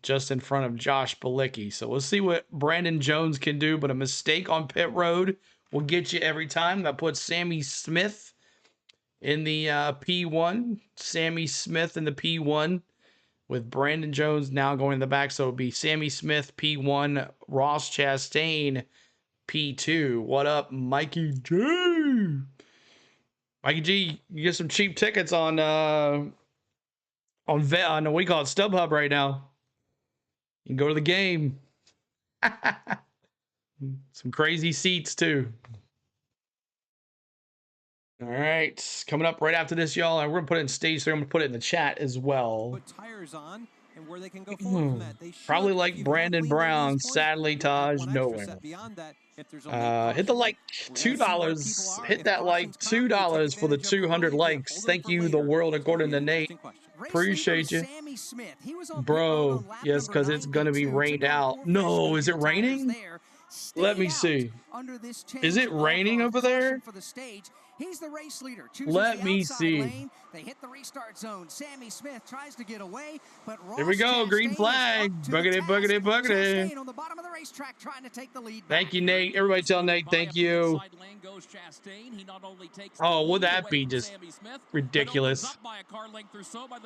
just in front of Josh Bilicki. So we'll see what Brandon Jones can do. But a mistake on pit road will get you every time. That puts Sammy Smith in the P1. Sammy Smith in the P1. With Brandon Jones now going in the back. So it'll be Sammy Smith, P1, Ross Chastain, P2. What up, Mikey G? Mikey G, you get some cheap tickets on what do you call it, StubHub right now. You can go to the game. Some crazy seats too. All right, coming up right after this, y'all, and we're gonna put it in stage 3. I'm gonna put it in the chat as well. Put tires on and where they can go forward from that. They Probably like Brandon Brown. Sadly, Taj, nowhere. Hit the like $2. Hit that like $2 for the 200 likes. Thank you, the world, according to Nate. Appreciate you, bro. Yes, because it's gonna be rained out. No, is it raining? Let me see. Under this Is it raining over there? For the stage. He's the race leader. Chooses Let the me outside see. lane. They hit the restart zone. Sammy Smith tries to get away, but Ross Here we go. Green Chastain flag. Buggity, buggity, buggity. Chastain on the bottom of the racetrack trying to take the lead Thank you, Nate. Everybody tell Nate thank you. Oh, would that be just ridiculous?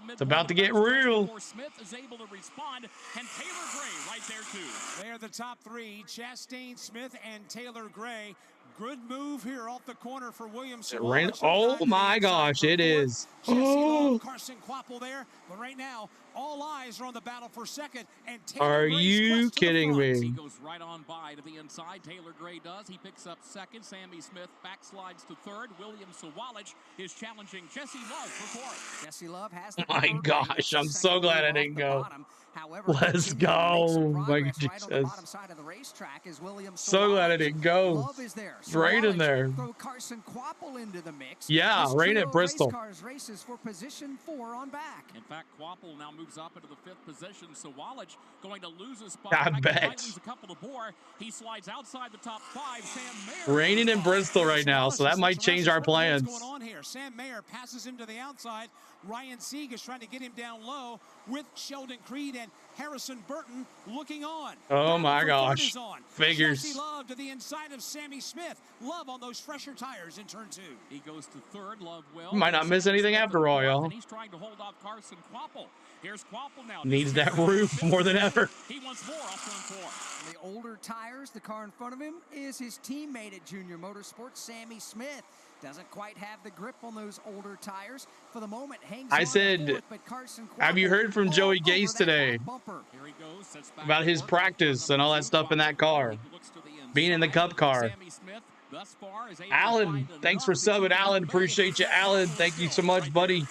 It's about to get real. Smith is able to respond, and Taylor Gray right there too. They are the top three: Chastain, Smith, and Taylor Gray. Good move here off the corner for William Sawalich. Oh my gosh, it is. Oh, Carson Quapple there, but right now all eyes are on the battle for second. And Taylor Are Gray's you kidding me? He goes right on by to the inside. Taylor Gray does. He picks up second. Sammy Smith backslides to third. William Sawalich is challenging Jesse Love for fourth. Jesse Love has Oh my gosh, I'm so glad I didn't go. Let's go. My goodness. So glad I didn't go. Right in there. Throw Carson Quapple into the mix. Yeah, right at Bristol. Races for position 4 on back. In fact, Quapple now moves up into the 5th position. Sawalich going to lose a spot. I bet. Lose a couple of more. He slides outside the top 5. Sam Mayer. Raining in Bristol right now, so that might change our plans. What's going on here? Sam Mayer passes him to the outside. Ryan Sieg is trying to get him down low with Sheldon Creed and Harrison Burton looking on. Oh my gosh. Figures. Jesse Love to the inside of Sammy Smith. Love on those fresher tires in turn 2. He goes to third. Love well. Might not miss anything after all, y'all. And he's trying to hold off Carson Quapple. Here's Quapple now. Needs that roof more than ever. He wants more off turn 4. The older tires, the car in front of him is his teammate at Junior Motorsports, Sammy Smith. Doesn't quite have the grip on those older tires. For the moment, hangs I said, have you heard from Joey Gase today about his practice and all that stuff in that car? Being in the Cup car. Alan, thanks for subbing, Alan. Appreciate you, Alan. Thank you so much, buddy.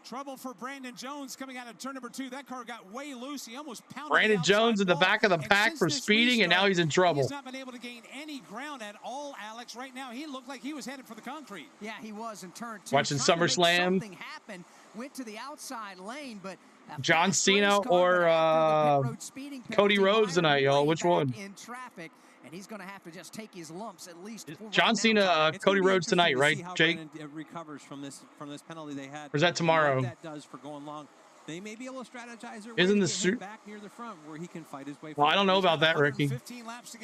Trouble for Brandon Jones coming out of turn number 2. That car got way loose. He almost pounded Brandon Jones in the back of the pack for speeding, and now he's in trouble. He's not been able to gain any ground at all, Alex. Right now, he looked like he was headed for the concrete. Yeah, he was in turn 2. Watching SummerSlam. Something happened. Went to the outside lane, but John Cena or Cody Rhodes tonight, y'all. Which one? In traffic. And he's going to have to just take his lumps at least. John Cena, Cody Rhodes tonight, right, Jake? Recovers from this penalty they had. Or is that tomorrow? What that does for going long. They may be able to strategize their Isn't the suit back near the front where he can fight his way. Well, I don't know about that, Ricky.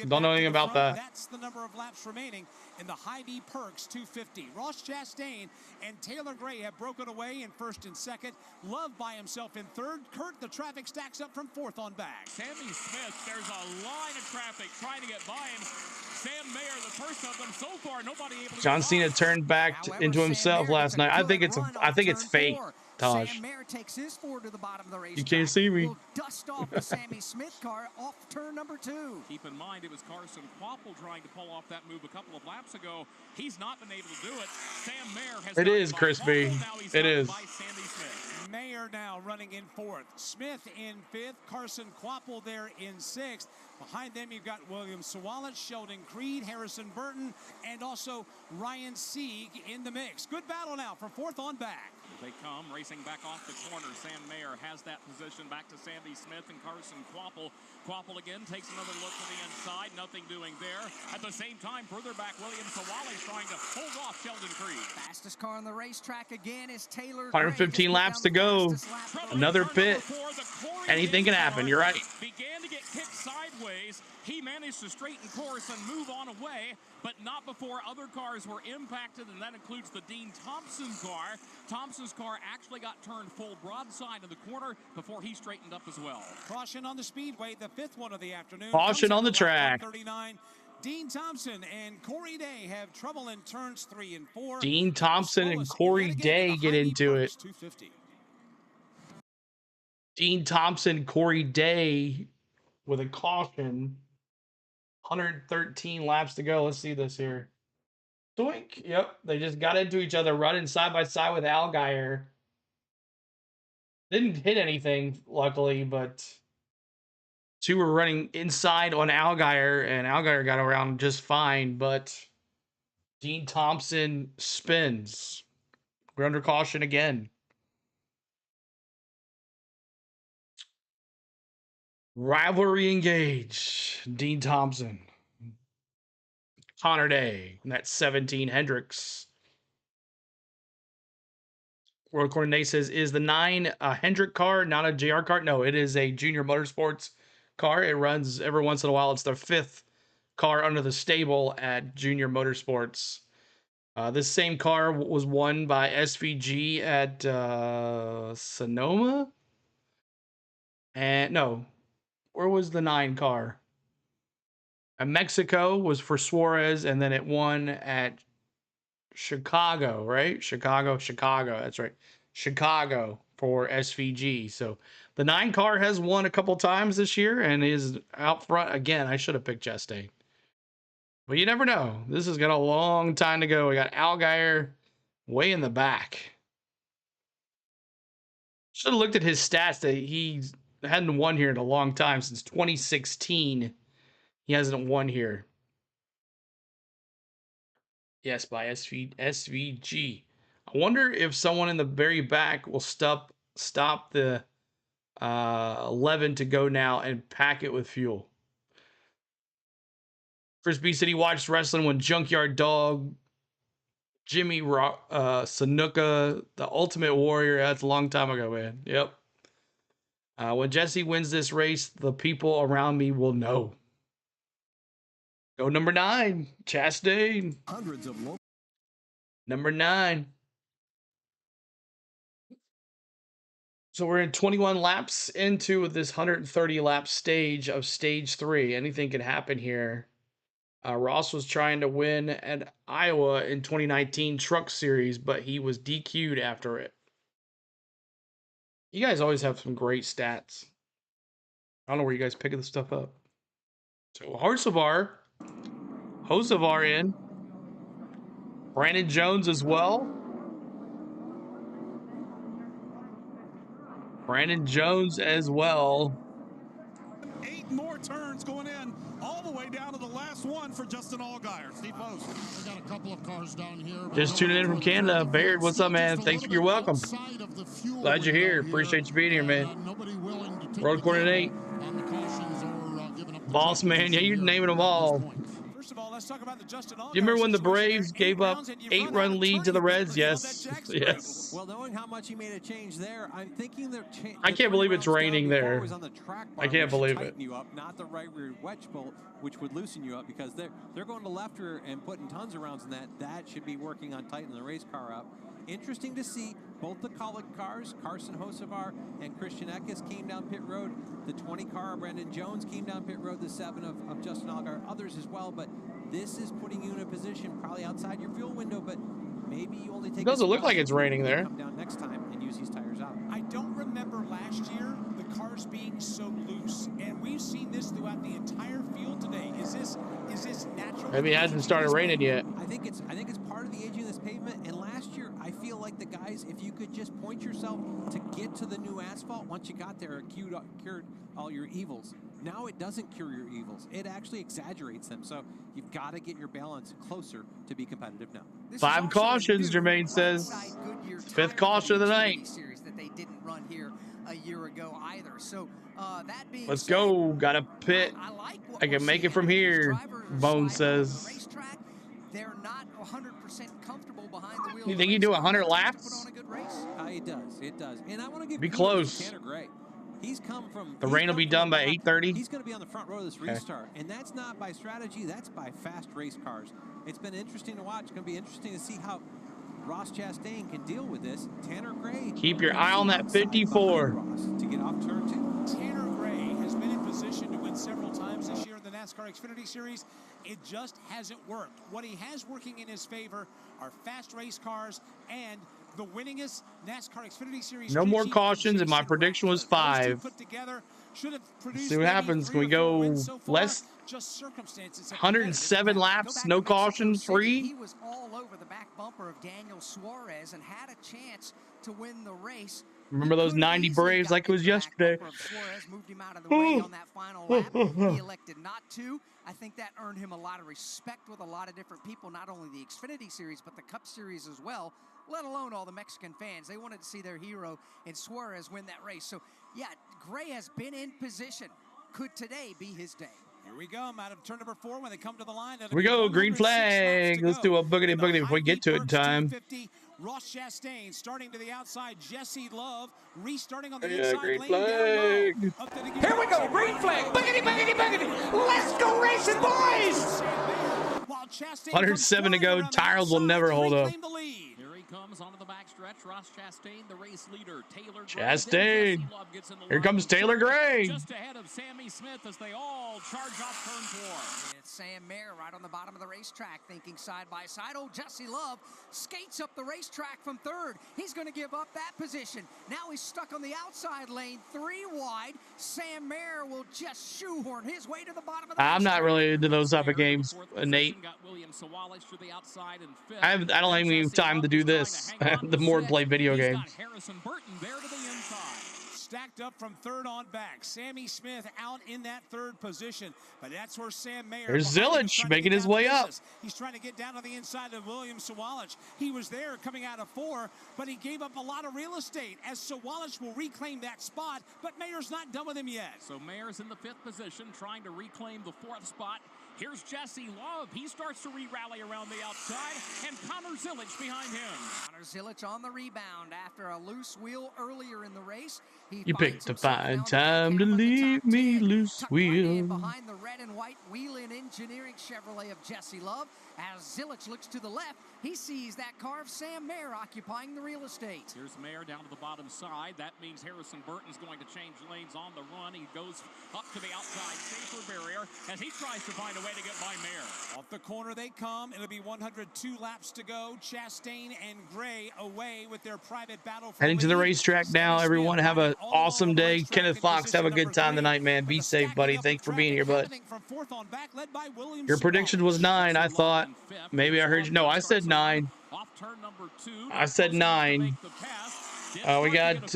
Don't know anything about that. That's the number of laps remaining in the HY VEE Perks 250. Ross Chastain and Taylor Gray have broken away in first and second. Love by himself in third. Kurt, the traffic stacks up from fourth on back. Sammy Smith, there's a line of traffic trying to get by him. Sam Mayer, the first of them. So far, nobody able to John Cena turned back into himself last night. I think it's fake. Taj. Sam Mayer takes his forward to the bottom of the race. You can't see me. Will dust off the Sammy Smith car off turn number 2. Keep in mind, it was Carson Quapple trying to pull off that move a couple of laps ago. He's not been able to do it. Sam Mayer has. It is crispy. It is. Mayer now running in fourth. Smith in fifth. Carson Quapple there in sixth. Behind them, you've got William Sawalich, Sheldon Creed, Harrison Burton, and also Ryan Sieg in the mix. Good battle now for fourth on back. They come racing back off the corner. Sam Mayer has that position back to Sammy Smith and Carson Quapple. Quapple again takes another look to the inside. Nothing doing there. At the same time, further back, William Sawalich trying to hold off Sheldon Creed. Fastest car on the racetrack again is Taylor. 115 laps to go. Another pit. Anything can happen. You're right. Began to get kicked sideways. He managed to straighten course and move on away, but not before other cars were impacted, and that includes the Dean Thompson car. Thompson's car actually got turned full broadside in the corner before he straightened up as well. Caution on the speedway, the fifth one of the afternoon. Caution on the track. 39. Dean Thompson and Corey Day have trouble in turns 3 and 4. Dean Thompson and Corey Day get into it. 250. Dean Thompson, Corey Day with a caution. 113 laps to go. Let's see this here. Doink. Yep. They just got into each other running side by side with Allgaier. Didn't hit anything, luckily, but two were running inside on Allgaier, and Allgaier got around just fine, but Dean Thompson spins. We're under caution again. Rivalry engage. Dean Thompson. Connor Day. And that's 17 Hendricks. World According Nate says, is the 9 a Hendrick car, not a JR car? No, it is a Junior Motorsports car. It runs every once in a while. It's the 5th car under the stable at Junior Motorsports. This same car was won by SVG at Sonoma. And no, where was the 9 car? Mexico was for Suarez, and then it won at Chicago, right? Chicago. That's right. Chicago for SVG. So the 9 car has won a couple times this year and is out front again. I should have picked Chastain. But you never know. This has got a long time to go. We got Allgaier way in the back. Should have looked at his stats. That he hadn't won here in a long time. Since 2016, he hasn't won here. Yes, by SVG. I wonder if someone in the very back will stop the 11 to go now and pack it with fuel. Chris B said he watched wrestling when Junkyard Dog, Jimmy Snuka, the Ultimate Warrior. That's a long time ago, man. Yep. When Jesse wins this race, the people around me will know. Go number 9, Chastain. Hundreds of Number 9. So we're in 21 laps into this 130 lap stage of stage 3. Anything can happen here. Ross was trying to win at Iowa in 2019 Truck Series, but he was DQ'd after it. You guys always have some great stats. I don't know where you guys picking this stuff up. So Hocevar in. Brandon Jones as well. Brandon Jones as well. 8 more turns going in, all the way down to the last one for Justin Allgaier. Steve Post. We got a couple of cars down here. Just tuning in from Canada. Baird, what's up, man? Thanks for your welcome. Glad you're here. Appreciate you being here, man. Road According Nate. Boss man, yeah, you're naming them all. First of all, let's talk about the Justin Allgaier. Do you remember when the Braves gave up 8-run lead to the Reds? Yes. Yes. Well, knowing how much he made a change there, I'm thinking they're I can't believe it's raining there. I can't believe it. You up, not the right rear wedge bolt, which would loosen you up, because they're going to left rear and putting tons of rounds in that. That should be working on tightening the race car up. Interesting to see both the Kaulig cars, Carson Hocevar and Christian Eckes, came down pit road. The 20 car, Brandon Jones, came down pit road. The 7 of Justin Allgaier, others as well. But this is putting you in a position probably outside your fuel window, but maybe you only take. It doesn't look like it's raining there. Come down next time and use these tires out. I don't remember last year the cars being so loose, and we've seen this throughout the entire field today. Is this natural? Maybe it hasn't started raining yet. I think it's part of the aging of this pavement. And last year, I feel like the guys, if you could just point yourself to get to the new asphalt, once you got there, it cured all your evils. Now it doesn't cure your evils. It actually exaggerates them. So you've got to get your balance closer to be competitive now. 5 cautions, Jermaine says. 5th caution of the night. That they didn't run here a year ago either. So that being Let's go. Got a pit. I can make it from here, Bone says. They're not 100% comfortable behind the wheel. You think he do 100 laps? It does. It does. And I want to give be close. Tanner Gray. He's come from. The rain will be done by 8:30. He's going to be on the front row of this restart, and that's not by strategy. That's by fast race cars. It's been interesting to watch. It's going to be interesting to see how Ross Chastain can deal with this. Tanner Gray. Keep your eye on that 54. To get off turn 2. Tanner Gray has been in position to win several times this year in the NASCAR Xfinity Series. It just hasn't worked. What he has working in his favor are fast race cars and the winningest NASCAR Xfinity Series. No more cautions, and my prediction was 5. Let's see what happens. Can we go less? Just circumstances. 107 laps, no caution, free. He was all over the back bumper of Daniel Suarez and had a chance to win the race. Remember those 90 Braves like it was yesterday. Suarez moved him out of the way on that final lap. He elected not to. I think that earned him a lot of respect with a lot of different people, not only the Xfinity Series, but the Cup Series as well, let alone all the Mexican fans. They wanted to see their hero in Suarez win that race. So, yeah, Gray has been in position. Could today be his day? Here we go. I'm out of turn number 4 when they come to the line. Here we go. Green flag. Let's do a boogity boogity if we get to it in time. Ross Chastain starting to the outside. Jesse Love restarting on the Yeah, inside green lane flag. down low. Here we go. Green flag. Boogity, boogity, boogity. Let's go racing, boys. 107 to go. Tires will never hold up. Here he comes onto the backstretch. Ross Chastain, the race leader. Taylor Chastain. Here comes Taylor Gray. Just ahead of Sammy Smith as they all charge off turn 4. It's Sam Mayer right on the bottom of the racetrack, thinking side by side. Oh, Jesse Love skates up the racetrack from 3rd. He's going to give up that position. Now he's stuck on the outside lane, 3 wide. Sam Mayer will just shoehorn his way to the bottom of the I'm not really into those type of games, Nate. I don't have any time to do this. The more to play video games. Harrison Burton there to the inside. Stacked up from 3rd on back. Sammy Smith out in that 3rd position, but that's where Sam Mayer. There's Zilich making his way up. He's trying to get down on the inside of William Sawalich. He was there coming out of 4, but he gave up a lot of real estate as Sawalich will reclaim that spot, but Mayer's not done with him yet. So Mayer's in the 5th position trying to reclaim the 4th spot. Here's Jesse Love. He starts to re-rally around the outside, and Connor Zilich behind him. Connor Zilich on the rebound after a loose wheel earlier in the race. You picked a fine time to leave me loose wheel. Behind the red and white Wheeling Engineering Chevrolet of Jesse Love. As Zilich looks to the left, he sees that car of Sam Mayer occupying the real estate. Here's Mayer down to the bottom side. That means Harrison Burton's going to change lanes on the run. He goes up to the outside safer barrier as he tries to find a way to get by Mayer. Off the corner they come. It'll be 102 laps to go. Chastain and Gray away with their private battle. Heading to the racetrack now. Everyone have an awesome day. Kenneth Fox, have a good time tonight, man. Be safe, buddy. Thanks for being here, bud. Your prediction was 9, I thought. Maybe I heard you. No, I said 9. I said 9. We got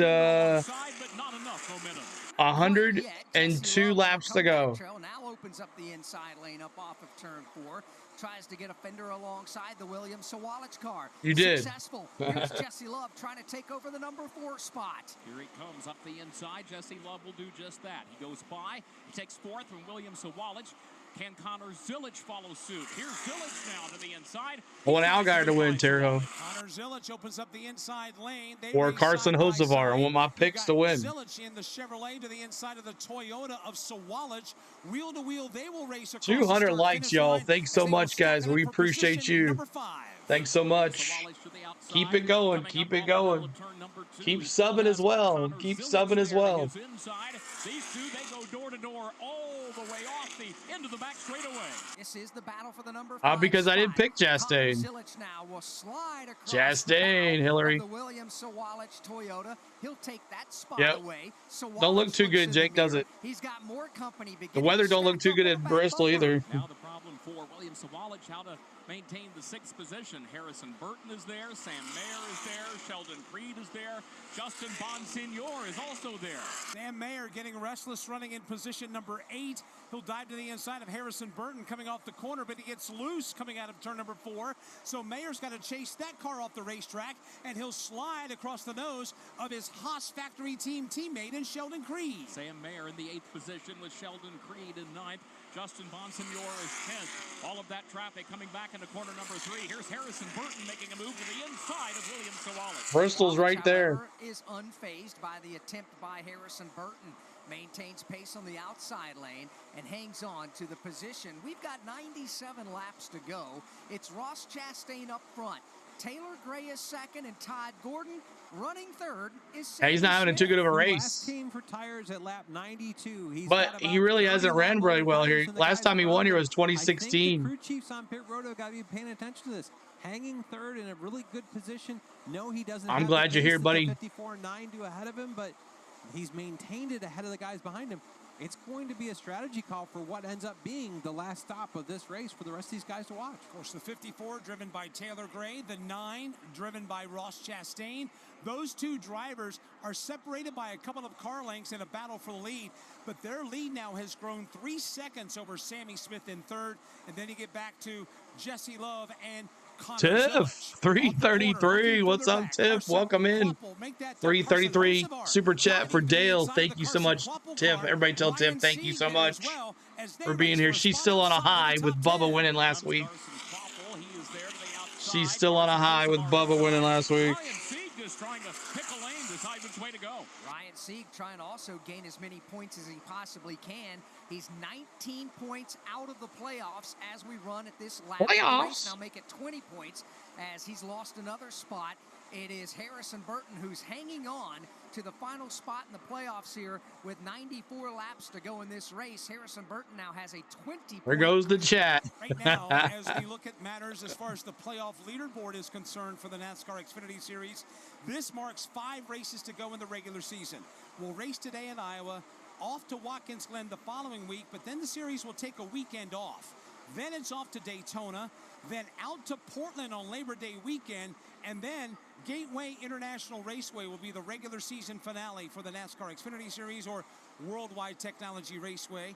102 laps to go. Now opens up the inside lane up off of turn 4. Tries to get a fender alongside the William Sawalich car. You did. Successful. Here's Jesse Love trying to take over the number 4 spot. Here he comes up the inside. Jesse Love will do just that. He goes by. He takes 4th from William Sawalich. Can Connor Zilich follow suit? Here's Zilich now to the inside. I want Allgaier to win, Terho. Connor Zilich opens up the inside lane. Or Carson Hocevar. I want my picks to win. Zilich in the Chevrolet to the inside of the Toyota of Sawalich. Wheel to wheel, they will race across 200 likes, y'all. Thanks so much, guys. We appreciate you. Thanks so much. Keep it going. Keep it going. Keep subbing as well. Keep subbing as well. These two, they go door to door all the way off the end of the back straightaway. This is the battle for the number 5 because I didn't pick Chastain. Chastain, Hillary. The William Sawalich Toyota. He'll take that spot away. Don't look too good, Jake, does it? He's got more company. The weather don't look too good at Bristol either. Now the problem for William Sawalich, how to maintain the 6th position. Harrison Burton is there. Sam Mayer is there. Sheldon Creed is there. Justin Bonsignor is also there. Sam Mayer getting restless, running in position number 8. He'll dive to the inside of Harrison Burton coming off the corner, but he gets loose coming out of turn number 4. So Mayer's got to chase that car off the racetrack, and he'll slide across the nose of his Haas factory team teammate in Sheldon Creed. Sam Mayer in the 8th position with Sheldon Creed in 9th. Justin Bonsignor is 10th. All of that traffic coming back into corner number 3. Here's Harrison Burton making a move to the inside of William Sawalich. Bristol's right there. Is unfazed by the attempt by Harrison Burton. Maintains pace on the outside lane and hangs on to the position. We've got 97 laps to go. It's Ross Chastain up front. Taylor Gray is 2nd, and Todd Gordon running 3rd is. He's not having too good of a race. Last team for tires at lap 92. But he really hasn't ran very well here. Last time he won here was 2016. Crew chiefs on pit road have got to be paying attention to this. Hanging 3rd in a really good position. No, he doesn't. I'm glad you're here, buddy. 54.9 to ahead of him, but he's maintained it ahead of the guys behind him. It's going to be a strategy call for what ends up being the last stop of this race for the rest of these guys to watch. Of course, the 54 driven by Taylor Gray, the 9 driven by Ross Chastain. Those two drivers are separated by a couple of car lengths in a battle for the lead, but their lead now has grown 3 seconds over Sammy Smith in 3rd, and then you get back to Jesse Love and Tiff, 333. What's up, Tiff? Welcome in. 333 super chat for Dale. Thank you so much, Tiff. Everybody tell Tiff thank you so much for being here. She's still on a high with Bubba winning last week. She's still on a high with Bubba winning last week. Ryan Sieg just trying to pick a lane, decide which way to go. Ryan Sieg trying to also gain as many points as he possibly can. He's 19 points out of the playoffs as we run at this lap of the race. Now make it 20 points as he's lost another spot. It is Harrison Burton who's hanging on to the final spot in the playoffs here with 94 laps to go in this race. Harrison Burton now has a 20. There goes the chat. Right now, as we look at matters as far as the playoff leaderboard is concerned for the NASCAR Xfinity Series, this marks 5 races to go in the regular season. We'll race today in Iowa, off to Watkins Glen the following week, but then the series will take a weekend off. Then it's off to Daytona, then out to Portland on Labor Day weekend, and then Gateway International Raceway will be the regular season finale for the NASCAR Xfinity Series or Worldwide Technology Raceway.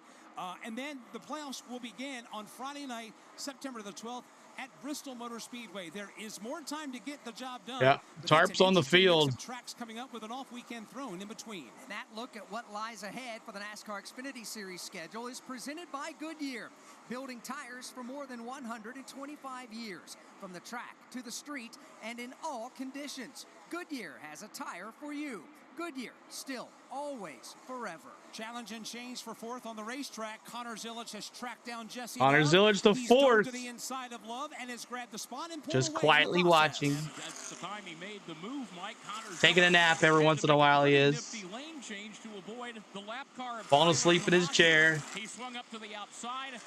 And then the playoffs will begin on Friday night, September the 12th, at Bristol Motor Speedway. There is more time to get the job done. Yeah, tarps on the field. Tracks coming up with an off weekend thrown in between. And that look at what lies ahead for the NASCAR Xfinity Series schedule is presented by Goodyear, building tires for more than 125 years, from the track to the street and in all conditions. Goodyear has a tire for you. Goodyear, still, always, forever. Challenge and change for 4th on the racetrack. Connor Zilic has tracked down Jesse. Connor Zilic, the 4th. To the inside of Love and has grabbed the spot and just quietly watching. That's the time he made the move, Mike. Taking a nap every once in a while, he is. Lane change to avoid the lap car. Falling asleep in his chair. He swung up to the outside.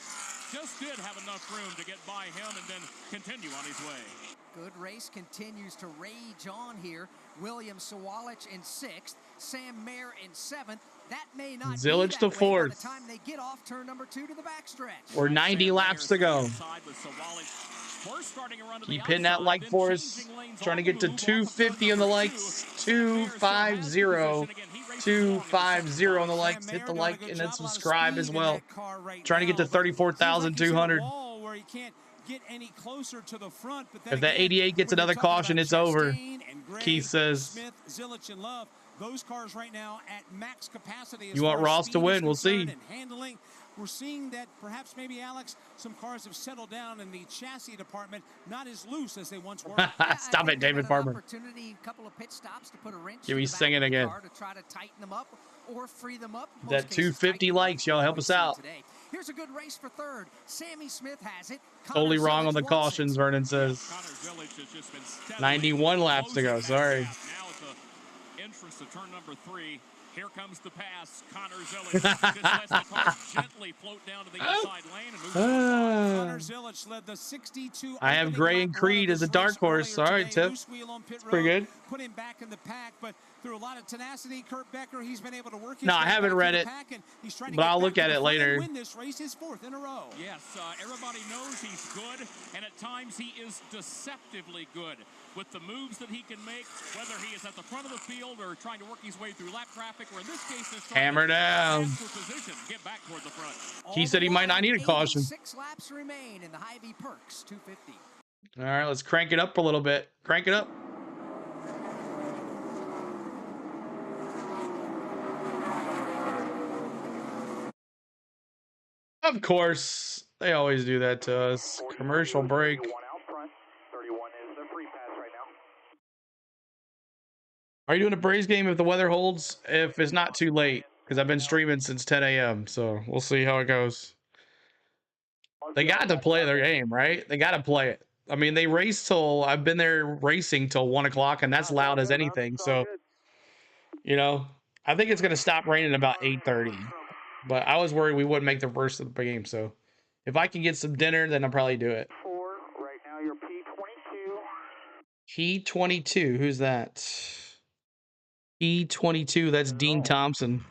Just did have enough room to get by him and then continue on his way. Good race continues to rage on here. William Sawalich in 6th, Sam Mayer in 7th. That may not Zilic the 4th. by the time they get off turn number 2 to the backstretch. Or 90 laps to go. Keep hitting that like for us. Trying to get to 250 on the likes. 250. 250 on the likes. Hit the like and then subscribe as well. Trying to get to 34,200. If that 88 gets another caution, it's over. Keith says. Zilic and Love, those cars right now at max capacity. You want Ross to win? We'll see. Handling, we're seeing that perhaps maybe, Alex, some cars have settled down in the chassis department, not as loose as they once were. Stop it, David Farmer. Opportunity, couple of pit stops to put a wrench Give me singing again. To try to tighten them up or free them up. That 250 likes, y'all help us out. Here's a good race for 3rd. Sammy Smith has it. Totally wrong on the cautions, Vernon says. 91 laps to go, sorry. Now at the entrance to turn number 3. Here comes the pass. Connor Zilic just lets the car gently float down to the inside lane and moves Connor Zilic led the 62. I have Gray and Creed as a dark horse. All right, Tip. It's pretty good. Put him back in the pack, but through a lot of tenacity, Kurt Becker, he's been able to work his No, I haven't read it, but I'll look at it later. Win this race, his 4th in a row. Yes, everybody knows he's good, and at times he is deceptively good with the moves that he can make, whether he is at the front of the field or trying to work his way through lap traffic, or in this case, is trying hammer down. Position, get back toward the front. He said he might not need a caution. 6 laps remain in the Hy-Vee Perks 250. All right, let's crank it up a little bit. Crank it up. Of course, they always do that to us. Commercial break. Are you doing a Braves game if the weather holds? If it's not too late, because I've been streaming since 10 a.m., so we'll see how it goes. They got to play their game, right? They got to play it. I mean, they race till, I've been there racing till 1 o'clock, and that's loud as anything. So, you know, I think it's going to stop raining about 8:30. But I was worried we wouldn't make the first of the game. So if I can get some dinner, then I'll probably do it. Right now, you're P22. P22, who's that? P22, that's Dean Thompson.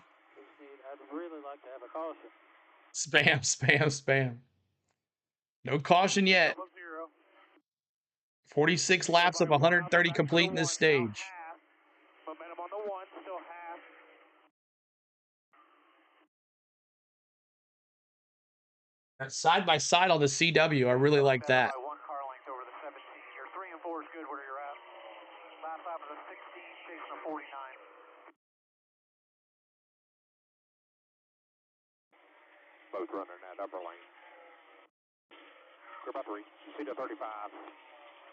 I'd really like to have a caution. Spam, spam, spam. No caution yet. 46 laps of 130 complete in this stage. Momentum on the 1, still half. That side by side on the CW, I really like that. the 17. Your 3 and 4 is good where you're at. Last lap is a 16, chasing a 49. Both running that upper lane. Group up 3. You see the 35.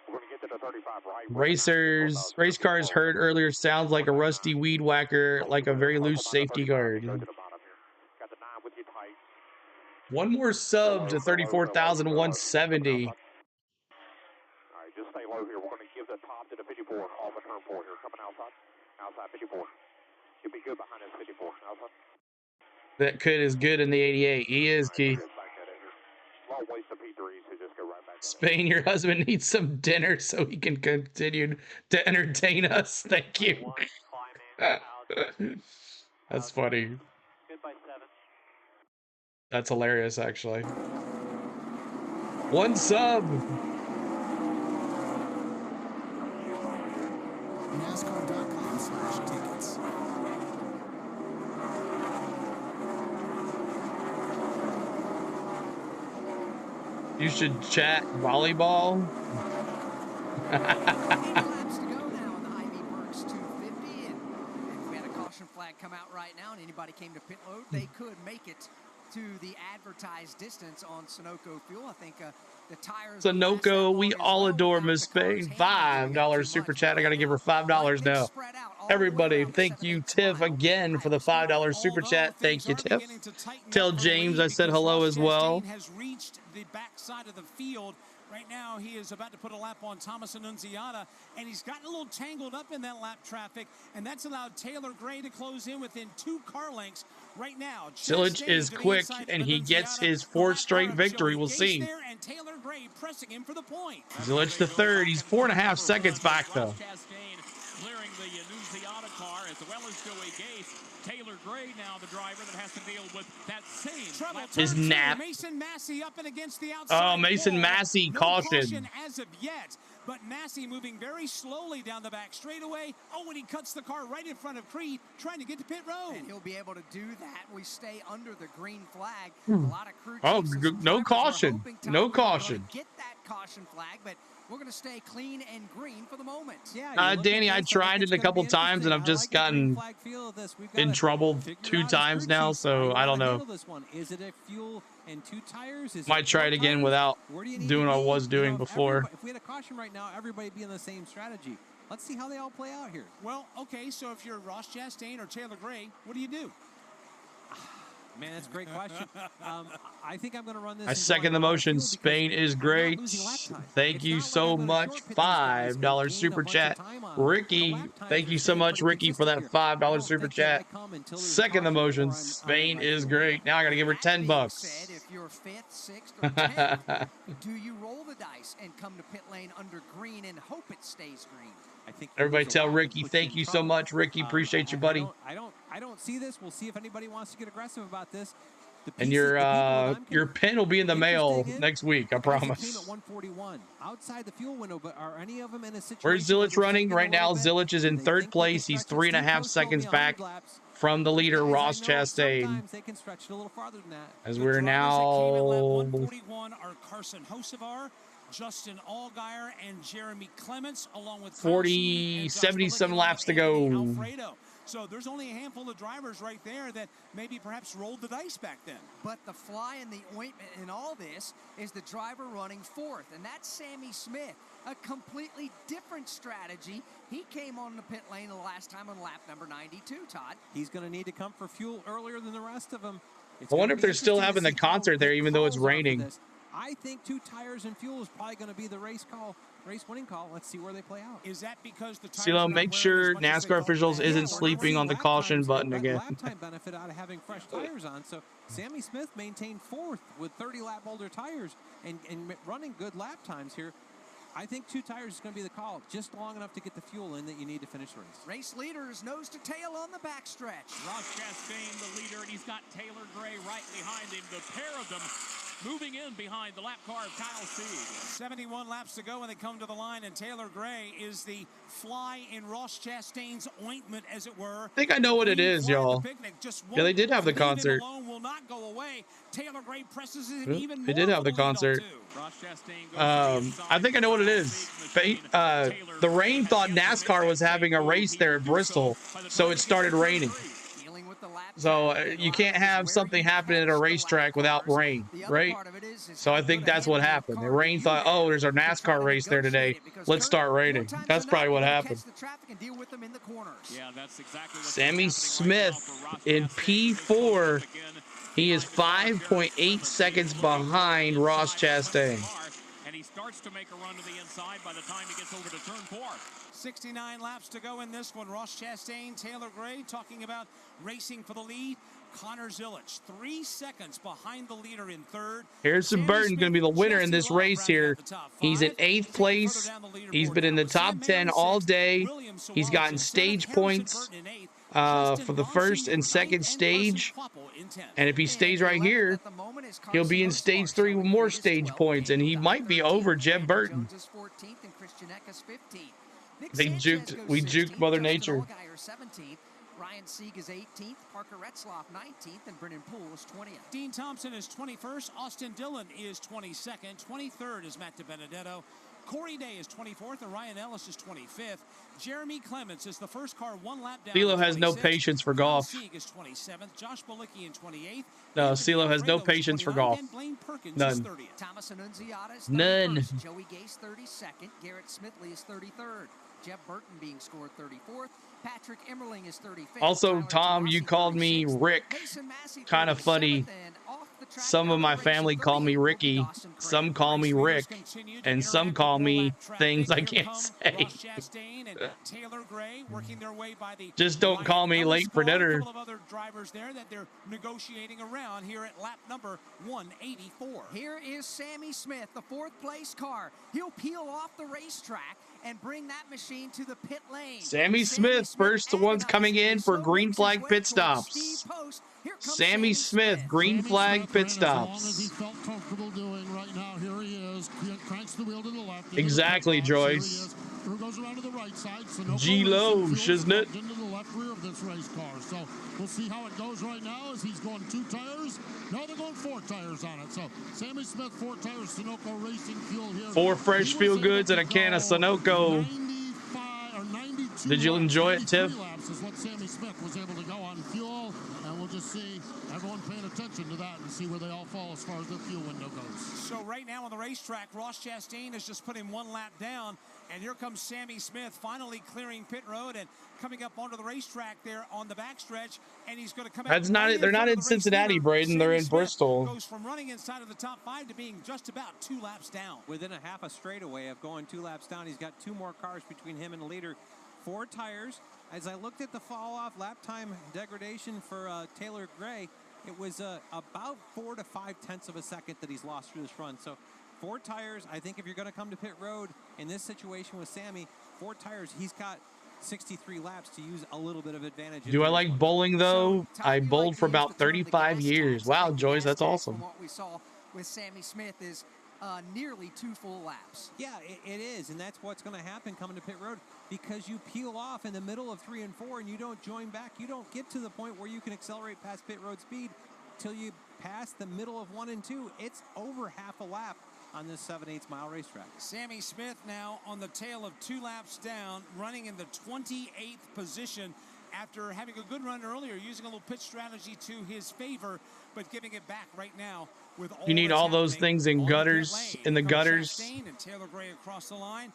We're going to get to the 35 right. Race cars heard earlier sounds like a rusty weed whacker, like a very loose safety guard. Got the 9 with you tight. One more sub to 34,170. All right, just stay low here. We're going to give the top to the 54 off of turn 4 here. Coming outside. Outside 54. You'll be good behind this 54. Outside. That kid is good in the 88. He is, Keith. Long ways to P3s who just go right back. Spain, your husband needs some dinner so he can continue to entertain us. Thank you. That's funny. Good by 7. That's hilarious, actually. One sub. NASCAR.com/tickets. You should chat volleyball. Laps to go now on the HY VEE Works 250, and if we had a caution flag come out right now and anybody came to pit road, they could make it to the advertised distance on Sunoco fuel. I think the tires. Sunoco, we all adore Miss Spain. $5 super chat. I got to give her $5 now. Everybody, thank you, Tiff, again for the $5 super chat. Thank you, Tiff. Tell James I said hello as well. Has reached the backside of the field. Right now, he is about to put a lap on Thomas Annunziata, and he's gotten a little tangled up in that lap traffic, and that's allowed Taylor Gray to close in within 2 car lengths. Right now, Silage is quick, and he gets his 4th straight victory. We'll see. And Taylor Gray pressing him for the point. Silage the third. He's 4.5 seconds back, though. Clearing the Annunziata car as well as Joey Gase. Taylor Gray now the driver that has to deal with that same his nap. Mason Massey up and against the outside. Oh, Mason Massey, no caution. As of yet, but Massey moving very slowly down the back straightaway. Oh, and he cuts the car right in front of Creed, trying to get to pit road. And he'll be able to do that. We stay under the green flag. A lot of crew no caution. No caution. Get that caution flag, but we're going to stay clean and green for the moment. Yeah, Danny, I tried it a couple times and I've just gotten in trouble 2 times now, so I don't know. Is it a fuel and 2 tires? Might try it again without doing what I was doing before. If we had a caution right now, everybody be in the same strategy. Let's see how they all play out here. Well, okay, so if you're Ross Chastain or Taylor Gray, what do you do? Man, that's a great question. I think I'm going to run this. I second the motion. Spain is great. Thank you so much. $5 super chat. Ricky, thank you so much, Ricky, for that $5 super chat. Second the motion. Spain is great. Now I got to give her $10. Said if you're 5th, 6th, or 10th, do you roll the dice and come to pit lane under green and hope it stays green? I think everybody tell Ricky, thank you so much, Ricky. Appreciate you, buddy. I don't see this. We'll see if anybody wants to get aggressive about this. And your pin will be in the mail next week, I promise. At 141 outside the fuel window, but are any of them in a situation? Where's Zilich running right now? Zilich is in 3rd place. He's 3.5 seconds back from the leader, Ross Chastain. They can stretch it a little farther than that. As we're now 141 are Carson Hocevar, Justin Allgaier, and Jeremy Clements, along with 70-some laps to go. Alfredo. So there's only a handful of drivers right there that maybe perhaps rolled the dice back then. But the fly in the ointment in all this is the driver running 4th, and that's Sammy Smith. A completely different strategy. He came on the pit lane the last time on lap number 92, Todd. He's going to need to come for fuel earlier than the rest of them. I wonder if they're still having the concert there, even though it's raining. I think 2 tires and fuel is probably going to be the race winning call. Let's see where they play out. Is that because the CeeLo, make sure NASCAR officials isn't sleeping on the caution button again. Lap time benefit out of having fresh tires on. So Sammy Smith maintained 4th with 30 lap older tires and running good lap times here. I think 2 tires is going to be the call, just long enough to get the fuel in that you need to finish the race. Race leaders nose to tail on the backstretch. Ross Chastain, the leader, and he's got Taylor Gray right behind him. The pair of them moving in behind the lap car of Kyle Sieg. 71 laps to go when they come to the line, and Taylor Gray is the fly in Ross Chastain's ointment, as it were. I think I know what it is, y'all. Yeah, they did have the concert. Will not go away. Taylor Gray presses it Yep, even they more did have the concert. I think I know what it is. The rain thought NASCAR was having a race there at Bristol, so it started raining. So you can't have something happening at a racetrack without rain, right? So I think that's what happened. The rain thought, oh, there's a NASCAR race there today. Let's start raining. That's probably what happened. Yeah, that's exactly what Sammy Smith in P4. He is 5.8 seconds behind Ross Chastain. And he starts to make a run to the inside by the time he gets over to turn 4. 69 laps to go in this one. Ross Chastain, Taylor Gray talking about racing for the lead. Connor Zilic, 3 seconds behind the leader in third. Harrison Burton going to be the winner in this race here. He's in 8th place. He's been in the top 10 all day. He's gotten stage points for the first and second stage. And if he stays right here, he'll be in stage 3 with more stage points. And he might be over Jeb Burton. We juked Mother Nature. Ryan Sieg is 18th, Parker Retzlaff 19th, and Brennan Poole is 20th. Dean Thompson is 21st, Austin Dillon is 22nd, 23rd is Matt DiBenedetto, Corey Day is 24th, and Ryan Ellis is 25th. Jeremy Clements is the first car 1 lap down. CeeLo has no patience for golf. Sieg is 27th, Josh Balicki in 28th. No, CeeLo has no patience for golf. None. Thomas Annunziata is 31st. None. Joey Gase 32nd, Garrett Smithley is 33rd. Jeb Burton being scored 34th. Patrick Emmerling is 35th. Also, Tom, you called me Rick. Kind of funny. Some of my family call me Ricky. Some call me Rick. And some call me things I can't say. Just don't call me late for dinner. A couple of other drivers there that they're negotiating around here at lap number 184. Here is Sammy Smith, the 4th place car. He'll peel off the racetrack and bring that machine to the pit lane. Sammy Smith, first one's coming in for green flag pit stops. Sammy Smith, green flag pit stops. He felt comfortable doing right now. Here he is. He cranks the wheel to the left. Exactly, Joyce. Here goes around to the right side. G-Low, isn't it? Into the left rear of this race car. So we'll see how it goes right now as he's going 2 tires. No, they're going 4 tires on it. So Sammy Smith, 4 tires, Sunoco Racing Fuel here. 4 fresh Feel Goods and a can of Sunoco. Did you enjoy it, Tiff? Laps is what Sammy Smith was able to go on fuel, and we'll just see everyone paying attention to that and see where they all fall as far as their fuel window goes. So right now on the racetrack, Ross Chastain is just putting 1 lap down, and here comes Sammy Smith finally clearing pit road and coming up onto the racetrack there on the backstretch, and he's going to come out. That's not it. They're not in Cincinnati, Braden. They're in Bristol. Goes from running inside of the top 5 to being just about 2 laps down. Within a half a straightaway of going 2 laps down, he's got 2 more cars between him and the leader. 4 tires. As I looked at the fall-off lap time degradation for Taylor Gray, it was about 4 to 5 tenths of a second that he's lost through this run. So 4 tires. I think if you're going to come to pit road in this situation with Sammy, 4 tires, he's got 63 laps to use a little bit of advantage. Do I like bowling, though? I bowled for about 35 years. Wow, Joyce, that's awesome. What we saw with Sammy Smith is nearly 2 full laps. Yeah, it is, and that's what's going to happen coming to pit road, because you peel off in the middle of 3 and 4 and you don't join back. You don't get to the point where you can accelerate past pit road speed till you pass the middle of 1 and 2. It's over half a lap on this 7/8 mile racetrack. Sammy Smith now on the tail of 2 laps down, running in the 28th position after having a good run earlier, using a little pit strategy to his favor, but giving it back right now with all. You need all those things in gutters, in the gutters. And Taylor Gray across the line.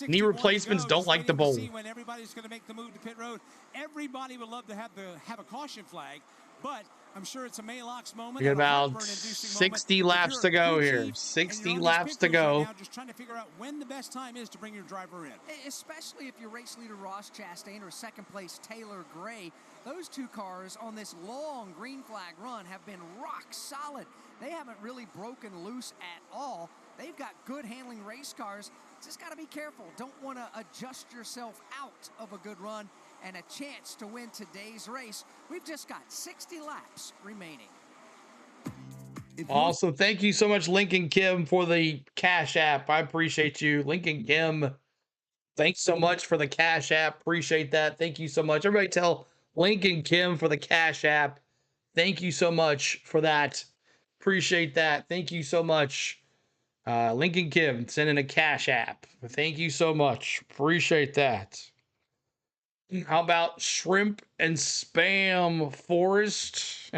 Knee replacements don't like the bowl. When everybody's going to make the move to pit road, everybody would love to have a caution flag, but I'm sure it's a Maalox moment. We got about 60 laps to go here. 60 laps to go. Now just trying to figure out when the best time is to bring your driver in. Especially if you're race leader Ross Chastain or 2nd place Taylor Gray. Those 2 cars on this long green flag run have been rock solid. They haven't really broken loose at all. They've got good handling race cars. Just got to be careful. Don't want to adjust yourself out of a good run and a chance to win today's race. We've just got 60 laps remaining. Also, thank you so much, Lincoln Kim, for the Cash App. I appreciate you. Lincoln Kim, thanks so much for the Cash App. Appreciate that. Thank you so much. Everybody tell Lincoln Kim for the Cash App. Thank you so much for that. Appreciate that. Thank you so much. Lincoln Kim sending a Cash App. Thank you so much. Appreciate that. How about Shrimp and Spam Forest?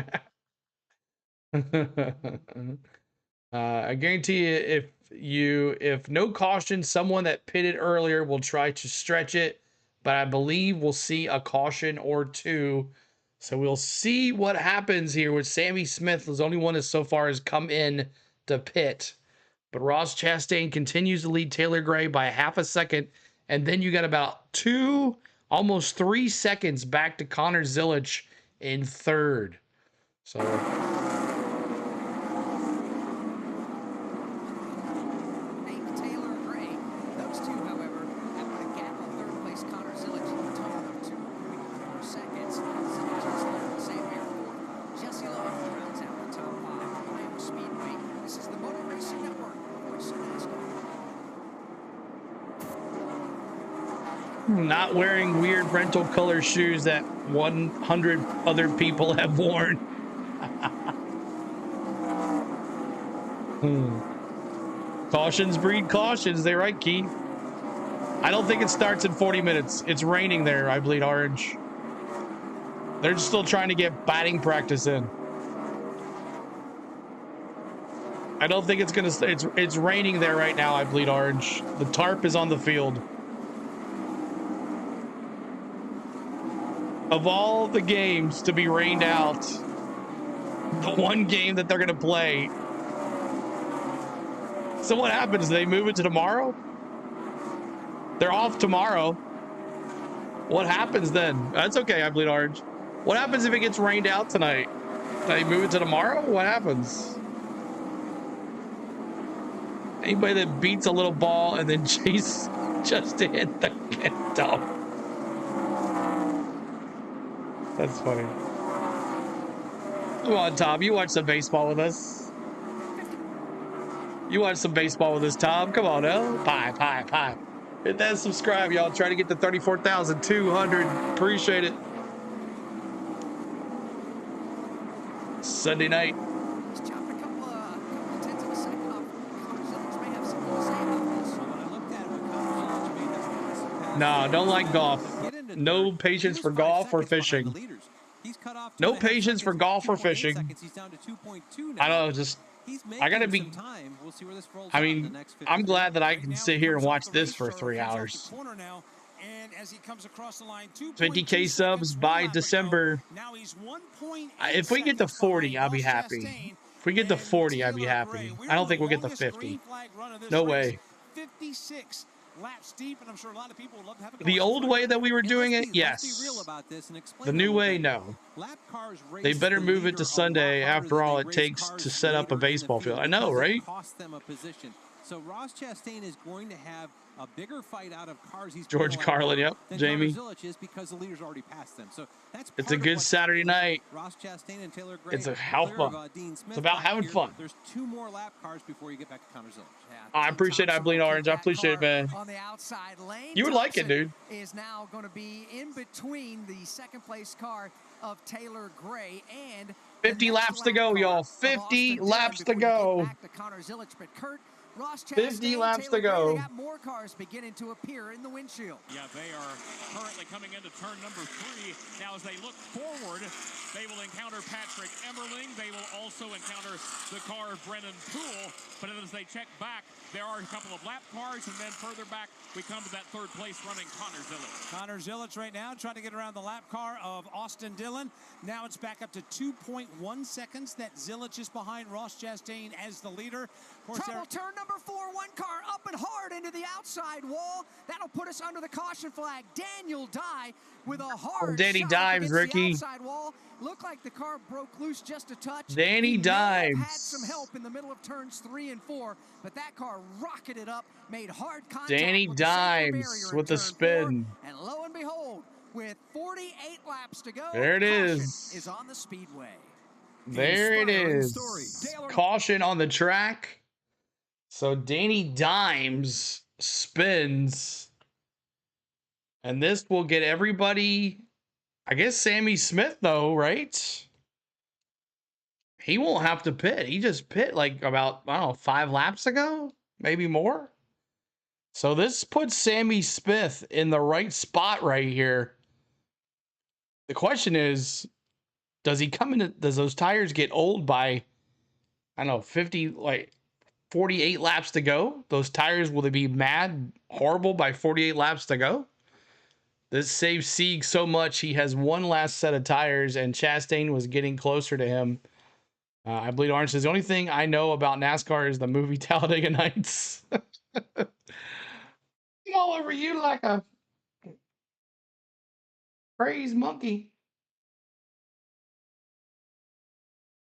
I guarantee you, if no caution, someone that pitted earlier will try to stretch it, but I believe we'll see a caution or two. So we'll see what happens here with Sammy Smith. The only one that so far has come in to pit. But Ross Chastain continues to lead Taylor Gray by half a second. And then you got about 2, almost 3 seconds back to Connor Zilisch in third. So Taylor Gray. Those two, however, have put a gap on third place Connor Zilisch in a total of 2.4 seconds. Zilisch is third, Sam Mayer fourth. Jesse Love rounds out the top 5 from Iowa Speedway. This is the Motor Racing Network, voice of NASCAR. not wearing weird rental color shoes that 100 other people have worn. Cautions breed cautions. They're right, Keith. I don't think it starts in 40 minutes. It's raining there, I bleed orange. They're still trying to get batting practice in. I don't think it's gonna. It's raining there right now, I bleed orange. The tarp is on the field. Of all the games to be rained out, the one game that they're gonna play. So what happens? They move it to tomorrow? They're off tomorrow. What happens then? That's okay, I bleed orange. What happens if it gets rained out tonight? They move it to tomorrow? What happens? Anybody that beats a little ball and then Chase just to hit the dog. That's funny. Come on, Tom. You watch some baseball with us. You watch some baseball with us, Tom. Come on, now. Pie. Hit that subscribe, y'all. Try to get to 34,200. Appreciate it. Sunday night. No, don't like golf. No patience for golf or fishing. No patience for golf or fishing. I don't know, just I gotta be. I mean, I'm glad that I can sit here and watch this for 3 hours. 50K subs by December. If we get to 40, I'll be happy. If we get to 40, I'd be happy. I don't think we'll get to 50. No way. 56 laps deep, and I'm sure a lot of people would love to have a The old way that we were doing it, yes. The new way, no. They better move it to Sunday after all it takes to set up a baseball field. I know, right? Cost them a position. So Ross Chastain is going to have a bigger fight out of cars. He's George Carlin, yep. Jamie. Is because the leaders already passed them. So that's it's a good Saturday night. Ross Chastain and Taylor Gray. It's a how fun. It's about having fun. There's 2 more lap cars before you get back to Connor Zilisch. I appreciate it. I bleed orange. I appreciate it, man. On the outside lane, you would like it, dude. Is now going to be in between the second place car of Taylor Gray and 50 laps to go, y'all. 50 laps to go. Back to Connor Zilisch, but Kurt, Ross Chastain, 50 laps Taylor to go. Gray, they got more cars beginning to appear in the windshield. Yeah, they are currently coming into turn number 3. Now, as they look forward, they will encounter Patrick Emmerling. They will also encounter the car of Brennan Poole. But as they check back, there are a couple of lap cars, and then further back, we come to that third place running Connor Zilisch. Connor Zilisch right now trying to get around the lap car of Austin Dillon. Now it's back up to 2.1 seconds that Zilisch is behind Ross Chastain as the leader. Trouble turn number 4, one car up and hard into the outside wall. That'll put us under the caution flag. Daniel Dye with a hard Danny shot Dimes, against Ricky. the outside wall. Looked like the car broke loose just a touch. Danny Dimes had some help in the middle of turns 3 and 4, but that car rocketed up, made hard contact. Danny with Dimes with the spin. 4, and lo and behold, with 48 laps to go, there it caution is on the speedway. There it is. Caution on the track. So Danny Dimes spins. And this will get everybody, I guess Sammy Smith though, right? He won't have to pit. He just pit like about, I don't know, 5 laps ago, maybe more. So this puts Sammy Smith in the right spot right here. The question is, does he come in? Does those tires get old by, I don't know, 50, like 48 laps to go? Those tires, will they be mad horrible by 48 laps to go? This saves Sieg so much. He has one last set of tires, and Chastain was getting closer to him. I bleed orange says, the only thing I know about NASCAR is the movie Talladega Nights. I'm all over you like a crazed monkey.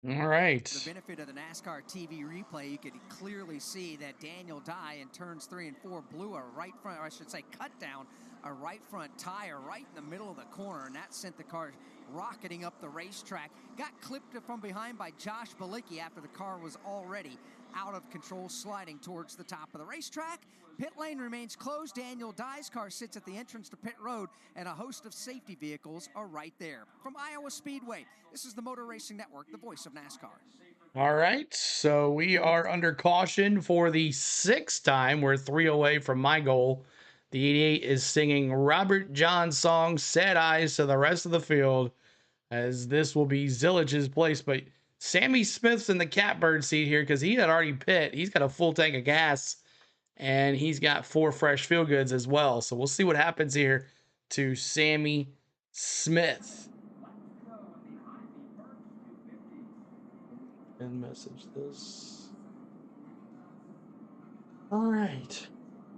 All right. The benefit of the NASCAR TV replay, you could clearly see that Daniel Dye in turns 3 and 4 blew a right front, or I should say cut down a right front tire right in the middle of the corner, and that sent the car rocketing up the racetrack. Got clipped from behind by Josh Bilicki after the car was already out of control, sliding towards the top of the racetrack. Pit lane remains closed. Daniel Dye's car sits at the entrance to pit road, and a host of safety vehicles are right there. From Iowa Speedway, this is the Motor Racing Network, the voice of NASCAR. All right, so we are under caution for the 6th time. We're 3 away from my goal. The 88 is singing Robert John's song, Sad Eyes, to the rest of the field, as this will be Zilich's place. But Sammy Smith's in the catbird seat here because he had already pit. He's got a full tank of gas, and he's got 4 fresh feel goods as well. So we'll see what happens here to Sammy Smith. And message this. All right.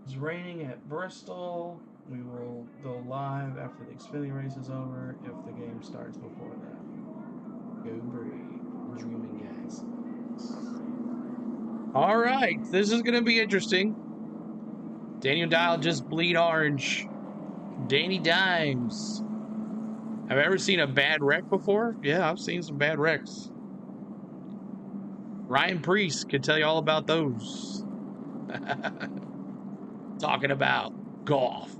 It's raining at Bristol. We will go live after the Xfinity race is over if the game starts before that. Go Brave. Dreaming guys. All right. This is going to be interesting. Daniel Dial just bleed orange. Danny Dimes. Have I ever seen a bad wreck before? Yeah, I've seen some bad wrecks. Ryan Priest could tell you all about those. Talking about golf.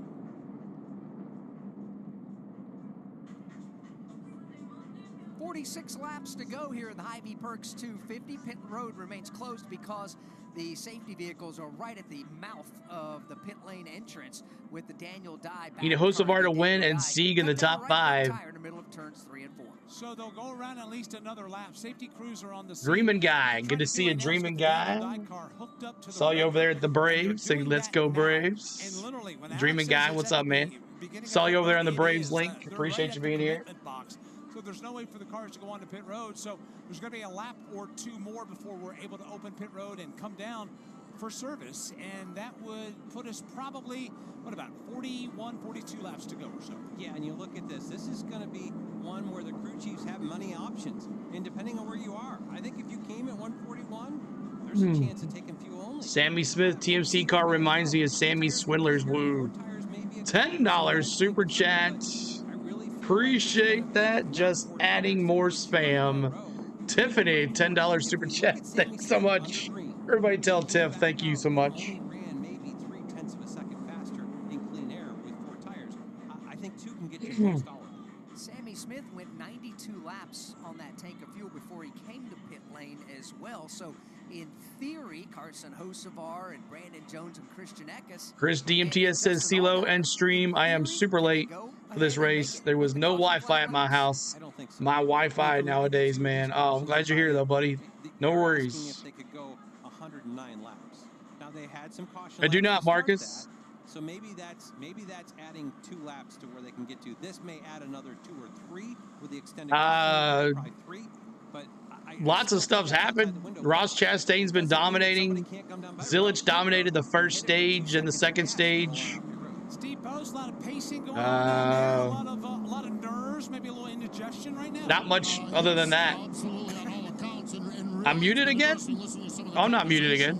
.46 laps to go here in the Hy-Vee Perks 250. Pit road remains closed because the safety vehicles are right at the mouth of the pit lane entrance with the Daniel Dye. Need a Hocevar to win and Sieg in the top 5. In the middle of turns 3 and 4. So they'll go around at least another lap. Safety crews are on the Dreaming guy. Good to see a dreaming guy. Saw you over there at the Braves. Say, let's go Braves. Dreaming guy, what's up, man? Saw you over there on the Braves link. Appreciate you being here. So there's no way for the cars to go onto pit road. So there's going to be a lap or 2 more before we're able to open pit road and come down for service. And that would put us probably, what, about 41, 42 laps to go or so. Yeah, and you look at this. This is going to be one where the crew chiefs have money options. And depending on where you are, I think if you came at 141, there's a chance of taking fuel only. Sammy Smith TMC car reminds me of Sammy Swindler's Woo. $10 super chat. Appreciate that. Just adding more spam. Tiffany, $10 super chat. Thanks so much. Everybody tell Tiff thank you so much. Maybe 0.3 of a second faster in clean air with 4 tires. I think 2 can get you $6. Sammy Smith went 92 laps on that tank of fuel before he came to pit lane as well. So in theory, Carson Hocevar and Brandon Jones and Christian Eckes. Chris DMTS says, CeeLo and stream. I am super late for this race. There was no Wi-Fi at my house. My Wi-Fi nowadays, man. Oh, I'm glad you're here, though, buddy. No worries. If they could go 109 laps. Now they had some caution. I do not, Marcus. So maybe that's adding 2 laps to where they can get to. This may add another 2 or 3 with the extended. Probably 3. But lots of stuff's happened. Ross Chastain's been dominating. Zilich dominated the first stage and the second stage. Steve Post, a lot of pacing going on there, a lot of nerves, maybe a little indigestion right now. Not much other than that. I'm muted again? Oh, I'm not muted again.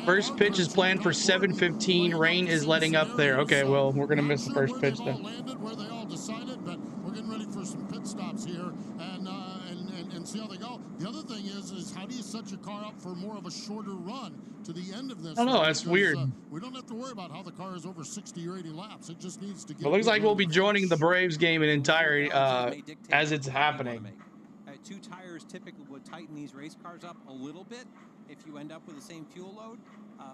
First pitch is planned for 7:15. Rain is letting up there. Okay, well, we're going to miss the first pitch then. and see how they go. The other thing is how do you set your car up for more of a shorter run to the end of this? I don't know. That's weird. We don't have to worry about how the car is over 60 or 80 laps. It just needs to get. It looks like we'll be joining the Braves game in entirety as it's happening. 2 tires typically would tighten these race cars up a little bit. If you end up with the same fuel load,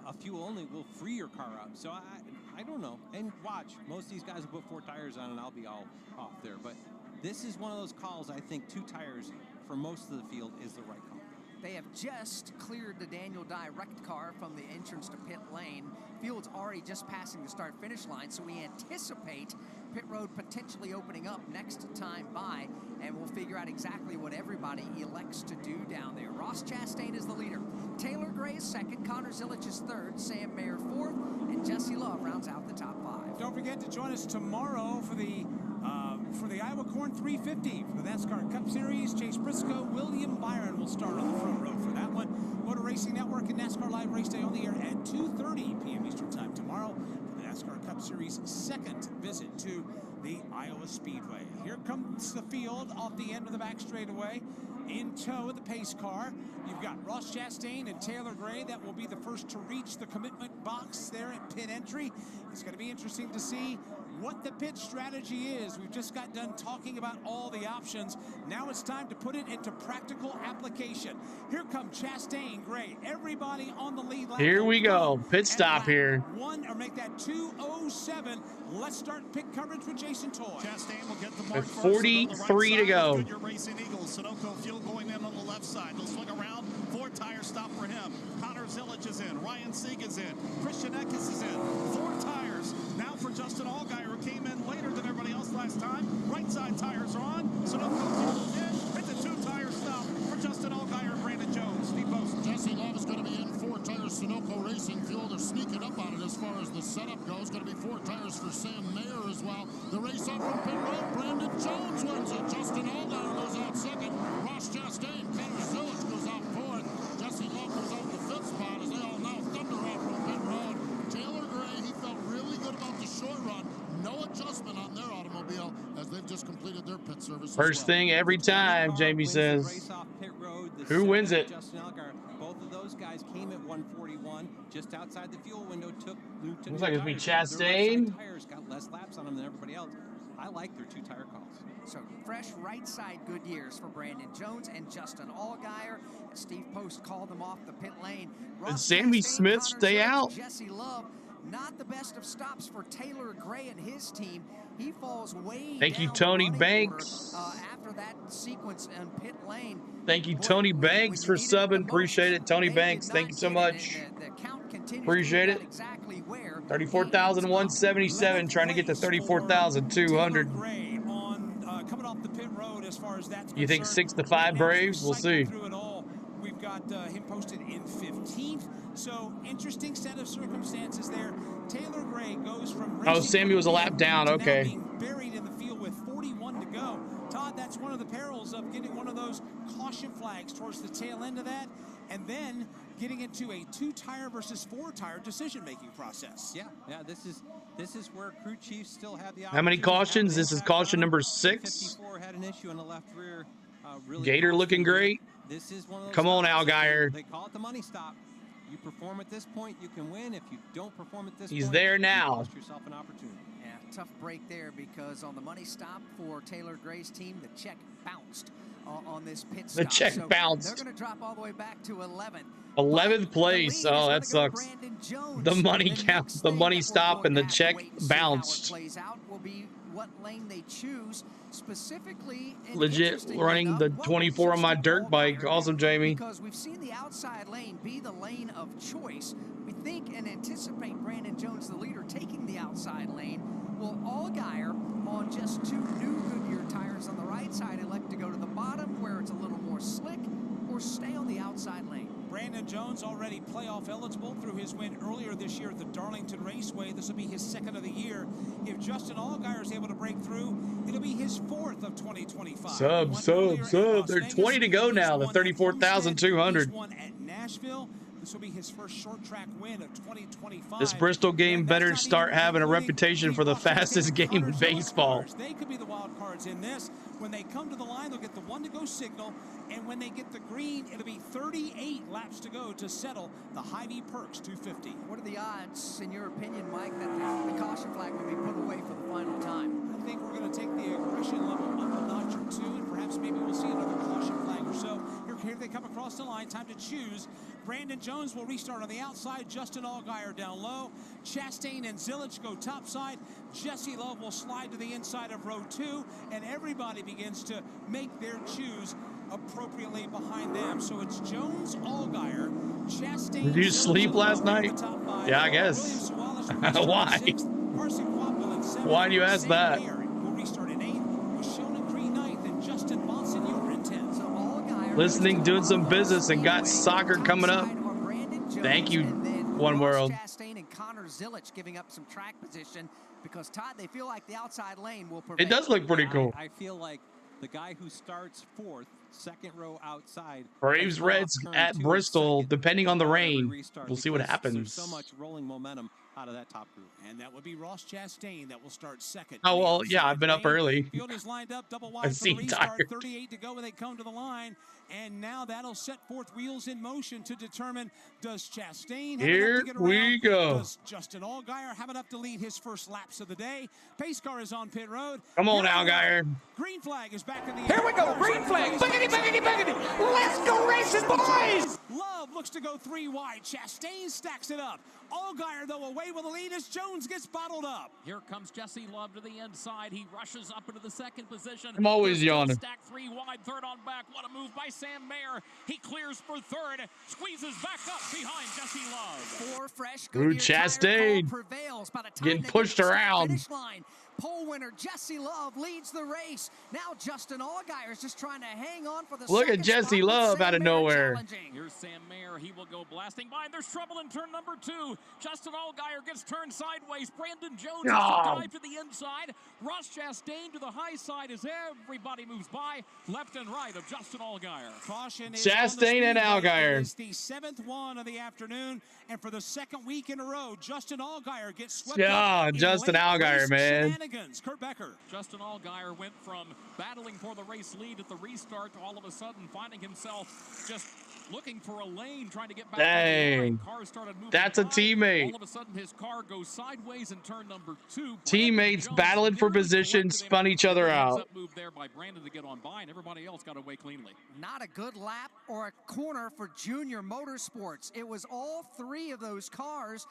a fuel only will free your car up. So I don't know. And watch, most of these guys will put 4 tires on, and I'll be all off there. But this is one of those calls. I think 2 tires for most of the field is the right call. They have just cleared the Daniel Dye wrecked car from the entrance to pit lane. Field's already just passing the start-finish line, so we anticipate pit road potentially opening up next time by, and we'll figure out exactly what everybody elects to do down there. Ross Chastain is the leader. Taylor Gray is second, Connor Zilic is third, Sam Mayer fourth, and Jesse Love rounds out the top 5. Don't forget to join us tomorrow for the Iowa Corn 350 for the NASCAR Cup Series. Chase Briscoe, William Byron will start on the front row for that one. Motor Racing Network and NASCAR Live Race Day on the air at 2:30 p.m. Eastern Time tomorrow for the NASCAR Cup Series' second visit to the Iowa Speedway. Here comes the field off the end of the back straightaway. In tow of the pace car, you've got Ross Chastain and Taylor Gray. That will be the first to reach the commitment box there at pit entry. It's going to be interesting to see what the pit strategy is. We've just got done talking about all the options. Now it's time to put it into practical application. Here come Chastain, Gray, everybody on the lead lap. Here we go. Pit stop here. One or make that 2:07. Let's start pit coverage with Jason Toy. Chastain will get the mark first. 43 to go. Goodyear Racing Eagles. Sunoco Fuel going in on the left side. They'll swing around. 4 tire stop for him. Connor Zilic is in. Ryan Sieg is in. Christian Eckes is in. 4 tires. Now for Justin Allgaier, who came in later than everybody else last time. Right side tires are on. Sunoco Fuel is in. It's a 2-tire stop for Justin Allgaier and Brandon Jones. Steve Post. Jesse Love is going to be in. 4 tires. Sunoco Racing Fuel. They're sneaking up on it as far as the setup goes. Going to be 4 tires for Sam Mayer as well. The race off from pit road. Brandon Jones wins it. Justin Allgaier goes out second. Ross Chastain, Connor Zilic goes out fourth. Jesse Love goes out in the 5th spot as they all now thunder off from pit road. Taylor Gray, he felt really good about the short run. No adjustment on their automobile as they've just completed their pit service. First thing every time, Jamie says. Who wins it? Justin Allgaier. Both of those guys came at 141, just outside the fuel window. Looks like it'd be Chastain. Tires got less laps on them than everybody else. I like their 2-tire calls. So fresh right side Goodyears for Brandon Jones and Justin Allgaier. Steve Post called them off the pit lane. Did Sammy Smith stay out? Jesse Love, not the best of stops for Taylor Gray and his team. He falls way Thank you, down Tony the running Banks. order, after that sequence in pit lane. Thank you, Tony Banks, for subbing. Appreciate it, Tony Banks. Thank you so much. Appreciate it. 34,177, trying to get to 34,200. Coming off the pit road as far as that's You think 6 to 5 Braves? We'll see. We've got him posted in 15th. So interesting set of circumstances there. Taylor Gray goes from Sammy was a lap down. Okay. Being buried in the field with 41 to go. Todd, that's one of the perils of getting one of those caution flags towards the tail end of that, and then getting into a 2-tire versus 4-tire decision-making process. Yeah. This is where crew chiefs still have the. How many cautions? This is caution number 6. 54 had an issue on the left rear. Really Gator looking great. This is one of those. Come on, Allgaier. They call it the money stop. You perform at this point, you can win. If you don't perform at this point, he's there now. You lost yourself an opportunity. Yeah, tough break there because on the money stop for Taylor Gray's team, the check bounced on this pit stop. The check bounced. They're going to drop all the way back to 11th. 11th place. Oh, that sucks. The money count, the money stop, and the check bounced. Plays out will be what lane they choose. Specifically, legit running the 24 on my dirt bike. Awesome, Jamie. Because we've seen the outside lane be the lane of choice. We think and anticipate Brandon Jones, the leader, taking the outside lane. Will Allgaier, on just 2 new Goodyear tires on the right side, elect to go to the bottom where it's a little more slick, or stay on the outside lane? Brandon Jones already playoff eligible through his win earlier this year at the Darlington Raceway. This will be his 2nd of the year. If Justin Allgaier is able to break through, it'll be his 4th of 2025. Sub. They're 20 to go now. The 34,200. One at Nashville. This will be his first short track win of 2025. This Bristol game better start having a reputation for the fastest game in baseball. They could be the wild cards in this. When they come to the line, they'll get the 1-to-go signal, and when they get the green, it'll be 38 laps to go to settle the HY VEE Perks 250. What are the odds, in your opinion, Mike, that the caution flag will be put away for the final time? I think we're going to take the aggression level up a notch or two, and perhaps maybe we'll see another caution flag or so. Here they come across the line. Time to choose. Brandon Jones will restart on the outside. Justin Allgaier down low. Chastain and Zilich go topside. Jesse Love will slide to the inside of row 2, and everybody begins to make their choose appropriately behind them. So it's Jones, Allgaier, Chastain. Did you sleep last night? Yeah, I guess. Why? Why do you ask that? Will restart in 8th, with Shona Cree 9th, and Justin Bonsignor in 10th. So Allgaier Listening, doing some business, and got soccer coming up. Thank you, One World. Chastain and Connor Zilich giving up some track position because, Todd, they feel like the outside lane will prevail. It does look pretty cool. I feel like the guy who starts 4th, second row outside. Braves Reds at Bristol, depending on the rain. We'll see what happens. There's so much rolling momentum out of that top group. And that would be Ross Chastain that will start second. Oh, well, yeah, I've been up early. Field is lined up, double I wide for the seem restart. tired. 38 to go when they come to the line. And now that'll set forth wheels in motion to determine, does Chastain have Here enough to get around? we go. Does Justin Allgaier have enough to lead his first laps of the day? Pace car is on pit road. Come on, Allgaier. Green flag is back in the Here we go, green flag. Buggity, buggity, buggity. Let's go racing, boys. Love looks to go 3 wide. Chastain stacks it up. Allgaier, though, away with the lead as Jones gets bottled up. Here comes Jesse Love to the inside. He rushes up into the second position. I'm always yawning. Stack 3 wide, third on back. What a move by Sam Mayer. He clears for third, squeezes back up behind Jesse Love. 4 fresh Ooh, Chastain prevails by the time getting pushed around. finish line. Pole winner Jesse Love leads the race. Now Justin Allgaier is just trying to hang on for the Look second at Jesse spot with Love Sam out of Mayer nowhere. challenging. Here's Sam Mayer. He will go blasting by. There's trouble in turn number 2. Justin Allgaier gets turned sideways. Brandon Jones has to dive to the inside. Ross Chastain to the high side as everybody moves by left and right of Justin Allgaier. Caution is Chastain and Allgaier. It's the 7th one of the afternoon, and for the second week in a row, Justin Allgaier gets swept Yeah, up in Justin late Allgaier, race man. shenanigans. Kurt Becker. Justin Allgaier went from battling for the race lead at the restart to all of a sudden finding himself just looking for a lane, trying to get back. Dang. Cars started moving That's a by. teammate. All of a sudden, his car goes sideways in turn number 2. Teammates battling for position, spun each other out. Move there by Brandon to get on by, and everybody else got away cleanly. Not a good lap or a corner for Junior Motorsports. It was all 3 of those cars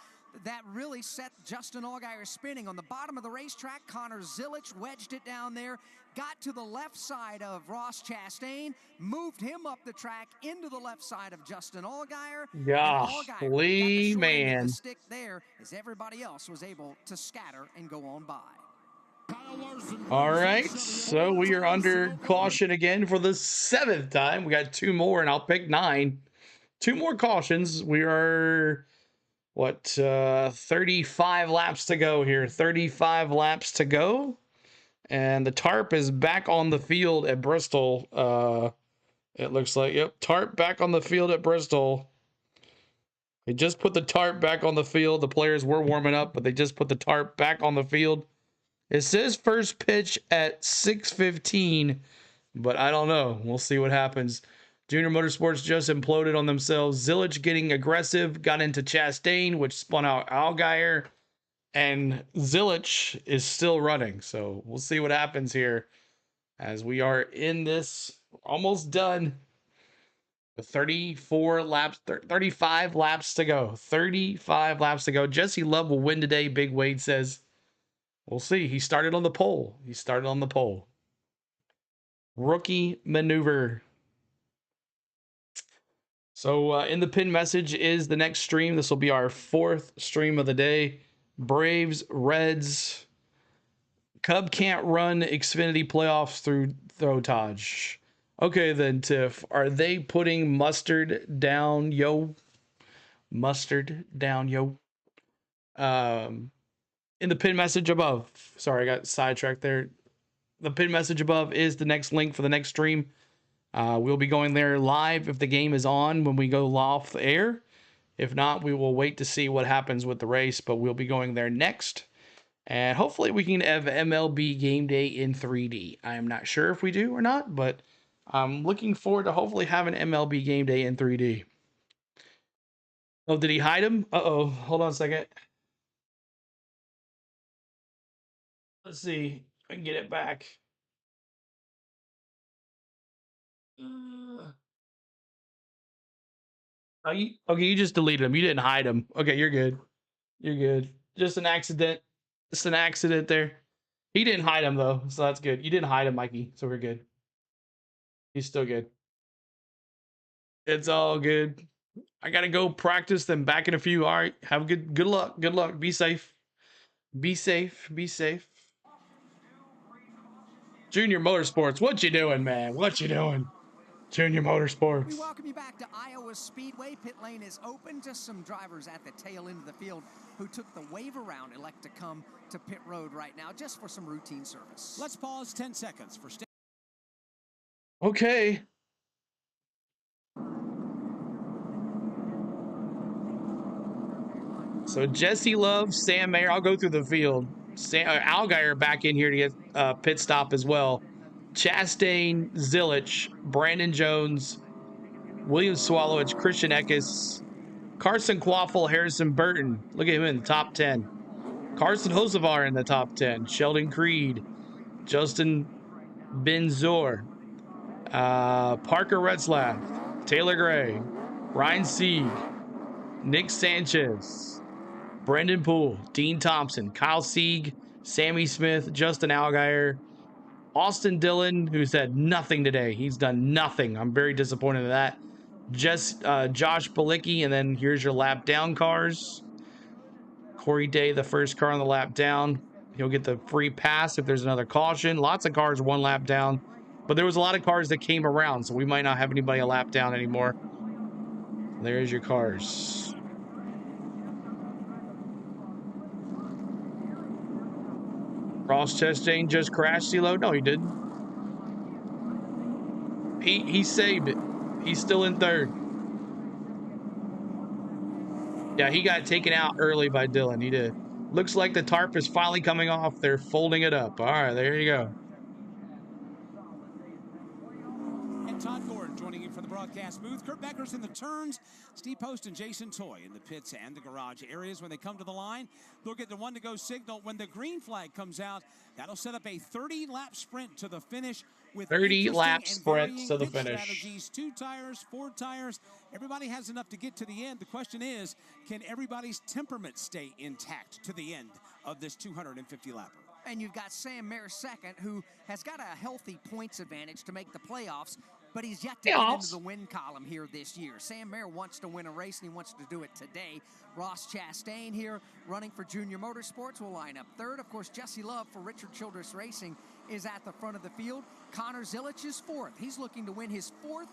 that really set Justin Allgaier spinning. On the bottom of the racetrack, Connor Zilich wedged it down there, got to the left side of Ross Chastain, moved him up the track into the left side of Justin Allgaier. Golly, man. The stick there as everybody else was able to scatter and go on by. All right, so we are under caution again for the 7th time. We got 2 more, and I'll pick 9. 2 more cautions. We are, 35 laps to go here. 35 laps to go. And the tarp is back on the field at Bristol. It looks like, yep, tarp back on the field at Bristol. They just put the tarp back on the field. The players were warming up, but they just put the tarp back on the field. It says first pitch at 6:15, but I don't know. We'll see what happens. Junior Motorsports just imploded on themselves. Zilich getting aggressive, got into Chastain, which spun out Allgaier, and Zilich is still running. So we'll see what happens here as we are in this, almost done. 34 laps, 35 laps to go. 35 laps to go. Jesse Love will win today, Big Wade says. We'll see. He started on the pole. Rookie maneuver. So in the pin message is the next stream. This will be our 4th stream of the day. Braves, Reds. Cub can't run Xfinity playoffs through Throtage. Okay, then, Tiff. Are they putting mustard down, yo? Mustard down, yo. In the pin message above. Sorry, I got sidetracked there. The pin message above is the next link for the next stream. We'll be going there live if the game is on when we go off the air. If not, we will wait to see what happens with the race, but we'll be going there next. And hopefully we can have MLB Game Day in 3D. I am not sure if we do or not, but I'm looking forward to hopefully having MLB Game Day in 3D. Oh, did he hide him? Uh-oh. Hold on a second. Let's see if I can get it back. Okay, you just deleted him. You didn't hide him. Okay, you're good. You're good. Just an accident. Just an accident there. He didn't hide him, though, so that's good. You didn't hide him, Mikey, so we're good. He's still good. It's all good. I gotta go practice, then back in a few. All right, have good luck. Good luck. Be safe. Be safe. Be safe. Junior Motorsports, what you doing, man? What you doing? Junior Motorsports. We welcome you back to Iowa Speedway. Pit lane is open. Just some drivers at the tail end of the field who took the wave around elect to come to pit road right now just for some routine service. Let's pause 10 seconds for Okay. So Jesse Love, Sam Mayer. I'll go through the field. Allgaier back in here to get pit stop as well. Chastain, Zilich, Brandon Jones, William Swallowich, Christian Eckes, Carson Quaffle, Harrison Burton. Look at him in the top 10. Carson Hocevar in the top 10. Sheldon Creed, Justin Benzor, Parker Retzlaff, Taylor Gray, Ryan Sieg, Nick Sanchez, Brendan Poole, Dean Thompson, Kyle Sieg, Sammy Smith, Justin Allgaier, Austin Dillon, who's had nothing today. He's done nothing. I'm very disappointed in that. Josh Balicki, and then here's your lap down cars. Corey Day, the first car on the lap down. He'll get the free pass if there's another caution. Lots of cars one lap down, but there was a lot of cars that came around, so we might not have anybody a lap down anymore. There's your cars. Ross Chastain just crashed, CeeLo? No, he didn't. He saved it. He's still in third. Yeah, he got taken out early by Dylan. He did. Looks like the tarp is finally coming off. They're folding it up. All right, there you go. And Todd Gordon joining you from the broadcast booth. Kurt Becker's in the turns. Steve Post and Jason Toy in the pits and the garage areas. When they come to the line, they'll get the one to go signal. When the green flag comes out, that'll set up a 30-lap sprint to the finish. With 30-lap sprint to the finish. Strategies, 2 tires, 4 tires. Everybody has enough to get to the end. The question is, can everybody's temperament stay intact to the end of this 250-lapper? And you've got Sam Mayer second, who has got a healthy points advantage to make the playoffs, but he's yet to get into the win column here this year. Sam Mayer wants to win a race, and he wants to do it today. Ross Chastain here, running for Junior Motorsports, will line up third. Of course, Jesse Love for Richard Childress Racing is at the front of the field. Connor Zilich is fourth. He's looking to win his 4th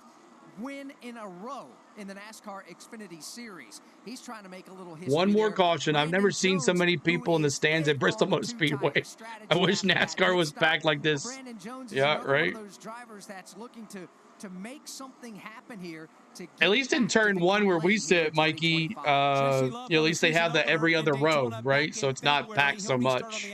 win in a row in the NASCAR Xfinity Series. He's trying to make a little history. One more caution. I've never seen so many people in the stands at Bristol Motor Speedway. I wish NASCAR was back like this. Brandon Jones is yeah, right. One of those drivers that's looking to make something happen here. At least in turn 1 where we sit, Mikey, at least they have the every other row, right? So it's not packed so much.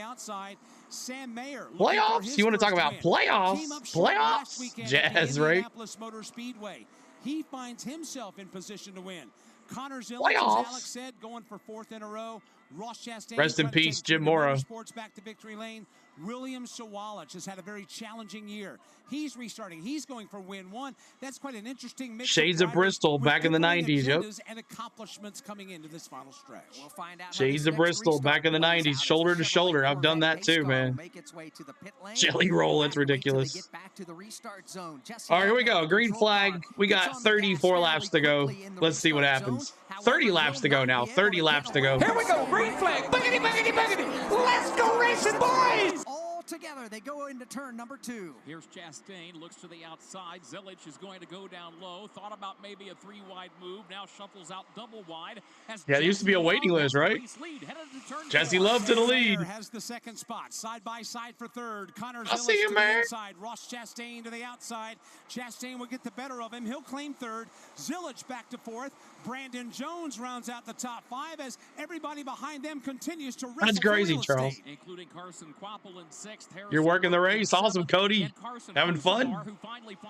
Sam Mayer. Playoffs? You want to talk about playoffs? Playoffs? Jazz, right? Motor Speedway. He finds himself in position to win. Connor Zilich, as Alex said, going for 4th in a row. Ross Chastain. Rest in peace, Jim Mora. Sports back to victory lane. William Swallowich has had a very challenging year. He's restarting. He's going for win 1. That's quite an interesting mix. Shades of Bristol back in the 90s. Yep. And accomplishments coming into this final stretch. We'll find out. Shades of Bristol back in the 90s, shoulder to shoulder. I've done that too, man. Jelly roll, that's ridiculous. All right, here we go. Green flag. We got 34 laps to go. Let's see what happens. 30 laps to go now. 30 laps to go. Here we go. Green flag. Boogity, boogity, boogity. Let's go racing, boys. All together, they go into turn number 2. Here's Chastain, looks to the outside. Zilich is going to go down low. Thought about maybe a 3-wide move. Now shuffles out double wide. Yeah, there used to be a waiting list, right? Jesse Love to the lead. Has the second spot. Side by side for third. Connor I see you, to man. the inside. Ross Chastain to the outside. Chastain will get the better of him. He'll claim third. Zillage back to fourth. Brandon Jones rounds out the top five as everybody behind them continues to wrestle. That's crazy, for Charles. estate. Including Carson Quapple in sixth. You're working the race. Awesome, Cody. Having fun?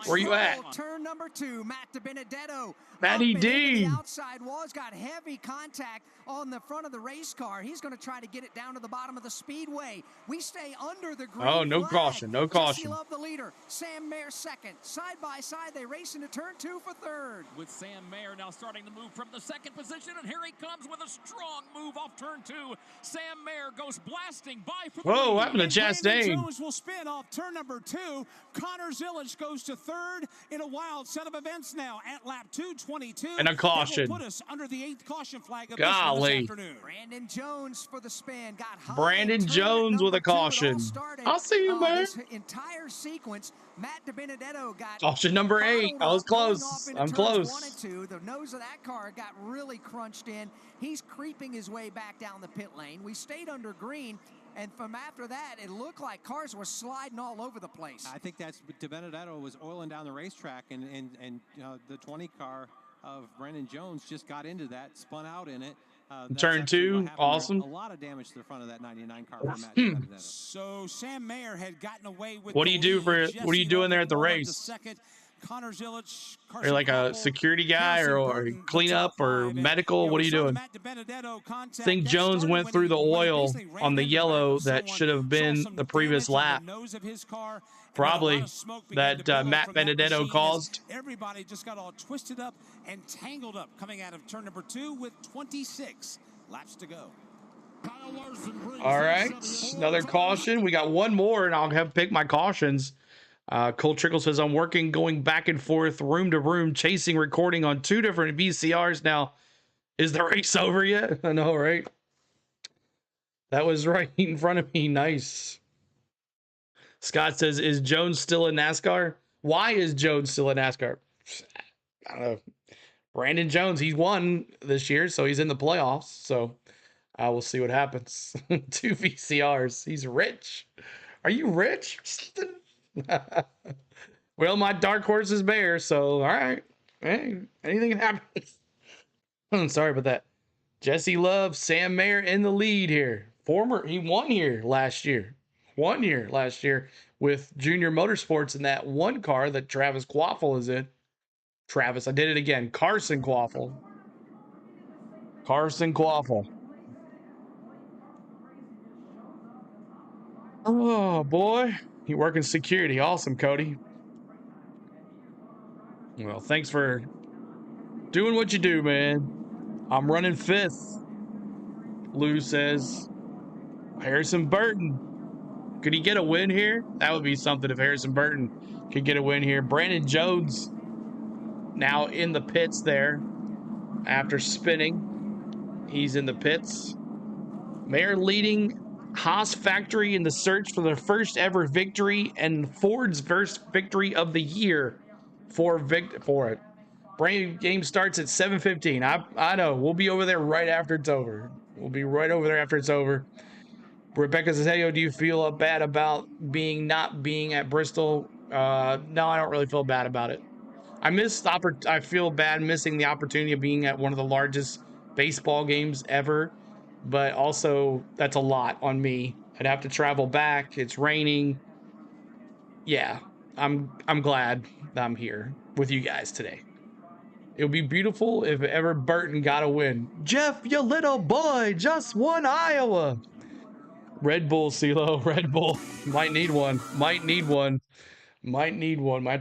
Where you at? Turn number 2, Matt DiBenedetto. Matty D. The outside walls got heavy contact on the front of the race car. He's going to try to get it down to the bottom of the speedway. We stay under the green Oh, no flag. caution. No caution. Jesse Love the leader. Sam Mayer second. Side by side, they race into turn 2 for third. With Sam Mayer now starting to move from the second position, and here he comes with a strong move off turn 2. Sam Mayer goes blasting by for the Whoa, lead. what happened to Chastain? Jones will spin off turn number 2. Connor Zillage goes to third in a wild set of events now at lap 222. And a caution. That will put us under the 8th caution flag of Golly. this afternoon. Brandon Jones for the spin. Got high. Brandon Jones with a caution. I'll see you, man. This entire sequence, Matt DiBenedetto got Caution number 8. I was close. I'm close. 1 and 2. The nose of that car got really crunched in. He's creeping his way back down the pit lane. We stayed under green. And from after that, it looked like cars were sliding all over the place. I think that's DiBenedetto was oiling down the racetrack, and the 20 car of Brandon Jones just got into that, spun out in it. Turn 2, awesome. A lot of damage to the front of that 99 car for Matt DiBenedetto. So Sam Mayer had gotten away with. What do you do for? What are you doing there at the race? Second. Connor Zillage, Are you like a security guy or cleanup or medical? What are you doing? I think Jones went through the oil on the yellow that should have been the previous lap. Probably that Matt Benedetto caused. Everybody just got all twisted up and tangled up coming out of turn number 2 with 26 laps to go. All right, another caution. We got one more, and I'll have pick my cautions. Cole Trickle says, I'm working, going back and forth, room to room, chasing, recording on 2 different VCRs. Now, is the race over yet? I know, right? That was right in front of me. Nice. Scott says, is Jones still in NASCAR? Why is Jones still in NASCAR? I don't know. Brandon Jones, he won this year, so he's in the playoffs. So I will see what happens. 2 VCRs. He's rich. Are you rich? Well, my dark horse is Bear, so all right. Hey, anything can happen. Sorry about that. Jesse Love, Sam Mayer in the lead here. He won here last year. With Junior Motorsports in that one car that Travis Quaffle is in. I did it again. Carson Quaffle. Oh, boy. You working security. Awesome, Cody. Well, thanks for doing what you do, man. I'm running 5th. Lou says, Harrison Burton. Could he get a win here? That would be something if Harrison Burton could get a win here. Brandon Jones now in the pits there after spinning. He's in the pits. Mayer leading Haas Factory in the search for their first ever victory and Ford's first victory of the year for it. Brand game starts at 7:15. I know. We'll be over there right after it's over. Rebecca says, hey, do you feel bad about not being at Bristol? No, I don't really feel bad about it. I feel bad missing the opportunity of being at one of the largest baseball games ever. But also, that's a lot on me. I'd have to travel back. It's raining. Yeah, I'm glad that I'm here with you guys today. It would be beautiful if ever Burton got a win. Jeff, you little boy, just won Iowa. Red Bull, CeeLo, Red Bull. Might need one. Might have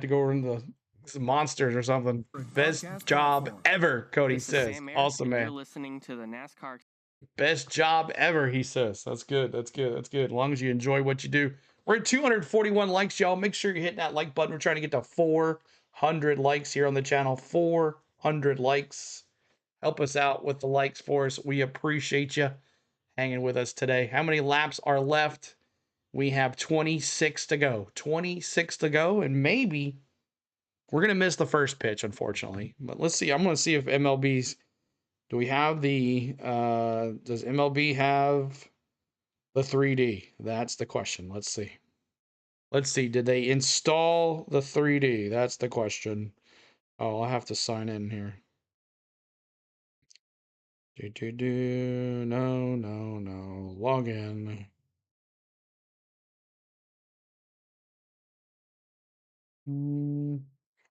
to go over into the monsters or something. Best job ever, Cody says. Awesome, man. You're listening to the NASCAR. Best job ever, he says. That's good. As long as you enjoy what you do. We're at 241 likes, y'all. Make sure you're hitting that like button. We're trying to get to 400 likes here on the channel. 400 likes. Help us out with the likes for us. We appreciate you hanging with us today. How many laps are left? We have 26 to go. 26 to go, and maybe we're going to miss the first pitch, unfortunately. But let's see. I'm going to see if MLB's... Do we have the, does MLB have The 3D. That's the question. Let's see. Let's see. Did they install the 3D? That's the question. Oh, I'll have to sign in here. No, no, no. Log in.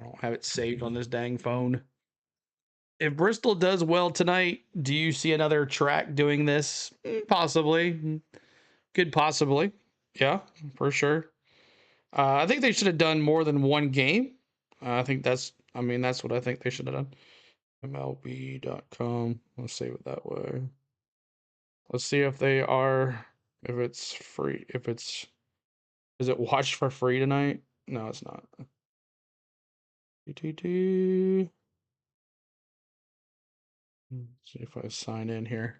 I don't have it saved on this dang phone. If Bristol does well tonight, do you see another track doing this? Possibly. Could possibly. Yeah, for sure. I think they should have done more than one game. I think that's what I think they should have done. MLB.com. Let's save it that way. Let's see if they are, if it's free, is it watched for free tonight? No, it's not. See if I sign in here.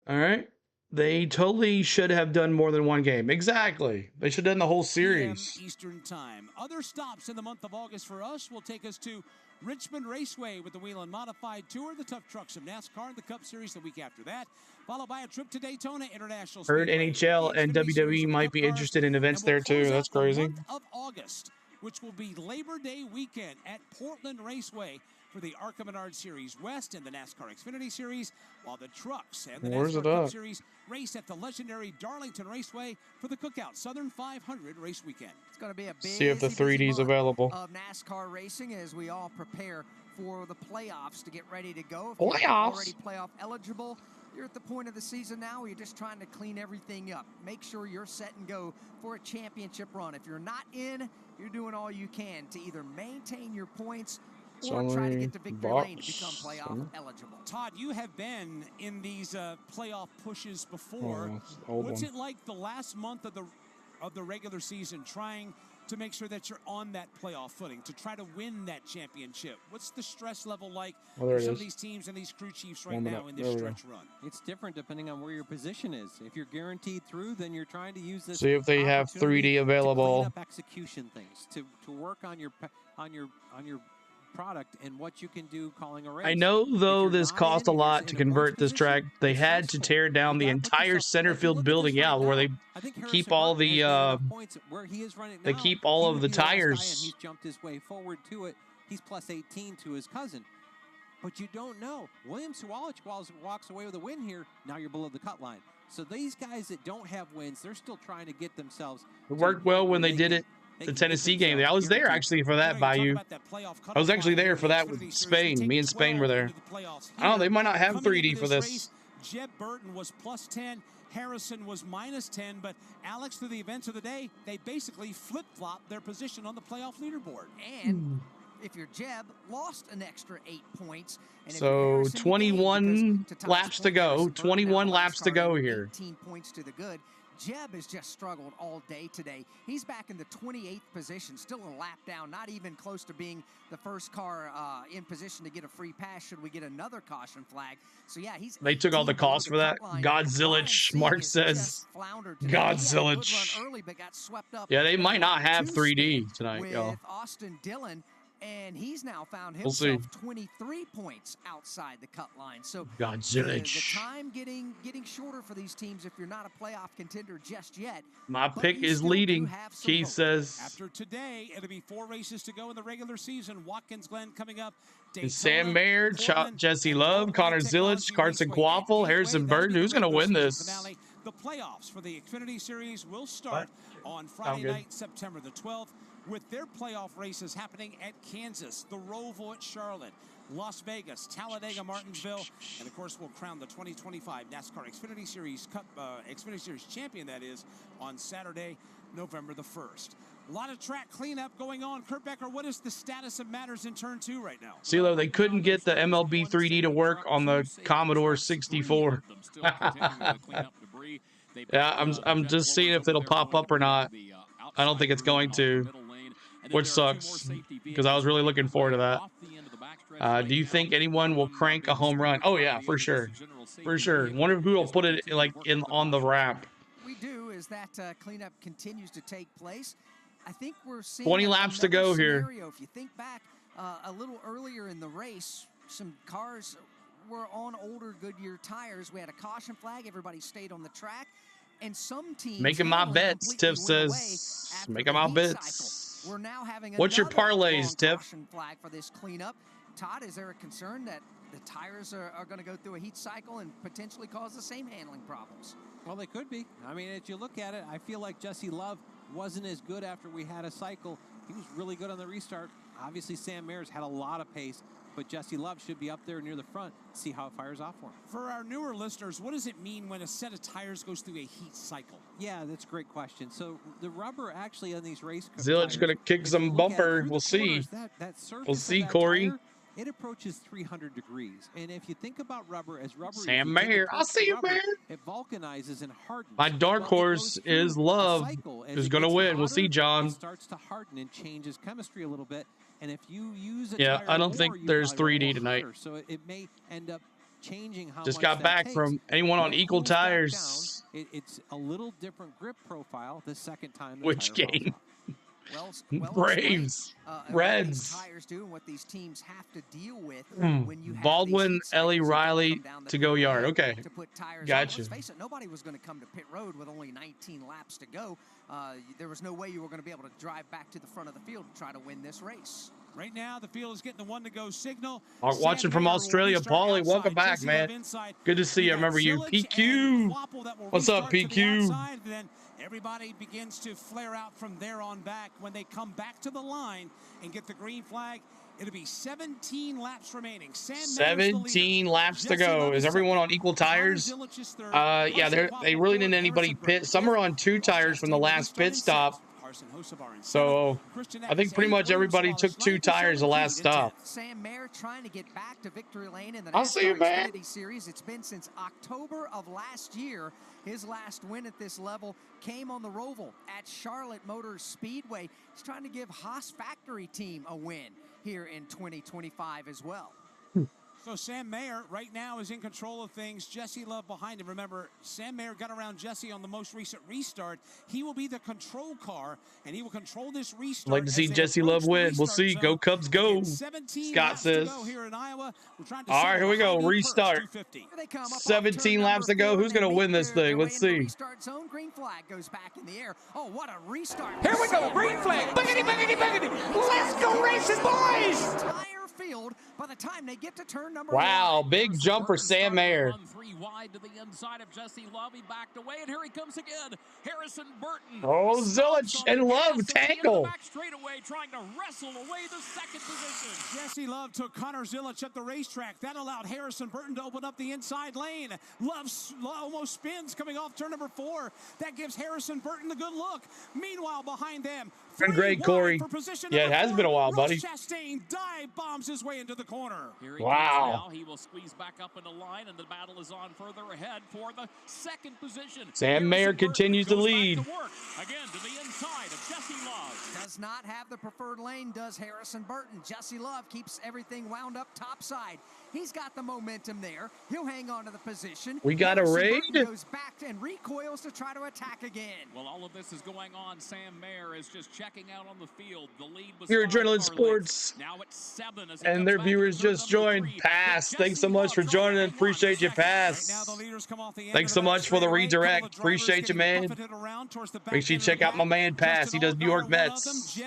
All right. They totally should have done more than one game. Exactly. They should have done the whole series. PM Eastern Time. Other stops in the month of August for us will take us to Richmond Raceway with the Whelen Modified Tour, the Tough Trucks of NASCAR, and the Cup Series the week after that, followed by a trip to Daytona International Heard Speedway. NHL and WWE might be interested in events there too. That's crazy. The month of August, which will be Labor Day weekend at Portland Raceway for the ARCA Menard Series West and the NASCAR Xfinity Series, while the trucks and the Where's NASCAR it Cup at? Series race at the legendary Darlington Raceway for the Cookout Southern 500 race weekend. It's going to be a busy, See if the 3D is available. of NASCAR racing as we all prepare for the playoffs to get ready to go. If you're Playoffs? already playoff eligible, you're at the point of the season now where you're just trying to clean everything up. Make sure you're set and go for a championship run. If you're not in, you're doing all you can to either maintain your points or try to get to victory lane to become playoff eligible. Todd, you have been in these playoff pushes before. What's it like the last month of the regular season, trying to make sure that you're on that playoff footing, to try to win that championship? What's the stress level like for some of these teams and these crew chiefs right now in this stretch run? It's different depending on where your position is. If you're guaranteed through, then you're trying to use this. See if they have 3D available. To clean up execution things, to work on your product and what you can do calling a race. I know, though, this cost a lot to convert this track. They had to tear down the entire center field building out where they keep all the they keep all of the tires. He's jumped his way forward to it. He's plus 18 to his cousin. But you don't know. William Suwalic walks away with a win here. Now you're below the cut line. So these guys that don't have wins, they're still trying to get themselves. It worked well when they did it. The Tennessee game. I was there actually for that, Bayou. I was actually there for that with Spain. Me and Spain were there. I don't know. They might not have 3D for this. Jeb Burton was plus 10. Harrison was minus 10. But Alex, through the events of the day, they basically flip-flopped their position on the playoff leaderboard. And if you're Jeb, lost an extra 8 points. And so 21 laps to go. 21 laps to go here. 18 points to the good. Jeb has just struggled all day today. He's back in the 28th position, still a lap down, not even close to being the first car in position to get a free pass should we get another caution flag. So yeah, they took all the costs for that. Godzilla, Mark says. Godzilla. Yeah, they might not have 3D tonight, y'all. With Austin Dillon. And he's now found himself 23 points outside the cut line. So the time getting shorter for these teams if you're not a playoff contender just yet. My pick is leading, Keith says. After today, it'll be 4 races to go in the regular season. Watkins Glen coming up. And Sam Mayer, Jesse Love, Connor Zillage, Carson Quaffle, Harrison Burton. Who's going to win this? The playoffs for the Xfinity Series will start on Friday night, September the 12th. With their playoff races happening at Kansas, the Roval at Charlotte, Las Vegas, Talladega, Martinsville, and of course we'll crown the 2025 NASCAR Xfinity Series Cup, Xfinity Series champion, that is, on Saturday, November the 1st. A lot of track cleanup going on. Kurt Becker, what is the status of matters in turn 2 right now? CeeLo, they couldn't get the MLB 3D to work on the Commodore 64. Yeah, I'm just seeing if it'll pop up or not. I don't think it's going to, which sucks because I was really looking forward to that. Do you think anyone will crank a home run? Oh yeah, for sure, for sure. Wonder who will put it like on the wrap. We do as that cleanup continues to take place. I think we're seeing 20 laps to go here. If you think back a little earlier in the race, some cars were on older Goodyear tires. We had a caution flag. Everybody stayed on the track. and some teams Making my handling bets, completely Tiff went away says. after Making the my heat bets. cycle. We're now having What's your another parlays, long Tiff? caution flag for this cleanup. Todd, is there a concern that the tires are going to go through a heat cycle and potentially cause the same handling problems? Well, they could be. I mean, if you look at it, I feel like Jesse Love wasn't as good after we had a cycle. He was really good on the restart. Obviously, Sam Mayer's had a lot of pace, but Jesse Love should be up there near the front. See how it fires off for him. For our newer listeners, what does it mean when a set of tires goes through a heat cycle? Yeah, that's a great question. So the rubber actually on these race Zillage gonna kick some bumper. We'll see. We'll see, Corey. It approaches 300 degrees. And if you think about rubber as rubber, Sam Mayer. I'll see you, man. It vulcanizes and hardens. My dark horse is Love, who's going to win. We'll see, John. It starts to harden and changes chemistry a little bit. And if you use a yeah, tire I don't more, think you there's probably 3D run tonight. harder. So it may end up changing how Just much got that back takes. from anyone on When it equal cools back tires. down, it's a little different grip profile the second time. Which game? Well Braves, Reds. Tires do and what these teams have to deal with when you have Baldwin, these heat Ellie, cycles that Riley come down the to go pit yard. lane Okay, to put tires on. gotcha. Let's face it, nobody was going to come to pit road with only 19 laps to go. There was no way you were going to be able to drive back to the front of the field and try to win this race. Right now, the field is getting the one to go signal. Watching from Australia, Paulie, welcome back, man. Good to see you. I remember you. PQ. What's up, PQ? Then everybody begins to flare out from there on back. When they come back to the line and get the green flag, it'll be 17 laps remaining. 17 laps to go. Is everyone on equal tires? Yeah, they really didn't anybody pit. Some are on 2 tires from the last pit stop. So I think pretty much everybody took 2 tires the last stop. Sam Mayer trying to get back to victory lane in the I'll see you, NASCAR man. Xfinity Series. It's been since October of last year. His last win at this level came on the Roval at Charlotte Motor Speedway. He's trying to give Haas Factory Team a win here in 2025 as well. So Sam Mayer right now is in control of things. Jesse Love behind him. Remember, Sam Mayer got around Jesse on the most recent restart. He will be the control car, and he will control this restart. I'd like to see Jesse Love win. We'll see. Go Cubs, go. Scott says. All right, here we go. Restart. 17 laps to go. Who's going to win this thing? Let's see. Restart zone. Green flag goes back in the air. Oh, what a restart. Here we go. Green flag. Boogity, boogity, boogity. Let's go racing, boys. Entire field by the time they get to turn number Wow, 1. big jump for Sam Mayer. 3 wide to the inside of Jesse Love. He backed away, and here he comes again. Harrison Burton. Oh, Zillage and Love tangle. Back straight away, trying to wrestle away the second position. Jesse Love took Connor Zilic at the racetrack. That allowed Harrison Burton to open up the inside lane. Love almost spins coming off turn number 4. That gives Harrison Burton the good look. Meanwhile, behind them, And great, Corey. Yeah, it has been a while, buddy. Chastain dive bombs his way into the corner. Here he wow. Now. He will squeeze back up in the line, and the battle is on further ahead for the second position. Sam Mayer continues to lead. Again to the inside of Jesse Love. Does not have the preferred lane, does Harrison Burton. Jesse Love keeps everything wound up topside. He's got the momentum there. He'll hang on to the position. We got a raid. Goes back and recoils to try to attack again. Well, all of this is going on. Sam Mayer is just checking out on the field. The lead was Your Adrenaline Sports. Now it's 7 as and their viewers just joined. Pass. Thanks so much for joining. Appreciate you, Pass. Thanks so much for the redirect. Appreciate you, man. Make sure you check out my man, Pass. He does New York Mets.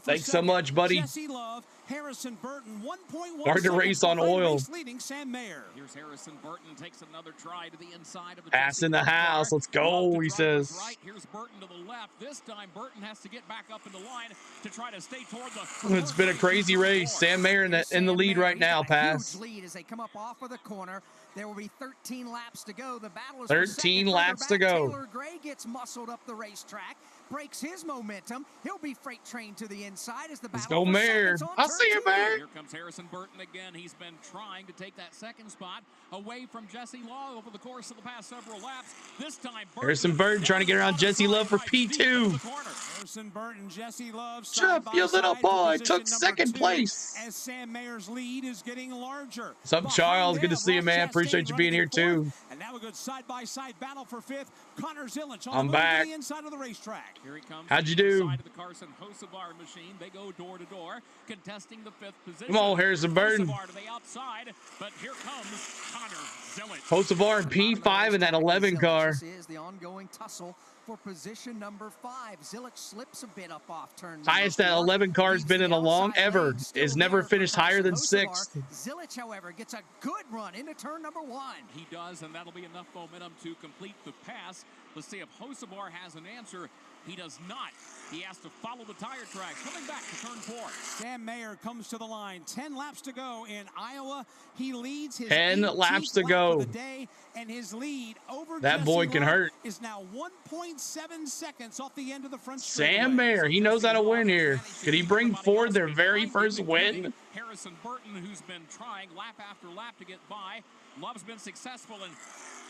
Thanks so much, buddy. Jesse Love, Harrison Burton, 1.1 hard to race on oil. Leading Sam Mayer. Here's Harrison Burton takes another try to the inside of the Pass in the house. Let's go, he says. Right. Here's Burton to the left. This time Burton has to get back up in the line to try to stay toward the. It's been a crazy race. Sam Mayer in the lead right now, Pass. Huge lead as they come up off of the corner. There will be 13 laps to go. The battle is 13 laps to go. Taylor Gray gets muscled up the racetrack, breaks his momentum. He'll be freight trained to the inside as the battle. Let's go, Mayer. I'll see you, Mayer. Here comes Harrison Burton again. He's been trying to take that second spot away from Jesse Love over the course of the past several laps. This time, Harrison Burton trying to get around Jesse Love for P2. Harrison Burton, Jesse Love. Jeff, you little boy, took second place. As Sam Mayer's lead is getting larger. What's up, Charles? Good to see you, man. Appreciate you being here, too. And now we good side-by-side battle for fifth. Connor Zilic on I'm the move back. to the inside of the racetrack. Here he comes. How'd you do? Side of the Carson Hocevar machine. They go door to door, contesting the fifth position. Come on, Harrison Burton. Hocevar to the outside, but here comes Connor Zilic. Hocevar and P5 in that 11 car. This is the ongoing tussle for position number 5. Zilic slips a bit up off turn. Highest that 11 car has been in a long ever. Is never finished higher than 6th. Zilic, however, gets a good run into turn number 1. He does, and that'll be enough momentum to complete the pass. Let's see if Hocevar has an answer. He does not. He has to follow the tire tracks. Coming back to turn 4. Sam Mayer comes to the line. 10 laps to go in Iowa. He leads his 10 laps to go. of the day, and his lead over That Jesse boy can Love hurt. is now 1.7 seconds off the end of the front Sam Mayer, he knows how to win here. Could he bring forward their very first win? Harrison Burton, who's been trying lap after lap to get by. Love's been successful in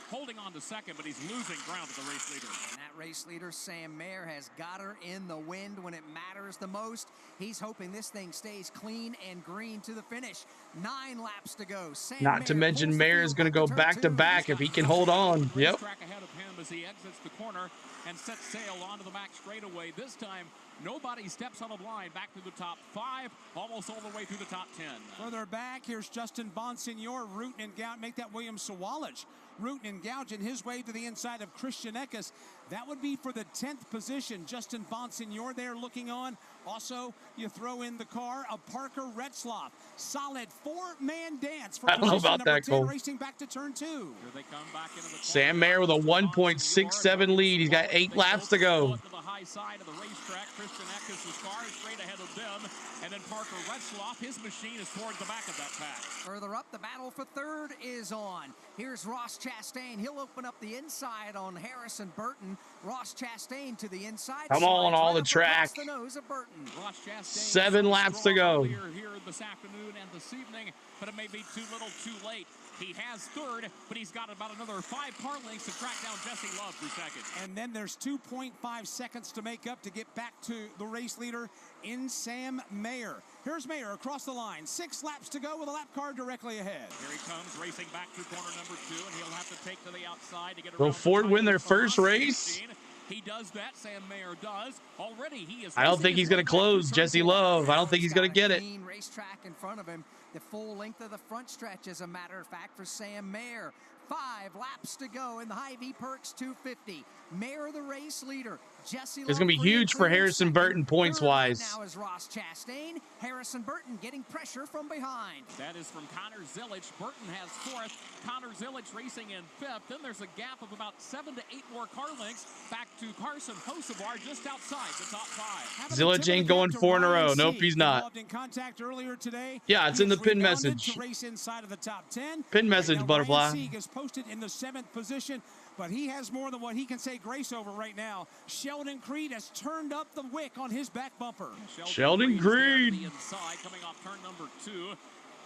holding on to second, but he's losing ground to the race leader. And that race leader, Sam Mayer, has got her in the wind when it matters the most. He's hoping this thing stays clean and green to the finish. 9 laps to go. Not to mention Mayer is going to go back-to-back if he can hold on. Yep. Track ahead of him as he exits the corner and sets sail onto the back straightaway. This time, nobody steps on the line. Back to the top 5, almost all the way through the top 10. Further back, here's Justin Bonsignor rooting and gout. Make that William Sawallich rooting and gouging his way to the inside of Christian Eckes. That would be for the 10th position. Justin Bonsignor there looking on. Also, you throw in the car of Parker Retzloff. Solid 4-man dance for I don't know about that, Cole. racing back to turn 2. Here they come back into the Sam Mayer with a 1.67 lead. He's got 8 laps to go. To the high side of the racetrack, Christian Eckes' car is straight ahead of them, and then Parker Retzloff, his machine is towards the back of that pack. Further up, the battle for third is on. Here's Ross Chastain. He'll open up the inside on Harrison Burton. Ross Chastain to the inside. Come on, all the track. The nose of Burton. Ross Chastain 7 laps to go. Here this afternoon and this evening, but it may be too little, too late. He has third, but he's got about another 5 car lengths to track down Jesse Love for second. And then there's 2.5 seconds to make up to get back to the race leader in Sam Mayer. Here's Mayer across the line. 6 laps to go with a lap car directly ahead. Here he comes, racing back through corner number 2, and he'll have to take to the outside to get around. Will Ford win their first race? He does that. Sam Mayer does. Already he is. I don't think he's going to close Jesse Love. I don't think he's going to get it. Racetrack in front of him. The full length of the front stretch, as a matter of fact, for Sam Mayer. 5 laps to go in the Hy-Vee Perks 250. Mayer the race leader. Jesse Love. It's going to be huge for Harrison Burton points-wise. Now is Ross Chastain. Harrison Burton getting pressure from behind. That is from Connor Zilic. Burton has 4th. Connor Zilic racing in 5th. Then there's a gap of about 7 to 8 more car lengths back to Carson Hocevar just outside the top 5. Zilic ain't going 4 in a row. Nope, he's not. In contact earlier today. Yeah, it's in the pin message. To race inside of the top 10. Pin message, Butterfly. Ryan Sieg is posted in the 7th position, but he has more than what he can say grace over right now. Sheldon Creed has turned up the wick on his back bumper. Sheldon Creed. Inside, coming off turn number 2.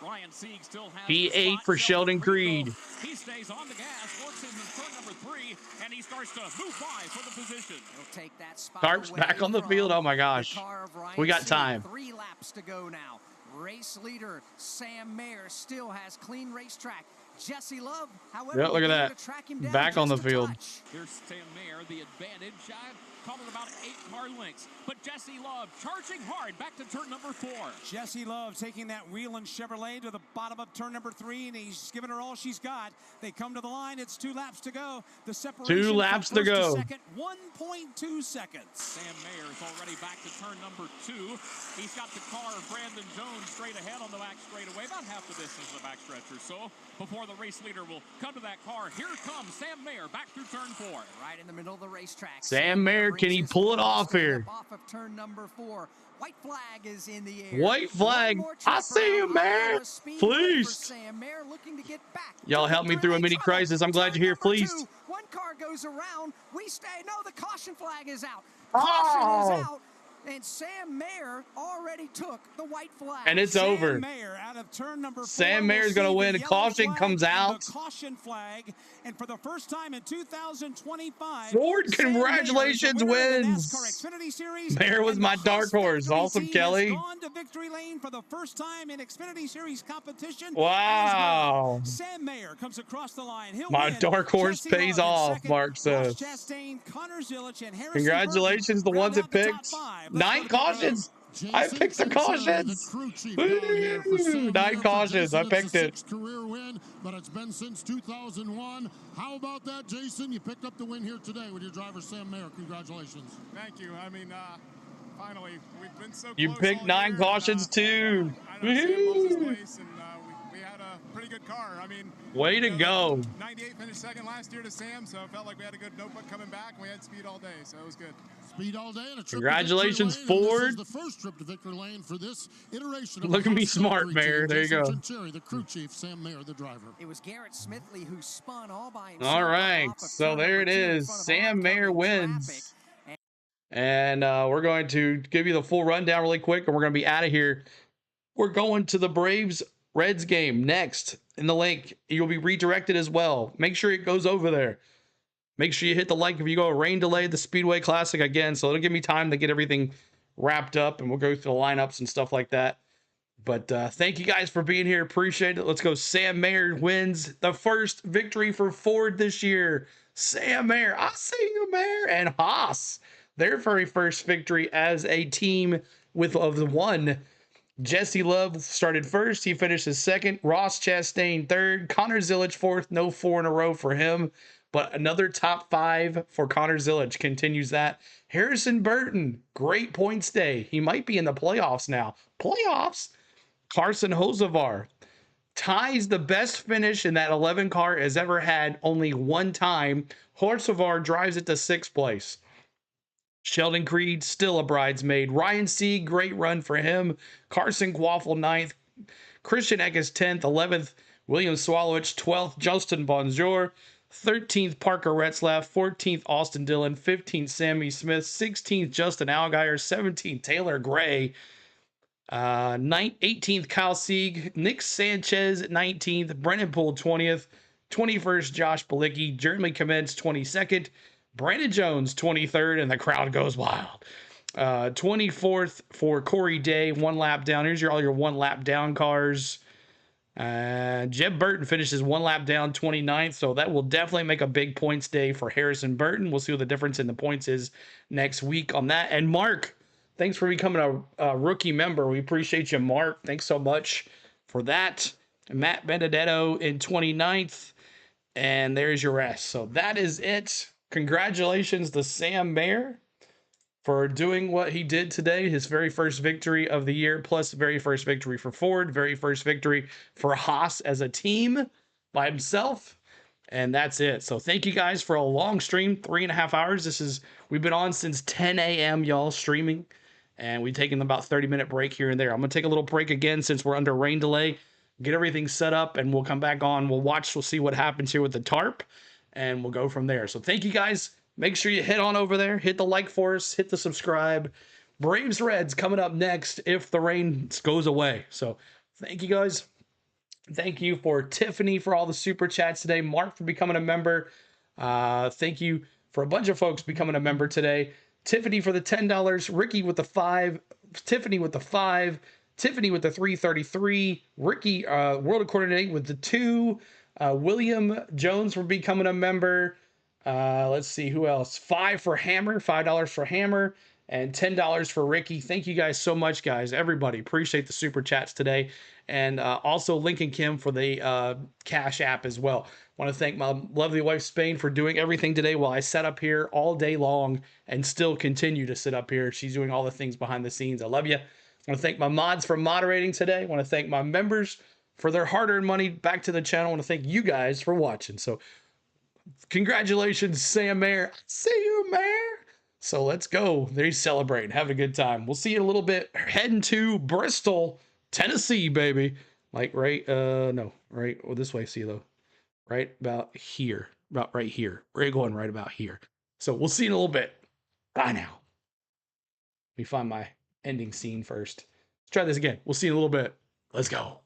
Ryan Sieg still has P8 for Sheldon Creed. He stays on the gas, works into turn number 3, and he starts to move by for the position. He'll take that spot. Tarp's back on the field. Oh my gosh. We got time. 3 laps to go now. Race leader Sam Mayer still has clean racetrack. Jesse Love, however, yeah, look at that. Back on the field. Here's Sam Mayer, the advantage. Calling about 8 car lengths. But Jesse Love charging hard back to turn number 4. Jesse Love taking that Wheeland Chevrolet to the bottom of turn number 3, and he's giving her all she's got. They come to the line. It's 2 laps to go. The separation 2 laps to go. Second, 1.2 seconds. Sam Mayer is already back to turn number 2. He's got the car of Brandon Jones straight ahead on the back straightaway, about half the distance of the backstretch or so, before the race leader will come to that car. Here comes Sam Mayer back through turn 4. Right in the middle of the racetrack. Sam Mayer, can he pull it off here? Off of turn number 4. White flag is in the air. White flag. I see you, Mayer. Please. Sam Mayer looking to get back. Y'all helped me through a mini crisis. I'm glad you're here. Please. 1 car goes around. We stay. No, the caution flag is out. Caution is out. And Sam Mayer already took the white flag. And it's over. Sam Mayer out of turn number 4. Sam Mayer's going to win. Caution comes out. The caution flag. And for the first time in 2025, Ford, congratulations, wins. Xfinity Series. Mayer was my dark horse. Awesome, Kelly. Gone to victory lane for the first time in Xfinity Series competition. Wow. Sam Mayer comes across the line. He'll my win. dark horse Jesse pays Love off, second, Mark says. Chastain, Connor Zilic, and Harrison Congratulations, the ones that picked 9 cautions. I picked the cautions. Woo! 9 cautions. I picked it. Career win, but it's been since 2001. How about that, Jason? You picked up the win here today with your driver, Sam Mayer. Congratulations. Thank you. I mean, finally, we've been so You close picked all 9 year, cautions too. I know Sam loves this place, and we had a pretty good car. I mean, way to go. 98 finished second last year to Sam, so it felt like we had a good notebook coming back, and we had speed all day, so it was good. Speed all day and a trip Congratulations, to victory lane, Ford. This is the first trip to victory lane for this iteration of Look the at me Haas smart, factory Mayer. team. There you Jason go. Chincheri, the crew chief, Sam Mayer, the driver. It was Garrett Smithley who spun all by himself. All right, so there it is. Sam Mayer wins. And we're going to give you the full rundown really quick, and we're going to be out of here. We're going to the Braves-Reds game next in the link. You'll be redirected as well. Make sure it goes over there. Make sure you hit the like if you go rain delay the Speedway Classic again, so it'll give me time to get everything wrapped up, and we'll go through the lineups and stuff like that. But thank you guys for being here. Appreciate it. Let's go. Sam Mayer wins the first victory for Ford this year. Sam Mayer. I see you, Mayer. And Haas, their very first victory as a team of the one. Jesse Love started first. He finishes second. Ross Chastain third. Connor Zilic fourth. No 4 in a row for him. But another top 5 for Connor Zilic continues that. Harrison Burton, great points day. He might be in the playoffs now. Playoffs? Carson Hocevar ties the best finish in that 11 car has ever had only one time. Hocevar drives it to 6th place. Sheldon Creed, still a bridesmaid. Ryan Sieg, great run for him. Carson Quaffle, 9th. Christian Eckes, 10th. 11th, William Swalowich, 12th. Justin Bonjour. 13th, Parker Retzlaff. 14th, Austin Dillon. 15th, Sammy Smith. 16th, Justin Allgaier. 17th, Taylor Gray. 18th, Kyle Sieg. Nick Sanchez, 19th. Brennan Poole, 20th. 21st, Josh Balicki. Jeremy Commence, 22nd. Brandon Jones, 23rd, and the crowd goes wild. 24th for Corey Day, 1 lap down. Here's all your 1 lap down cars. Jeb Burton finishes 1 lap down, 29th, so that will definitely make a big points day for Harrison Burton. We'll see what the difference in the points is next week on that. And Mark, thanks for becoming a rookie member. We appreciate you, Mark. Thanks so much for that. Matt Benedetto in 29th, and there's your rest. So that is it. Congratulations to Sam Mayer for doing what he did today, his very first victory of the year, plus very first victory for Ford, very first victory for Haas as a team by himself. And that's it. So thank you guys for a long stream, 3.5 hours. We've been on since 10 a.m., y'all, streaming. And we've taken about 30-minute break here and there. I'm going to take a little break again since we're under rain delay, get everything set up, and we'll come back on. We'll see what happens here with the tarp, and we'll go from there. So thank you guys. Make sure you head on over there, hit the like for us, hit the subscribe. Braves Reds coming up next if the rain goes away. So thank you guys. Thank you for Tiffany for all the super chats today. Mark for becoming a member. Thank you for a bunch of folks becoming a member today. Tiffany for the $10. Ricky with the 5. Tiffany with the 5. Tiffany with the 333. Ricky, World of Coordinate with the 2. William Jones for becoming a member. Let's see who else. 5 for Hammer, $5 for Hammer, and $10 for Ricky. Thank you guys so much, guys. Everybody, appreciate the super chats today. And also Lincoln Kim for the Cash App as well. Want to thank my lovely wife Spain for doing everything today while I sat up here all day long and still continue to sit up here. She's doing all the things behind the scenes. I love you. I want to thank my mods for moderating today. I want to thank my members for their hard-earned money back to the channel. I want to thank you guys for watching. So congratulations, Sam Mayer. See you, Mayer. So let's go. They celebrate. Have a good time. We'll see you in a little bit. Heading to Bristol, Tennessee, baby. Like right, right. Well, this way, CeeLo. Right about here. About right here. We're going right about here. So we'll see you in a little bit. Bye now. Let me find my ending scene first. Let's try this again. We'll see in a little bit. Let's go.